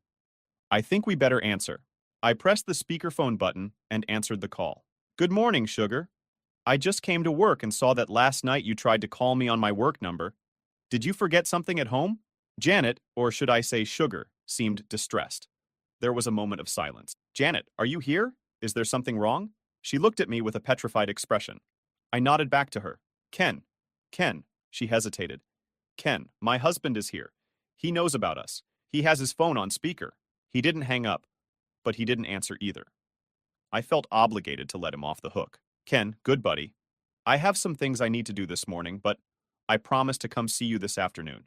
I think we better answer. I pressed the speakerphone button and answered the call. Good morning, sugar. I just came to work and saw that last night you tried to call me on my work number. Did you forget something at home? Janet, or should I say Sugar, seemed distressed. There was a moment of silence. Janet, are you here? Is there something wrong? She looked at me with a petrified expression. I nodded back to her. Ken. She hesitated. Ken, my husband is here. He knows about us. He has his phone on speaker. He didn't hang up, but he didn't answer either. I felt obligated to let him off the hook. Ken, good buddy. I have some things I need to do this morning, but I promise to come see you this afternoon.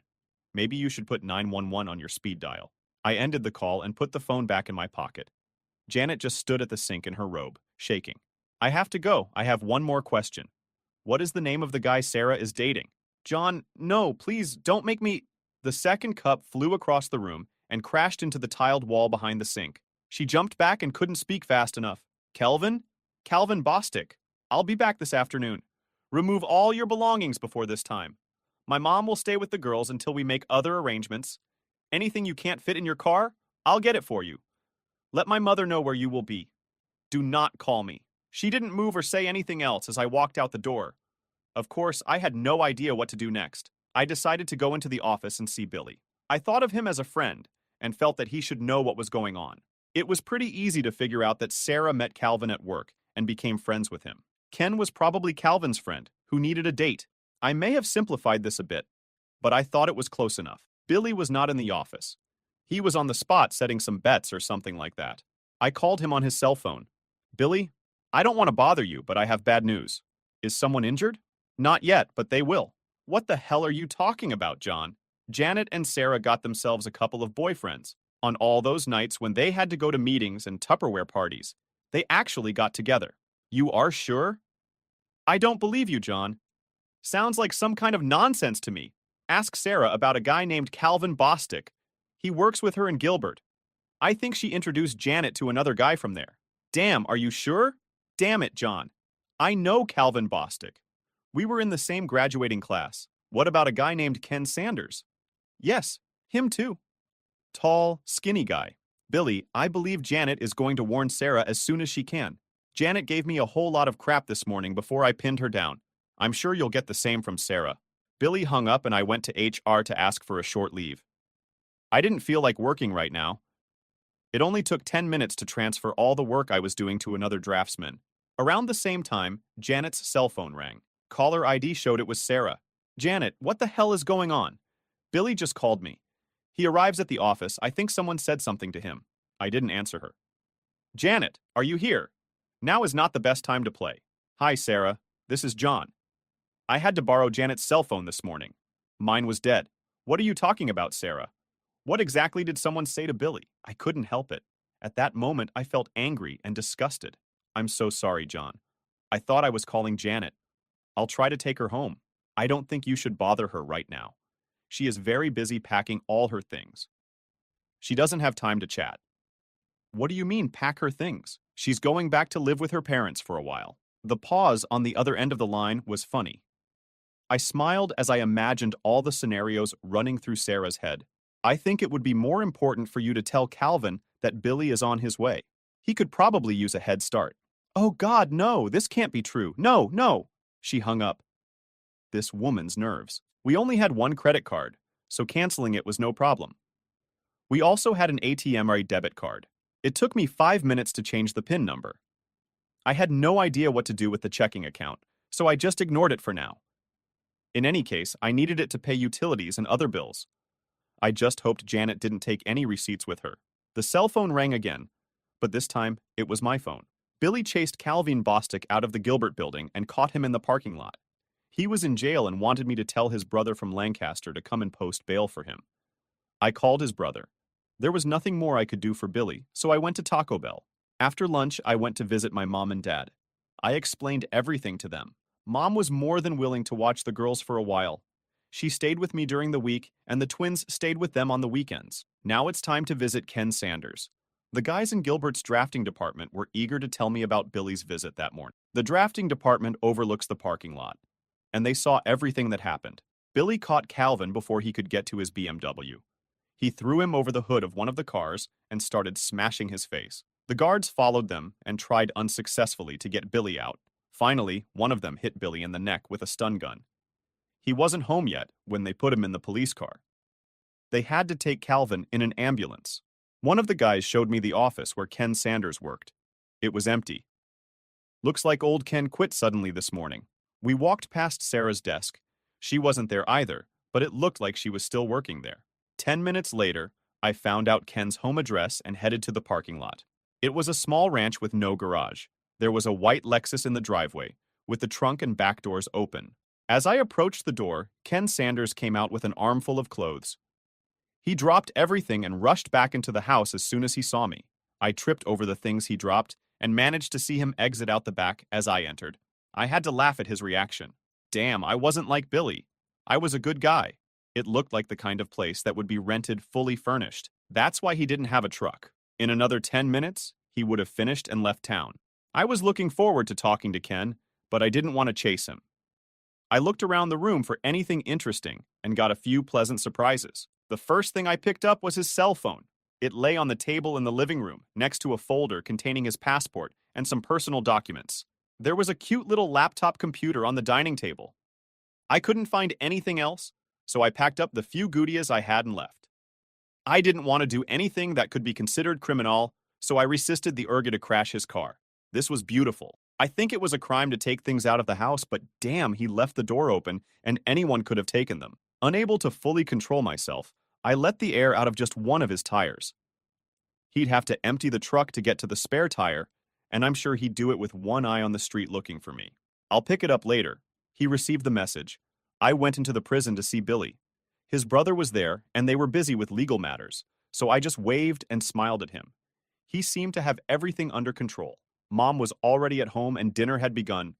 Maybe you should put 911 on your speed dial. I ended the call and put the phone back in my pocket. Janet just stood at the sink in her robe, shaking. I have to go. I have one more question. What is the name of the guy Sarah is dating? John, no, please don't make me... The second cup flew across the room and crashed into the tiled wall behind the sink. She jumped back and couldn't speak fast enough. Calvin Bostic. I'll be back this afternoon. Remove all your belongings before this time. My mom will stay with the girls until we make other arrangements. Anything you can't fit in your car, I'll get it for you. Let my mother know where you will be. Do not call me. She didn't move or say anything else as I walked out the door. Of course, I had no idea what to do next. I decided to go into the office and see Billy. I thought of him as a friend and felt that he should know what was going on. It was pretty easy to figure out that Sarah met Calvin at work and became friends with him. Ken was probably Calvin's friend, who needed a date. I may have simplified this a bit, but I thought it was close enough. Billy was not in the office. He was on the spot setting some bets or something like that. I called him on his cell phone. Billy, I don't want to bother you, but I have bad news. Is someone injured? Not yet, but they will. What the hell are you talking about, John? Janet and Sarah got themselves a couple of boyfriends. On all those nights when they had to go to meetings and Tupperware parties, they actually got together. You are sure? I don't believe you, John. Sounds like some kind of nonsense to me. Ask Sarah about a guy named Calvin Bostic. He works with her in Gilbert. I think she introduced Janet to another guy from there. Damn, are you sure? Damn it, John. I know Calvin Bostic. We were in the same graduating class. What about a guy named Ken Sanders? Yes, him too. Tall, skinny guy. Billy, I believe Janet is going to warn Sarah as soon as she can. Janet gave me a whole lot of crap this morning before I pinned her down. I'm sure you'll get the same from Sarah. Billy hung up and I went to HR to ask for a short leave. I didn't feel like working right now. It only took 10 minutes to transfer all the work I was doing to another draftsman. Around the same time, Janet's cell phone rang. Caller ID showed it was Sarah. Janet, what the hell is going on? Billy just called me. He arrives at the office. I think someone said something to him. I didn't answer her. Janet, are you here? Now is not the best time to play. Hi, Sarah. This is John. I had to borrow Janet's cell phone this morning. Mine was dead. What are you talking about, Sarah? What exactly did someone say to Billy? I couldn't help it. At that moment, I felt angry and disgusted. I'm so sorry, John. I thought I was calling Janet. I'll try to take her home. I don't think you should bother her right now. She is very busy packing all her things. She doesn't have time to chat. What do you mean, pack her things? She's going back to live with her parents for a while. The pause on the other end of the line was funny. I smiled as I imagined all the scenarios running through Sarah's head. I think it would be more important for you to tell Calvin that Billy is on his way. He could probably use a head start. Oh God, no, this can't be true. No, no. She hung up. This woman's nerves. We only had one credit card, so canceling it was no problem. We also had an ATM or a debit card. It took me 5 minutes to change the PIN number. I had no idea what to do with the checking account, so I just ignored it for now. In any case, I needed it to pay utilities and other bills. I just hoped Janet didn't take any receipts with her. The cell phone rang again, but this time it was my phone. Billy chased Calvin Bostic out of the Gilbert building and caught him in the parking lot. He was in jail and wanted me to tell his brother from Lancaster to come and post bail for him. I called his brother. There was nothing more I could do for Billy, so I went to Taco Bell. After lunch, I went to visit my mom and dad. I explained everything to them. Mom was more than willing to watch the girls for a while. She stayed with me during the week, and the twins stayed with them on the weekends. Now it's time to visit Ken Sanders. The guys in Gilbert's drafting department were eager to tell me about Billy's visit that morning. The drafting department overlooks the parking lot, and they saw everything that happened. Billy caught Calvin before he could get to his BMW. He threw him over the hood of one of the cars and started smashing his face. The guards followed them and tried unsuccessfully to get Billy out. Finally, one of them hit Billy in the neck with a stun gun. He wasn't home yet when they put him in the police car. They had to take Calvin in an ambulance. One of the guys showed me the office where Ken Sanders worked. It was empty. Looks like old Ken quit suddenly this morning. We walked past Sarah's desk. She wasn't there either, but it looked like she was still working there. 10 minutes later, I found out Ken's home address and headed to the parking lot. It was a small ranch with no garage. There was a white Lexus in the driveway, with the trunk and back doors open. As I approached the door, Ken Sanders came out with an armful of clothes. He dropped everything and rushed back into the house as soon as he saw me. I tripped over the things he dropped and managed to see him exit out the back as I entered. I had to laugh at his reaction. Damn, I wasn't like Billy. I was a good guy. It looked like the kind of place that would be rented fully furnished. That's why he didn't have a truck. In another 10 minutes, he would have finished and left town. I was looking forward to talking to Ken, but I didn't want to chase him. I looked around the room for anything interesting and got a few pleasant surprises. The first thing I picked up was his cell phone. It lay on the table in the living room, next to a folder containing his passport and some personal documents. There was a cute little laptop computer on the dining table. I couldn't find anything else, so I packed up the few goodies I had and left. I didn't want to do anything that could be considered criminal, so I resisted the urge to crash his car. This was beautiful. I think it was a crime to take things out of the house, but damn, he left the door open and anyone could have taken them. Unable to fully control myself, I let the air out of just one of his tires. He'd have to empty the truck to get to the spare tire, and I'm sure he'd do it with one eye on the street looking for me. I'll pick it up later. He received the message. I went into the prison to see Billy. His brother was there, and they were busy with legal matters, so I just waved and smiled at him. He seemed to have everything under control. Mom was already at home and dinner had begun.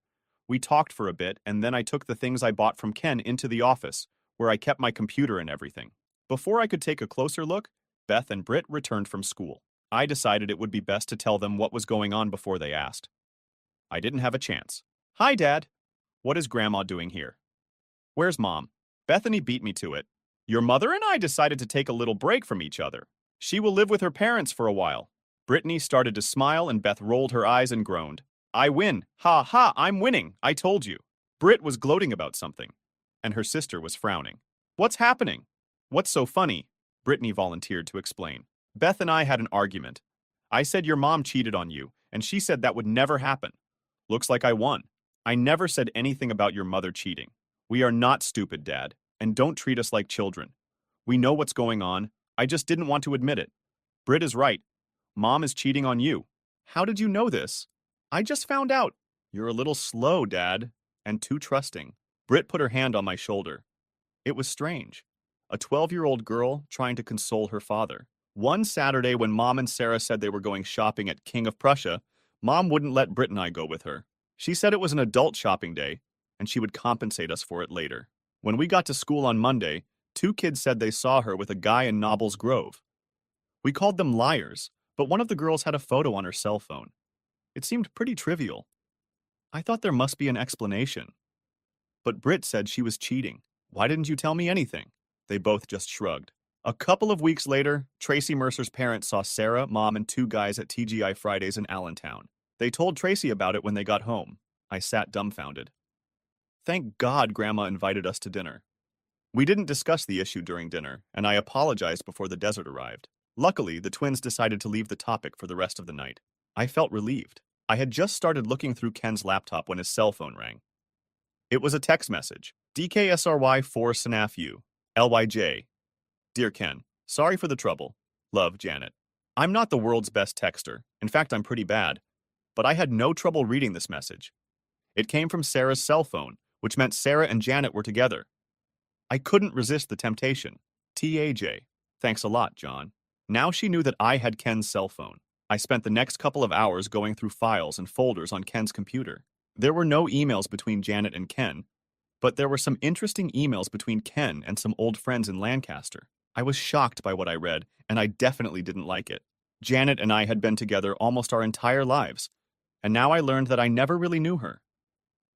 We talked for a bit, and then I took the things I bought from Ken into the office, where I kept my computer and everything. Before I could take a closer look, Beth and Britt returned from school. I decided it would be best to tell them what was going on before they asked. I didn't have a chance. Hi, Dad. What is Grandma doing here? Where's Mom? Bethany beat me to it. Your mother and I decided to take a little break from each other. She will live with her parents for a while. Brittany started to smile and Beth rolled her eyes and groaned. I win. Ha ha, I'm winning. I told you. Britt was gloating about something, and her sister was frowning. What's happening? What's so funny? Brittany volunteered to explain. Beth and I had an argument. I said your mom cheated on you, and she said that would never happen. Looks like I won. I never said anything about your mother cheating. We are not stupid, Dad, and don't treat us like children. We know what's going on. I just didn't want to admit it. Britt is right. Mom is cheating on you. How did you know this? I just found out. You're a little slow, Dad, and too trusting. Britt put her hand on my shoulder. It was strange. A 12-year-old girl trying to console her father. One Saturday when Mom and Sarah said they were going shopping at King of Prussia, Mom wouldn't let Britt and I go with her. She said it was an adult shopping day, and she would compensate us for it later. When we got to school on Monday, two kids said they saw her with a guy in Nobles Grove. We called them liars, but one of the girls had a photo on her cell phone. It seemed pretty trivial. I thought there must be an explanation. But Britt said she was cheating. Why didn't you tell me anything? They both just shrugged. A couple of weeks later, Tracy Mercer's parents saw Sarah, Mom, and two guys at TGI Fridays in Allentown. They told Tracy about it when they got home. I sat dumbfounded. Thank God Grandma invited us to dinner. We didn't discuss the issue during dinner, and I apologized before the dessert arrived. Luckily, the twins decided to leave the topic for the rest of the night. I felt relieved. I had just started looking through Ken's laptop when his cell phone rang. It was a text message. DKSRY 4 SNAFU. LYJ. Dear Ken, sorry for the trouble. Love, Janet. I'm not the world's best texter. In fact, I'm pretty bad. But I had no trouble reading this message. It came from Sarah's cell phone, which meant Sarah and Janet were together. I couldn't resist the temptation. TAJ. Thanks a lot, John. Now she knew that I had Ken's cell phone. I spent the next couple of hours going through files and folders on Ken's computer. There were no emails between Janet and Ken, but there were some interesting emails between Ken and some old friends in Lancaster. I was shocked by what I read, and I definitely didn't like it. Janet and I had been together almost our entire lives, and now I learned that I never really knew her.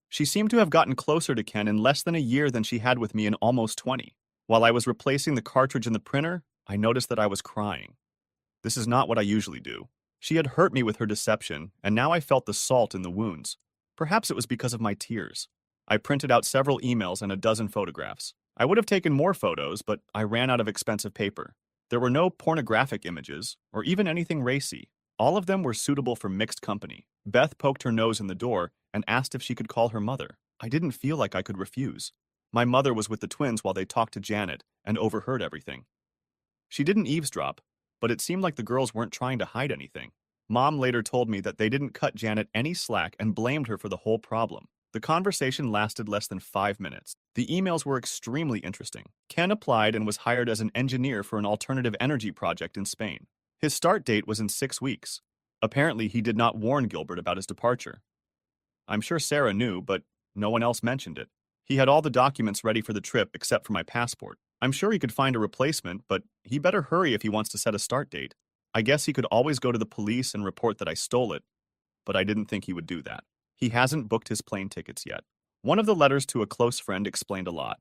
She seemed to have gotten closer to Ken in less than a year than she had with me in almost 20. While I was replacing the cartridge in the printer, I noticed that I was crying. This is not what I usually do. She had hurt me with her deception, and now I felt the salt in the wounds. Perhaps it was because of my tears. I printed out several emails and a dozen photographs. I would have taken more photos, but I ran out of expensive paper. There were no pornographic images, or even anything racy. All of them were suitable for mixed company. Beth poked her nose in the door and asked if she could call her mother. I didn't feel like I could refuse. My mother was with the twins while they talked to Janet and overheard everything. She didn't eavesdrop, but it seemed like the girls weren't trying to hide anything. Mom later told me that they didn't cut Janet any slack and blamed her for the whole problem. The conversation lasted less than 5 minutes. The emails were extremely interesting. Ken applied and was hired as an engineer for an alternative energy project in Spain. His start date was in 6 weeks. Apparently, he did not warn Gilbert about his departure. I'm sure Sarah knew, but no one else mentioned it. He had all the documents ready for the trip except for my passport. I'm sure he could find a replacement, but he better hurry if he wants to set a start date. I guess he could always go to the police and report that I stole it, but I didn't think he would do that. He hasn't booked his plane tickets yet. One of the letters to a close friend explained a lot.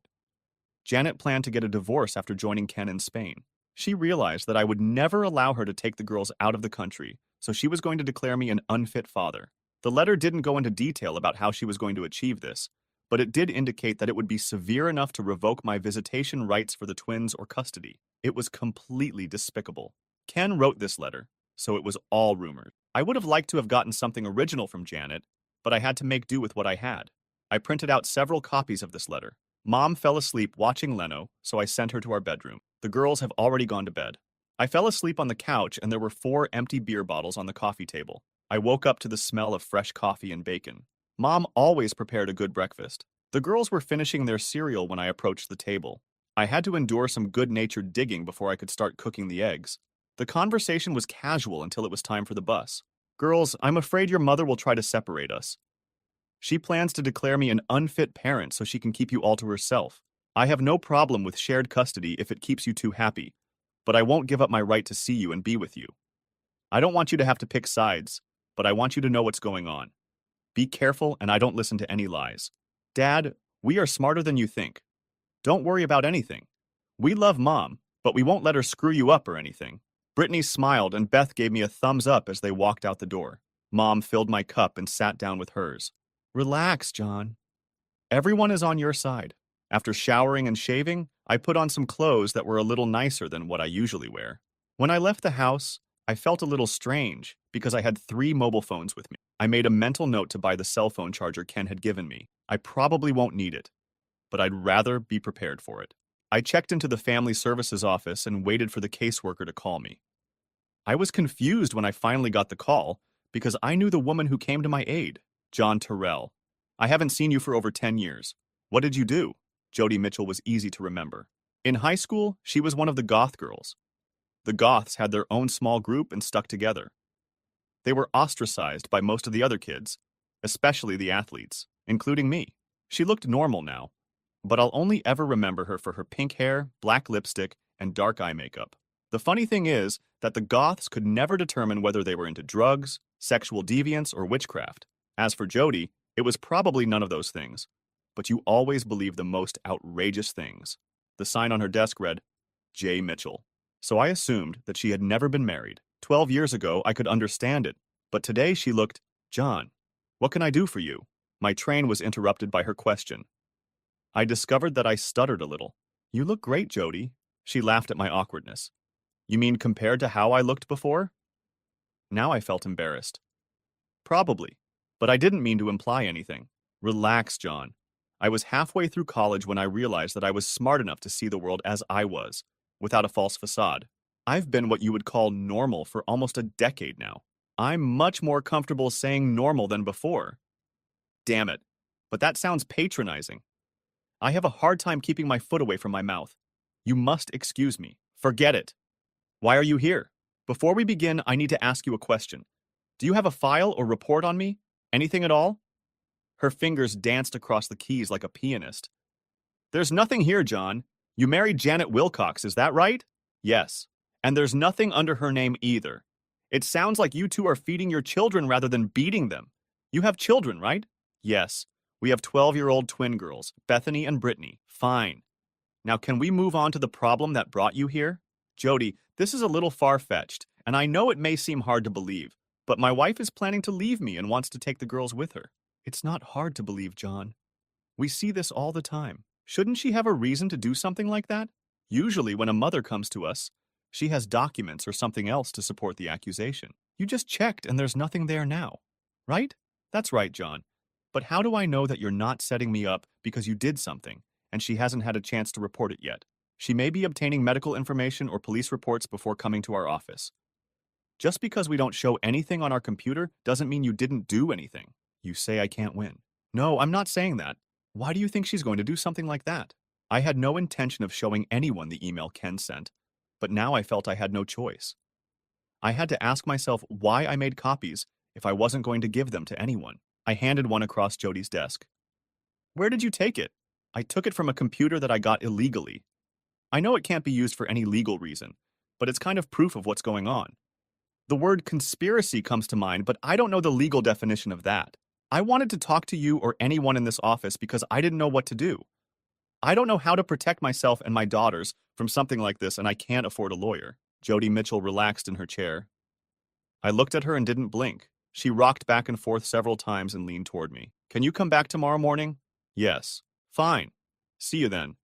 Janet planned to get a divorce after joining Ken in Spain. She realized that I would never allow her to take the girls out of the country, so she was going to declare me an unfit father. The letter didn't go into detail about how she was going to achieve this, but it did indicate that it would be severe enough to revoke my visitation rights for the twins or custody. It was completely despicable. Ken wrote this letter, so it was all rumored. I would have liked to have gotten something original from Janet, but I had to make do with what I had. I printed out several copies of this letter. Mom fell asleep watching Leno, so I sent her to our bedroom. The girls have already gone to bed. I fell asleep on the couch and there were 4 empty beer bottles on the coffee table. I woke up to the smell of fresh coffee and bacon. Mom always prepared a good breakfast. The girls were finishing their cereal when I approached the table. I had to endure some good-natured digging before I could start cooking the eggs. The conversation was casual until it was time for the bus. Girls, I'm afraid your mother will try to separate us. She plans to declare me an unfit parent so she can keep you all to herself. I have no problem with shared custody if it keeps you two happy, but I won't give up my right to see you and be with you. I don't want you to have to pick sides, but I want you to know what's going on. Be careful and I don't listen to any lies. Dad, we are smarter than you think. Don't worry about anything. We love Mom, but we won't let her screw you up or anything. Brittany smiled and Beth gave me a thumbs up as they walked out the door. Mom filled my cup and sat down with hers. Relax, John. Everyone is on your side. After showering and shaving, I put on some clothes that were a little nicer than what I usually wear. When I left the house, I felt a little strange because I had 3 mobile phones with me. I made a mental note to buy the cell phone charger Ken had given me. I probably won't need it, but I'd rather be prepared for it. I checked into the family services office and waited for the caseworker to call me. I was confused when I finally got the call because I knew the woman who came to my aid, John Terrell. I haven't seen you for over 10 years. What did you do? Jody Mitchell was easy to remember. In high school, she was one of the goth girls. The goths had their own small group and stuck together. They were ostracized by most of the other kids, especially the athletes, including me. She looked normal now, but I'll only ever remember her for her pink hair, black lipstick, and dark eye makeup. The funny thing is that the goths could never determine whether they were into drugs, sexual deviance, or witchcraft. As for Jody, it was probably none of those things. But you always believe the most outrageous things. The sign on her desk read, J. Mitchell. So I assumed that she had never been married. 12 years ago, I could understand it, but today she looked, John, what can I do for you? My train was interrupted by her question. I discovered that I stuttered a little. You look great, Jody. She laughed at my awkwardness. You mean compared to how I looked before? Now I felt embarrassed. Probably, but I didn't mean to imply anything. Relax, John. I was halfway through college when I realized that I was smart enough to see the world as I was, without a false facade. I've been what you would call normal for almost a decade now. I'm much more comfortable saying normal than before. Damn it, but that sounds patronizing. I have a hard time keeping my foot away from my mouth. You must excuse me. Forget it. Why are you here? Before we begin, I need to ask you a question. Do you have a file or report on me? Anything at all? Her fingers danced across the keys like a pianist. There's nothing here, John. You married Janet Wilcox, is that right? Yes. And there's nothing under her name either. It sounds like you two are feeding your children rather than beating them. You have children, right? Yes. We have 12-year-old twin girls, Bethany and Brittany. Fine. Now can we move on to the problem that brought you here? Jody, this is a little far-fetched, and I know it may seem hard to believe, but my wife is planning to leave me and wants to take the girls with her. It's not hard to believe, John. We see this all the time. Shouldn't she have a reason to do something like that? Usually when a mother comes to us, she has documents or something else to support the accusation. You just checked and there's nothing there now. Right? That's right, John. But how do I know that you're not setting me up because you did something, and she hasn't had a chance to report it yet? She may be obtaining medical information or police reports before coming to our office. Just because we don't show anything on our computer doesn't mean you didn't do anything. You say I can't win. No, I'm not saying that. Why do you think she's going to do something like that? I had no intention of showing anyone the email Ken sent, but now I felt I had no choice. I had to ask myself why I made copies if I wasn't going to give them to anyone. I handed one across Jody's desk. Where did you take it? I took it from a computer that I got illegally. I know it can't be used for any legal reason, but it's kind of proof of what's going on. The word conspiracy comes to mind, but I don't know the legal definition of that. I wanted to talk to you or anyone in this office because I didn't know what to do. I don't know how to protect myself and my daughters from something like this, and I can't afford a lawyer. Jody Mitchell relaxed in her chair. I looked at her and didn't blink. She rocked back and forth several times and leaned toward me. Can you come back tomorrow morning? Yes. Fine. See you then.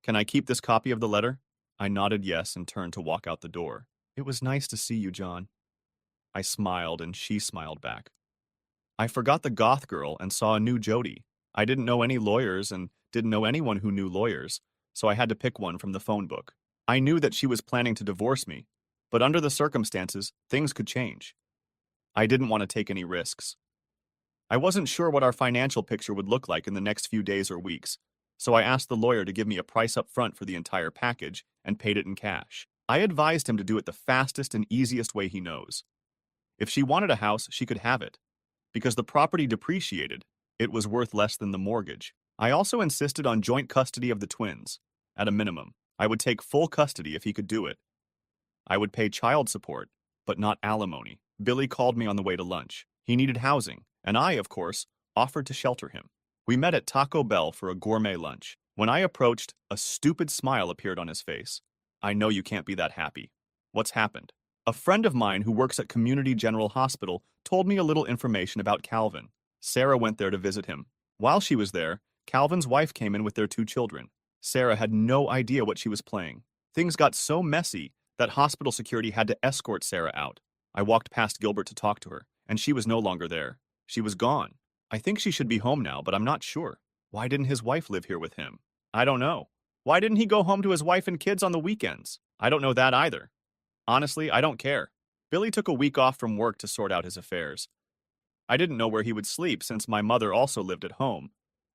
Can I keep this copy of the letter? I nodded yes and turned to walk out the door. It was nice to see you, John. I smiled and she smiled back. I forgot the goth girl and saw a new Jody. I didn't know any lawyers and didn't know anyone who knew lawyers, so I had to pick one from the phone book. I knew that she was planning to divorce me, but under the circumstances, things could change. I didn't want to take any risks. I wasn't sure what our financial picture would look like in the next few days or weeks, so I asked the lawyer to give me a price up front for the entire package and paid it in cash. I advised him to do it the fastest and easiest way he knows. If she wanted a house, she could have it. Because the property depreciated, it was worth less than the mortgage. I also insisted on joint custody of the twins. At a minimum, I would take full custody if he could do it. I would pay child support, but not alimony. Billy called me on the way to lunch. He needed housing, and I, of course, offered to shelter him. We met at Taco Bell for a gourmet lunch. When I approached, a stupid smile appeared on his face. I know you can't be that happy. What's happened? A friend of mine who works at Community General Hospital told me a little information about Calvin. Sarah went there to visit him. While she was there, Calvin's wife came in with their 2 children. Sarah had no idea what she was playing. Things got so messy that hospital security had to escort Sarah out. I walked past Gilbert to talk to her, and she was no longer there. She was gone. I think she should be home now, but I'm not sure. Why didn't his wife live here with him? I don't know. Why didn't he go home to his wife and kids on the weekends? I don't know that either. Honestly, I don't care. Billy took a week off from work to sort out his affairs. I didn't know where he would sleep since my mother also lived at home,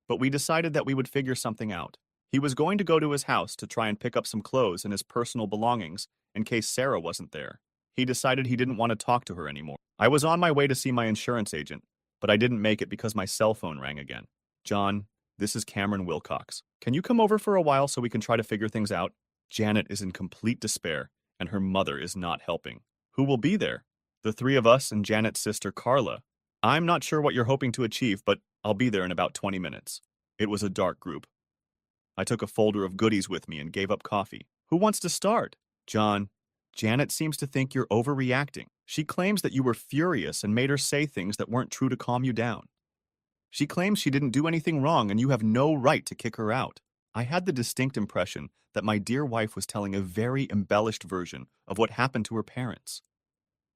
but we decided that we would figure something out. He was going to go to his house to try and pick up some clothes and his personal belongings in case Sarah wasn't there. He decided he didn't want to talk to her anymore. I was on my way to see my insurance agent, but I didn't make it because my cell phone rang again. John, this is Cameron Wilcox. Can you come over for a while so we can try to figure things out? Janet is in complete despair, and her mother is not helping. Who will be there? The 3 of us and Janet's sister, Carla. I'm not sure what you're hoping to achieve, but I'll be there in about 20 minutes. It was a dark group. I took a folder of goodies with me and gave up coffee. Who wants to start? John, Janet seems to think you're overreacting. She claims that you were furious and made her say things that weren't true to calm you down. She claims she didn't do anything wrong and you have no right to kick her out. I had the distinct impression that my dear wife was telling a very embellished version of what happened to her parents.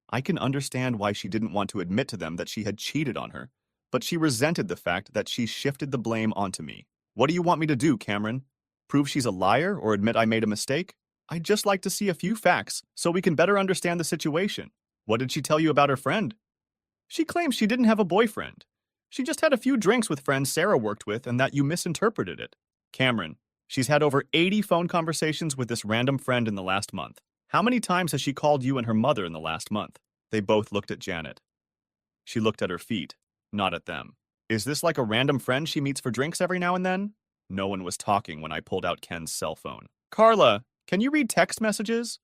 I can understand why she didn't want to admit to them that she had cheated on her, but she resented the fact that she shifted the blame onto me. What do you want me to do, Cameron? Prove she's a liar or admit I made a mistake? I'd just like to see a few facts so we can better understand the situation. What did she tell you about her friend? She claims she didn't have a boyfriend. She just had a few drinks with friends Sarah worked with and that you misinterpreted it. Cameron, she's had over 80 phone conversations with this random friend in the last month. How many times has she called you and her mother in the last month? They both looked at Janet. She looked at her feet, not at them. Is this like a random friend she meets for drinks every now and then? No one was talking when I pulled out Ken's cell phone. Carla, can you read text messages?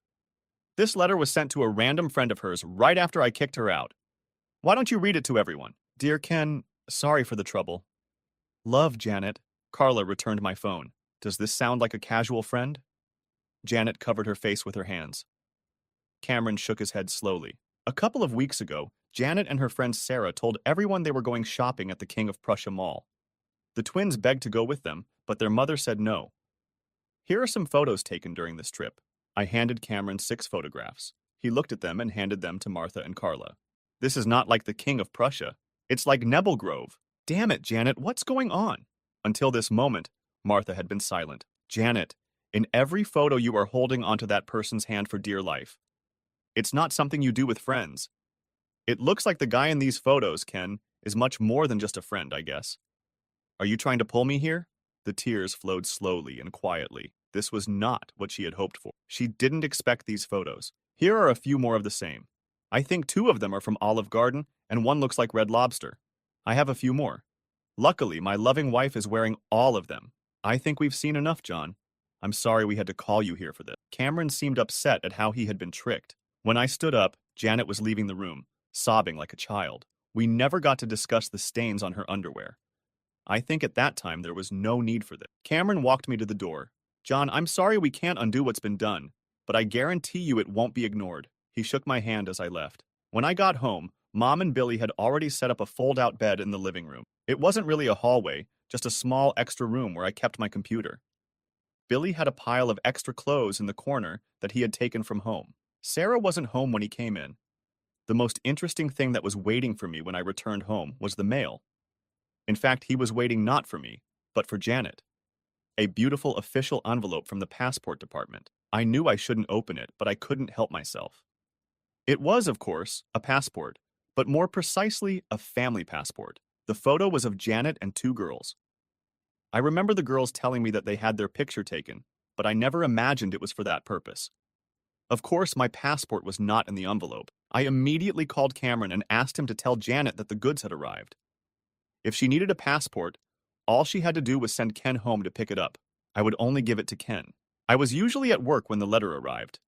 This letter was sent to a random friend of hers right after I kicked her out. Why don't you read it to everyone? Dear Ken, sorry for the trouble. Love, Janet. Carla returned my phone. Does this sound like a casual friend? Janet covered her face with her hands. Cameron shook his head slowly. A couple of weeks ago, Janet and her friend Sarah told everyone they were going shopping at the King of Prussia Mall. The twins begged to go with them, but their mother said no. Here are some photos taken during this trip. I handed Cameron 6 photographs. He looked at them and handed them to Martha and Carla. This is not like the King of Prussia. It's like Nebelgrove. Damn it, Janet, what's going on? Until this moment, Martha had been silent. Janet, in every photo you are holding onto that person's hand for dear life. It's not something you do with friends. It looks like the guy in these photos, Ken, is much more than just a friend, I guess. Are you trying to pull me here? The tears flowed slowly and quietly. This was not what she had hoped for. She didn't expect these photos. Here are a few more of the same. I think 2 of them are from Olive Garden, and 1 looks like Red Lobster. I have a few more. Luckily, my loving wife is wearing all of them. I think we've seen enough, John. I'm sorry we had to call you here for this. Cameron seemed upset at how he had been tricked. When I stood up, Janet was leaving the room, sobbing like a child. We never got to discuss the stains on her underwear. I think at that time there was no need for this. Cameron walked me to the door. John, I'm sorry we can't undo what's been done, but I guarantee you it won't be ignored. He shook my hand as I left. When I got home, Mom and Billy had already set up a fold-out bed in the living room. It wasn't really a hallway, just a small extra room where I kept my computer. Billy had a pile of extra clothes in the corner that he had taken from home. Sarah wasn't home when he came in. The most interesting thing that was waiting for me when I returned home was the mail. In fact, he was waiting not for me, but for Janet. A beautiful official envelope from the passport department. I knew I shouldn't open it, but I couldn't help myself. It was, of course, a passport, but more precisely, a family passport. The photo was of Janet and 2 girls. I remember the girls telling me that they had their picture taken, but I never imagined it was for that purpose. Of course, my passport was not in the envelope. I immediately called Cameron and asked him to tell Janet that the goods had arrived. If she needed a passport, all she had to do was send Ken home to pick it up. I would only give it to Ken. I was usually at work when the letter arrived.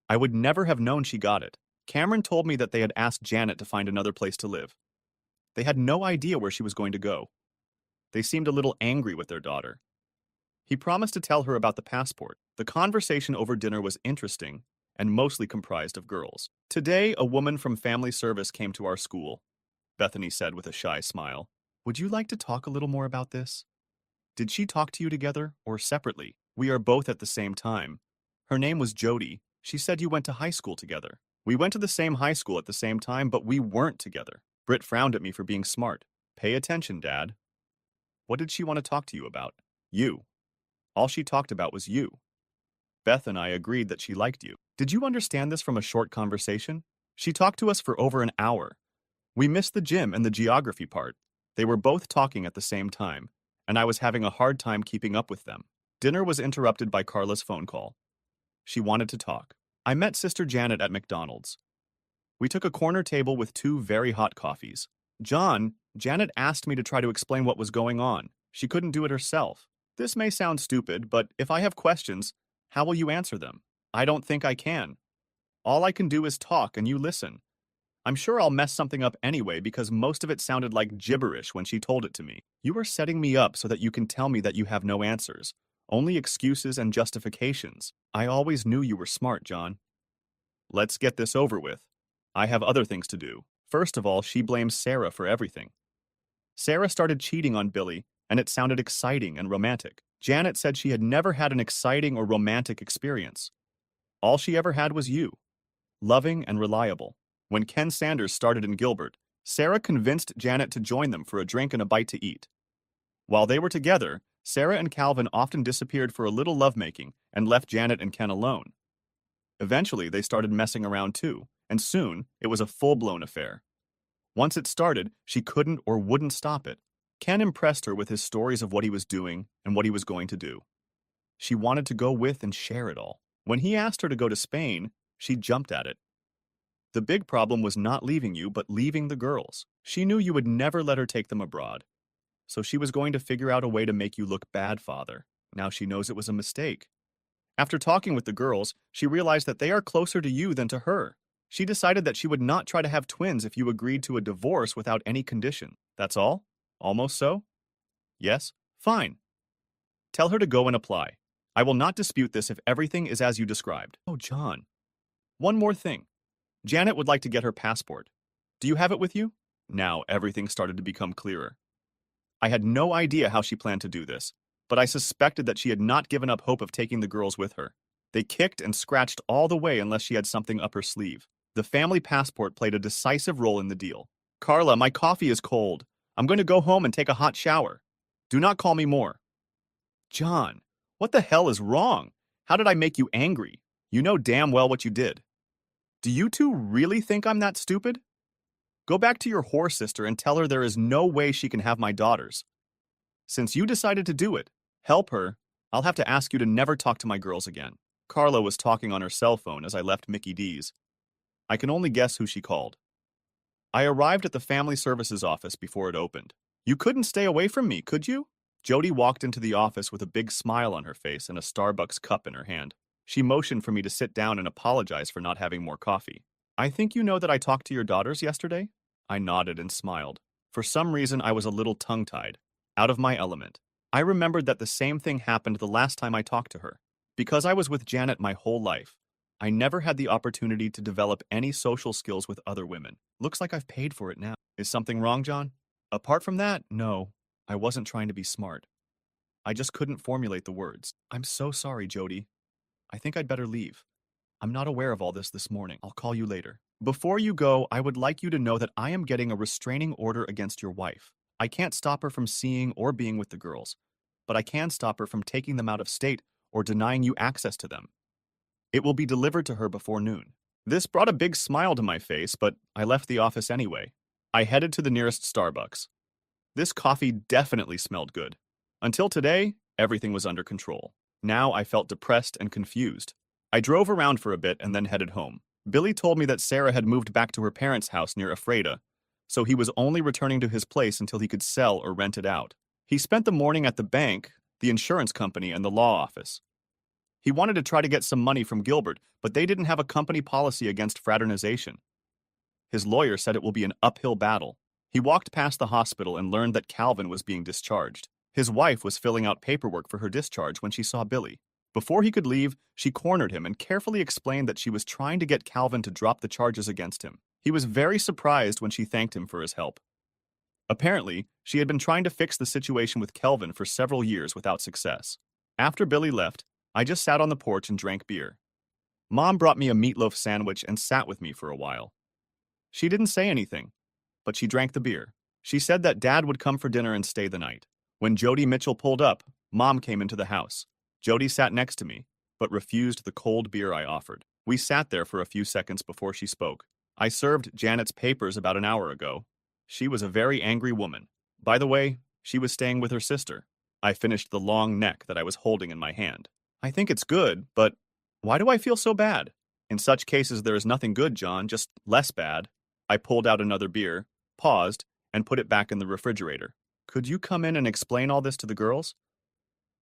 I would never have known she got it. Cameron told me that they had asked Janet to find another place to live. They had no idea where she was going to go. They seemed a little angry with their daughter. He promised to tell her about the passport. The conversation over dinner was interesting, and mostly comprised of girls. Today, a woman from family service came to our school, Bethany said with a shy smile. Would you like to talk a little more about this? Did she talk to you together or separately? We are both at the same time. Her name was Jody. She said you went to high school together. We went to the same high school at the same time, but we weren't together. Britt frowned at me for being smart. Pay attention, Dad. What did she want to talk to you about? You. All she talked about was you. Beth and I agreed that she liked you. Did you understand this from a short conversation? She talked to us for over an hour. We missed the gym and the geography part. They were both talking at the same time, and I was having a hard time keeping up with them. Dinner was interrupted by Carla's phone call. She wanted to talk. I met Sister Janet at McDonald's. We took a corner table with 2 very hot coffees. Janet asked me to try to explain what was going on. She couldn't do it herself. This may sound stupid, but if I have questions, how will you answer them? I don't think I can. All I can do is talk and you listen. I'm sure I'll mess something up anyway because most of it sounded like gibberish when she told it to me. You are setting me up so that you can tell me that you have no answers. Only excuses and justifications. I always knew you were smart, John. Let's get this over with. I have other things to do. First of all, she blames Sarah for everything. Sarah started cheating on Billy, and it sounded exciting and romantic. Janet said she had never had an exciting or romantic experience. All she ever had was you, loving and reliable. When Ken Sanders started in Gilbert, Sarah convinced Janet to join them for a drink and a bite to eat. While they were together, Sarah and Calvin often disappeared for a little lovemaking and left Janet and Ken alone. Eventually, they started messing around too, and soon, it was a full-blown affair. Once it started, she couldn't or wouldn't stop it. Ken impressed her with his stories of what he was doing and what he was going to do. She wanted to go with and share it all. When he asked her to go to Spain, she jumped at it. The big problem was not leaving you, but leaving the girls. She knew you would never let her take them abroad. So she was going to figure out a way to make you look bad, father. Now she knows it was a mistake. After talking with the girls, she realized that they are closer to you than to her. She decided that she would not try to have twins if you agreed to a divorce without any condition. That's all? Almost so? Yes? Fine. Tell her to go and apply. I will not dispute this if everything is as you described. Oh, John. One more thing. Janet would like to get her passport. Do you have it with you? Now everything started to become clearer. I had no idea how she planned to do this, but I suspected that she had not given up hope of taking the girls with her. They kicked and scratched all the way unless she had something up her sleeve. The family passport played a decisive role in the deal. Carla, my coffee is cold. I'm going to go home and take a hot shower. Do not call me more. John, what the hell is wrong? How did I make you angry? You know damn well what you did. Do you two really think I'm that stupid? Go back to your whore sister and tell her there is no way she can have my daughters. Since you decided to do it, help her. I'll have to ask you to never talk to my girls again. Carla was talking on her cell phone as I left Mickey D's. I can only guess who she called. I arrived at the family services office before it opened. You couldn't stay away from me, could you? Jody walked into the office with a big smile on her face and a Starbucks cup in her hand. She motioned for me to sit down and apologize for not having more coffee. I think you know that I talked to your daughters yesterday? I nodded and smiled. For some reason, I was a little tongue-tied, out of my element. I remembered that the same thing happened the last time I talked to her. Because I was with Janet my whole life, I never had the opportunity to develop any social skills with other women. Looks like I've paid for it now. Is something wrong, John? Apart from that, no. I wasn't trying to be smart. I just couldn't formulate the words. I'm so sorry, Jody. I think I'd better leave. I'm not aware of all this morning. I'll call you later. Before you go, I would like you to know that I am getting a restraining order against your wife. I can't stop her from seeing or being with the girls, but I can stop her from taking them out of state or denying you access to them. It will be delivered to her before noon. This brought a big smile to my face, but I left the office anyway. I headed to the nearest Starbucks. This coffee definitely smelled good. Until today, everything was under control. Now I felt depressed and confused. I drove around for a bit and then headed home. Billy told me that Sarah had moved back to her parents' house near Ephrata, so he was only returning to his place until he could sell or rent it out. He spent the morning at the bank, the insurance company, and the law office. He wanted to try to get some money from Gilbert, but they didn't have a company policy against fraternization. His lawyer said it will be an uphill battle. He walked past the hospital and learned that Calvin was being discharged. His wife was filling out paperwork for her discharge when she saw Billy. Before he could leave, she cornered him and carefully explained that she was trying to get Calvin to drop the charges against him. He was very surprised when she thanked him for his help. Apparently, she had been trying to fix the situation with Kelvin for several years without success. After Billy left, I just sat on the porch and drank beer. Mom brought me a meatloaf sandwich and sat with me for a while. She didn't say anything, but she drank the beer. She said that Dad would come for dinner and stay the night. When Jody Mitchell pulled up, Mom came into the house. Jody sat next to me, but refused the cold beer I offered. We sat there for a few seconds before she spoke. I served Janet's papers about an hour ago. She was a very angry woman. By the way, she was staying with her sister. I finished the long neck that I was holding in my hand. I think it's good, but why do I feel so bad? In such cases, there is nothing good, John, just less bad. I pulled out another beer, paused, and put it back in the refrigerator. Could you come in and explain all this to the girls?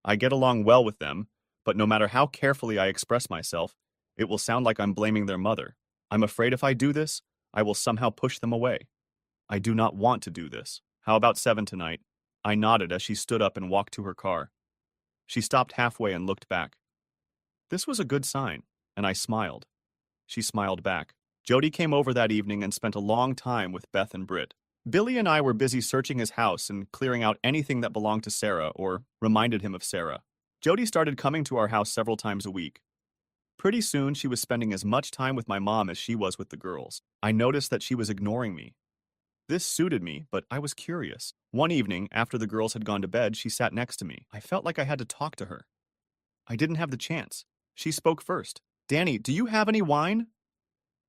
I get along well with them, but no matter how carefully I express myself, it will sound like I'm blaming their mother. I'm afraid if I do this, I will somehow push them away. I do not want to do this. How about 7 tonight? I nodded as she stood up and walked to her car. She stopped halfway and looked back. This was a good sign, and I smiled. She smiled back. Jody came over that evening and spent a long time with Beth and Britt. Billy and I were busy searching his house and clearing out anything that belonged to Sarah or reminded him of Sarah. Jody started coming to our house several times a week. Pretty soon, she was spending as much time with my mom as she was with the girls. I noticed that she was ignoring me. This suited me, but I was curious. One evening, after the girls had gone to bed, she sat next to me. I felt like I had to talk to her. I didn't have the chance. She spoke first. Danny, do you have any wine?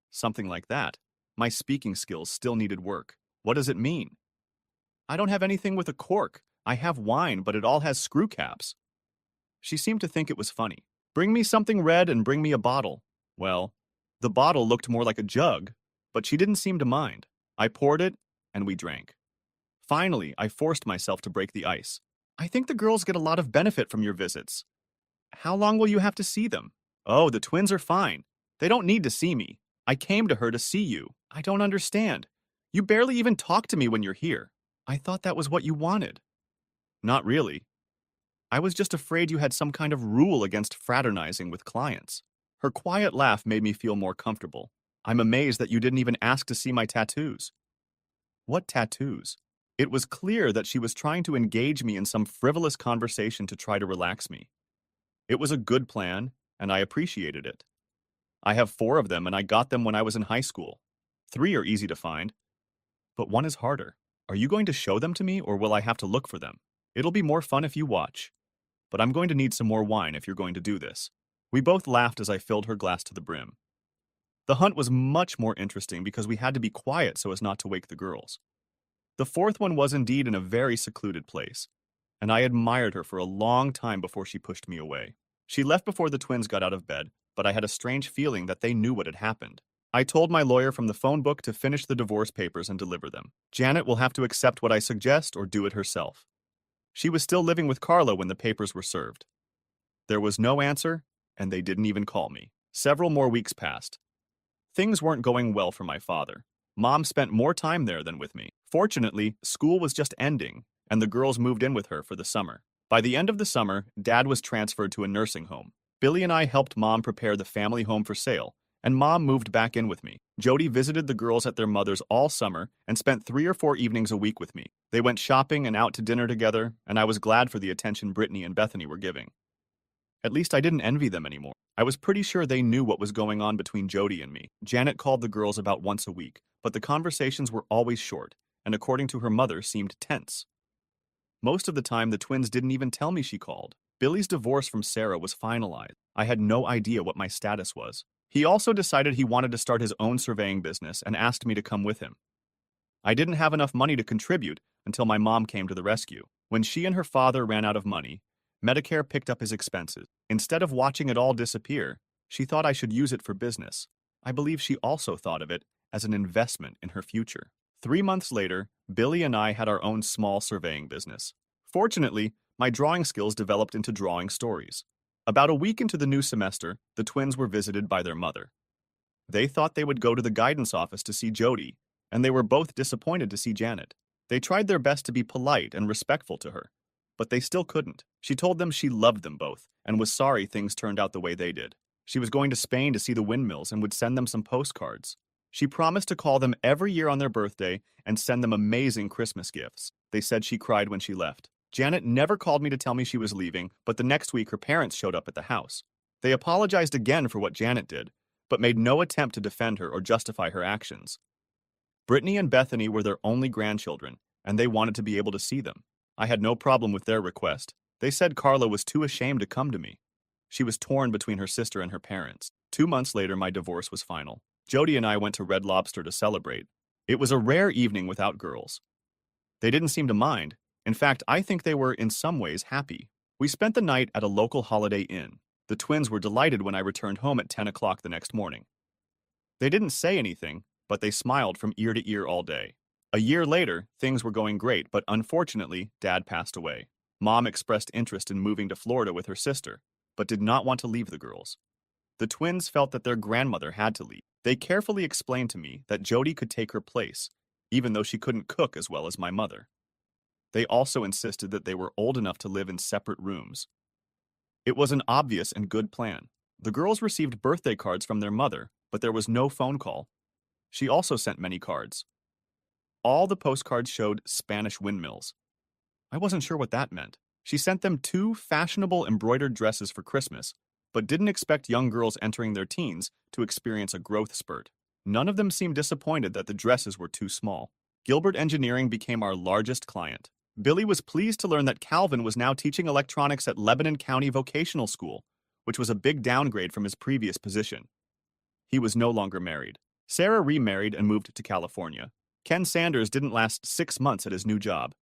Something like that. My speaking skills still needed work. What does it mean? I don't have anything with a cork. I have wine, but it all has screw caps. She seemed to think it was funny. Bring me something red and bring me a bottle. Well, the bottle looked more like a jug, but she didn't seem to mind. I poured it, and we drank. Finally, I forced myself to break the ice. I think the girls get a lot of benefit from your visits. How long will you have to see them? Oh, the twins are fine. They don't need to see me. I came to her to see you. I don't understand. You barely even talk to me when you're here. I thought that was what you wanted. Not really. I was just afraid you had some kind of rule against fraternizing with clients. Her quiet laugh made me feel more comfortable. I'm amazed that you didn't even ask to see my tattoos. What tattoos? It was clear that she was trying to engage me in some frivolous conversation to try to relax me. It was a good plan, and I appreciated it. I have 4 of them, and I got them when I was in high school. 3 are easy to find, but 1 is harder. Are you going to show them to me, or will I have to look for them? It'll be more fun if you watch. But I'm going to need some more wine if you're going to do this. We both laughed as I filled her glass to the brim. The hunt was much more interesting because we had to be quiet so as not to wake the girls. The 4th one was indeed in a very secluded place, and I admired her for a long time before she pushed me away. She left before the twins got out of bed, but I had a strange feeling that they knew what had happened. I told my lawyer from the phone book to finish the divorce papers and deliver them. Janet will have to accept what I suggest or do it herself. She was still living with Carla when the papers were served. There was no answer, and they didn't even call me. Several more weeks passed. Things weren't going well for my father. Mom spent more time there than with me. Fortunately, school was just ending, and the girls moved in with her for the summer. By the end of the summer, Dad was transferred to a nursing home. Billy and I helped Mom prepare the family home for sale, and Mom moved back in with me. Jody visited the girls at their mother's all summer and spent 3 or 4 evenings a week with me. They went shopping and out to dinner together, and I was glad for the attention Brittany and Bethany were giving. At least I didn't envy them anymore. I was pretty sure they knew what was going on between Jody and me. Janet called the girls about once a week, but the conversations were always short, and according to her mother, seemed tense. Most of the time, the twins didn't even tell me she called. Billy's divorce from Sarah was finalized. I had no idea what my status was. He also decided he wanted to start his own surveying business and asked me to come with him. I didn't have enough money to contribute until my mom came to the rescue. When she and her father ran out of money, Medicare picked up his expenses. Instead of watching it all disappear, she thought I should use it for business. I believe she also thought of it as an investment in her future. 3 months later, Billy and I had our own small surveying business. Fortunately, my drawing skills developed into drawing stories. About a week into the new semester, the twins were visited by their mother. They thought they would go to the guidance office to see Jody, and they were both disappointed to see Janet. They tried their best to be polite and respectful to her, but they still couldn't. She told them she loved them both and was sorry things turned out the way they did. She was going to Spain to see the windmills and would send them some postcards. She promised to call them every year on their birthday and send them amazing Christmas gifts. They said she cried when she left. Janet never called me to tell me she was leaving, but the next week her parents showed up at the house. They apologized again for what Janet did, but made no attempt to defend her or justify her actions. Brittany and Bethany were their only grandchildren, and they wanted to be able to see them. I had no problem with their request. They said Carla was too ashamed to come to me. She was torn between her sister and her parents. 2 months later, my divorce was final. Jody and I went to Red Lobster to celebrate. It was a rare evening without girls. They didn't seem to mind. In fact, I think they were, in some ways, happy. We spent the night at a local Holiday Inn. The twins were delighted when I returned home at 10 o'clock the next morning. They didn't say anything, but they smiled from ear to ear all day. A year later, things were going great, but unfortunately, Dad passed away. Mom expressed interest in moving to Florida with her sister, but did not want to leave the girls. The twins felt that their grandmother had to leave. They carefully explained to me that Jody could take her place, even though she couldn't cook as well as my mother. They also insisted that they were old enough to live in separate rooms. It was an obvious and good plan. The girls received birthday cards from their mother, but there was no phone call. She also sent many cards. All the postcards showed Spanish windmills. I wasn't sure what that meant. She sent them 2 fashionable embroidered dresses for Christmas, but didn't expect young girls entering their teens to experience a growth spurt. None of them seemed disappointed that the dresses were too small. Gilbert Engineering became our largest client. Billy was pleased to learn that Calvin was now teaching electronics at Lebanon County Vocational School, which was a big downgrade from his previous position. He was no longer married. Sarah remarried and moved to California. Ken Sanders didn't last 6 months at his new job.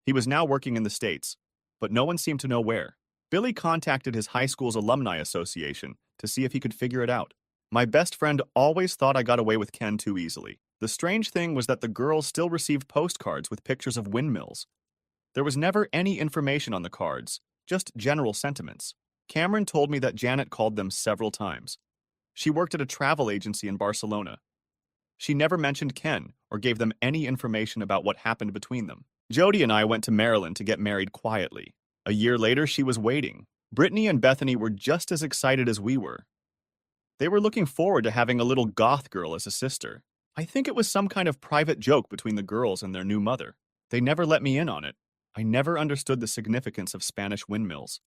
He was now working in the States, but no one seemed to know where. Billy contacted his high school's alumni association to see if he could figure it out. My best friend always thought I got away with Ken too easily. The strange thing was that the girls still received postcards with pictures of windmills. There was never any information on the cards, just general sentiments. Cameron told me that Janet called them several times. She worked at a travel agency in Barcelona. She never mentioned Ken or gave them any information about what happened between them. Jody and I went to Maryland to get married quietly. A year later, she was waiting. Brittany and Bethany were just as excited as we were. They were looking forward to having a little goth girl as a sister. I think it was some kind of private joke between the girls and their new mother. They never let me in on it. I never understood the significance of Spanish windmills.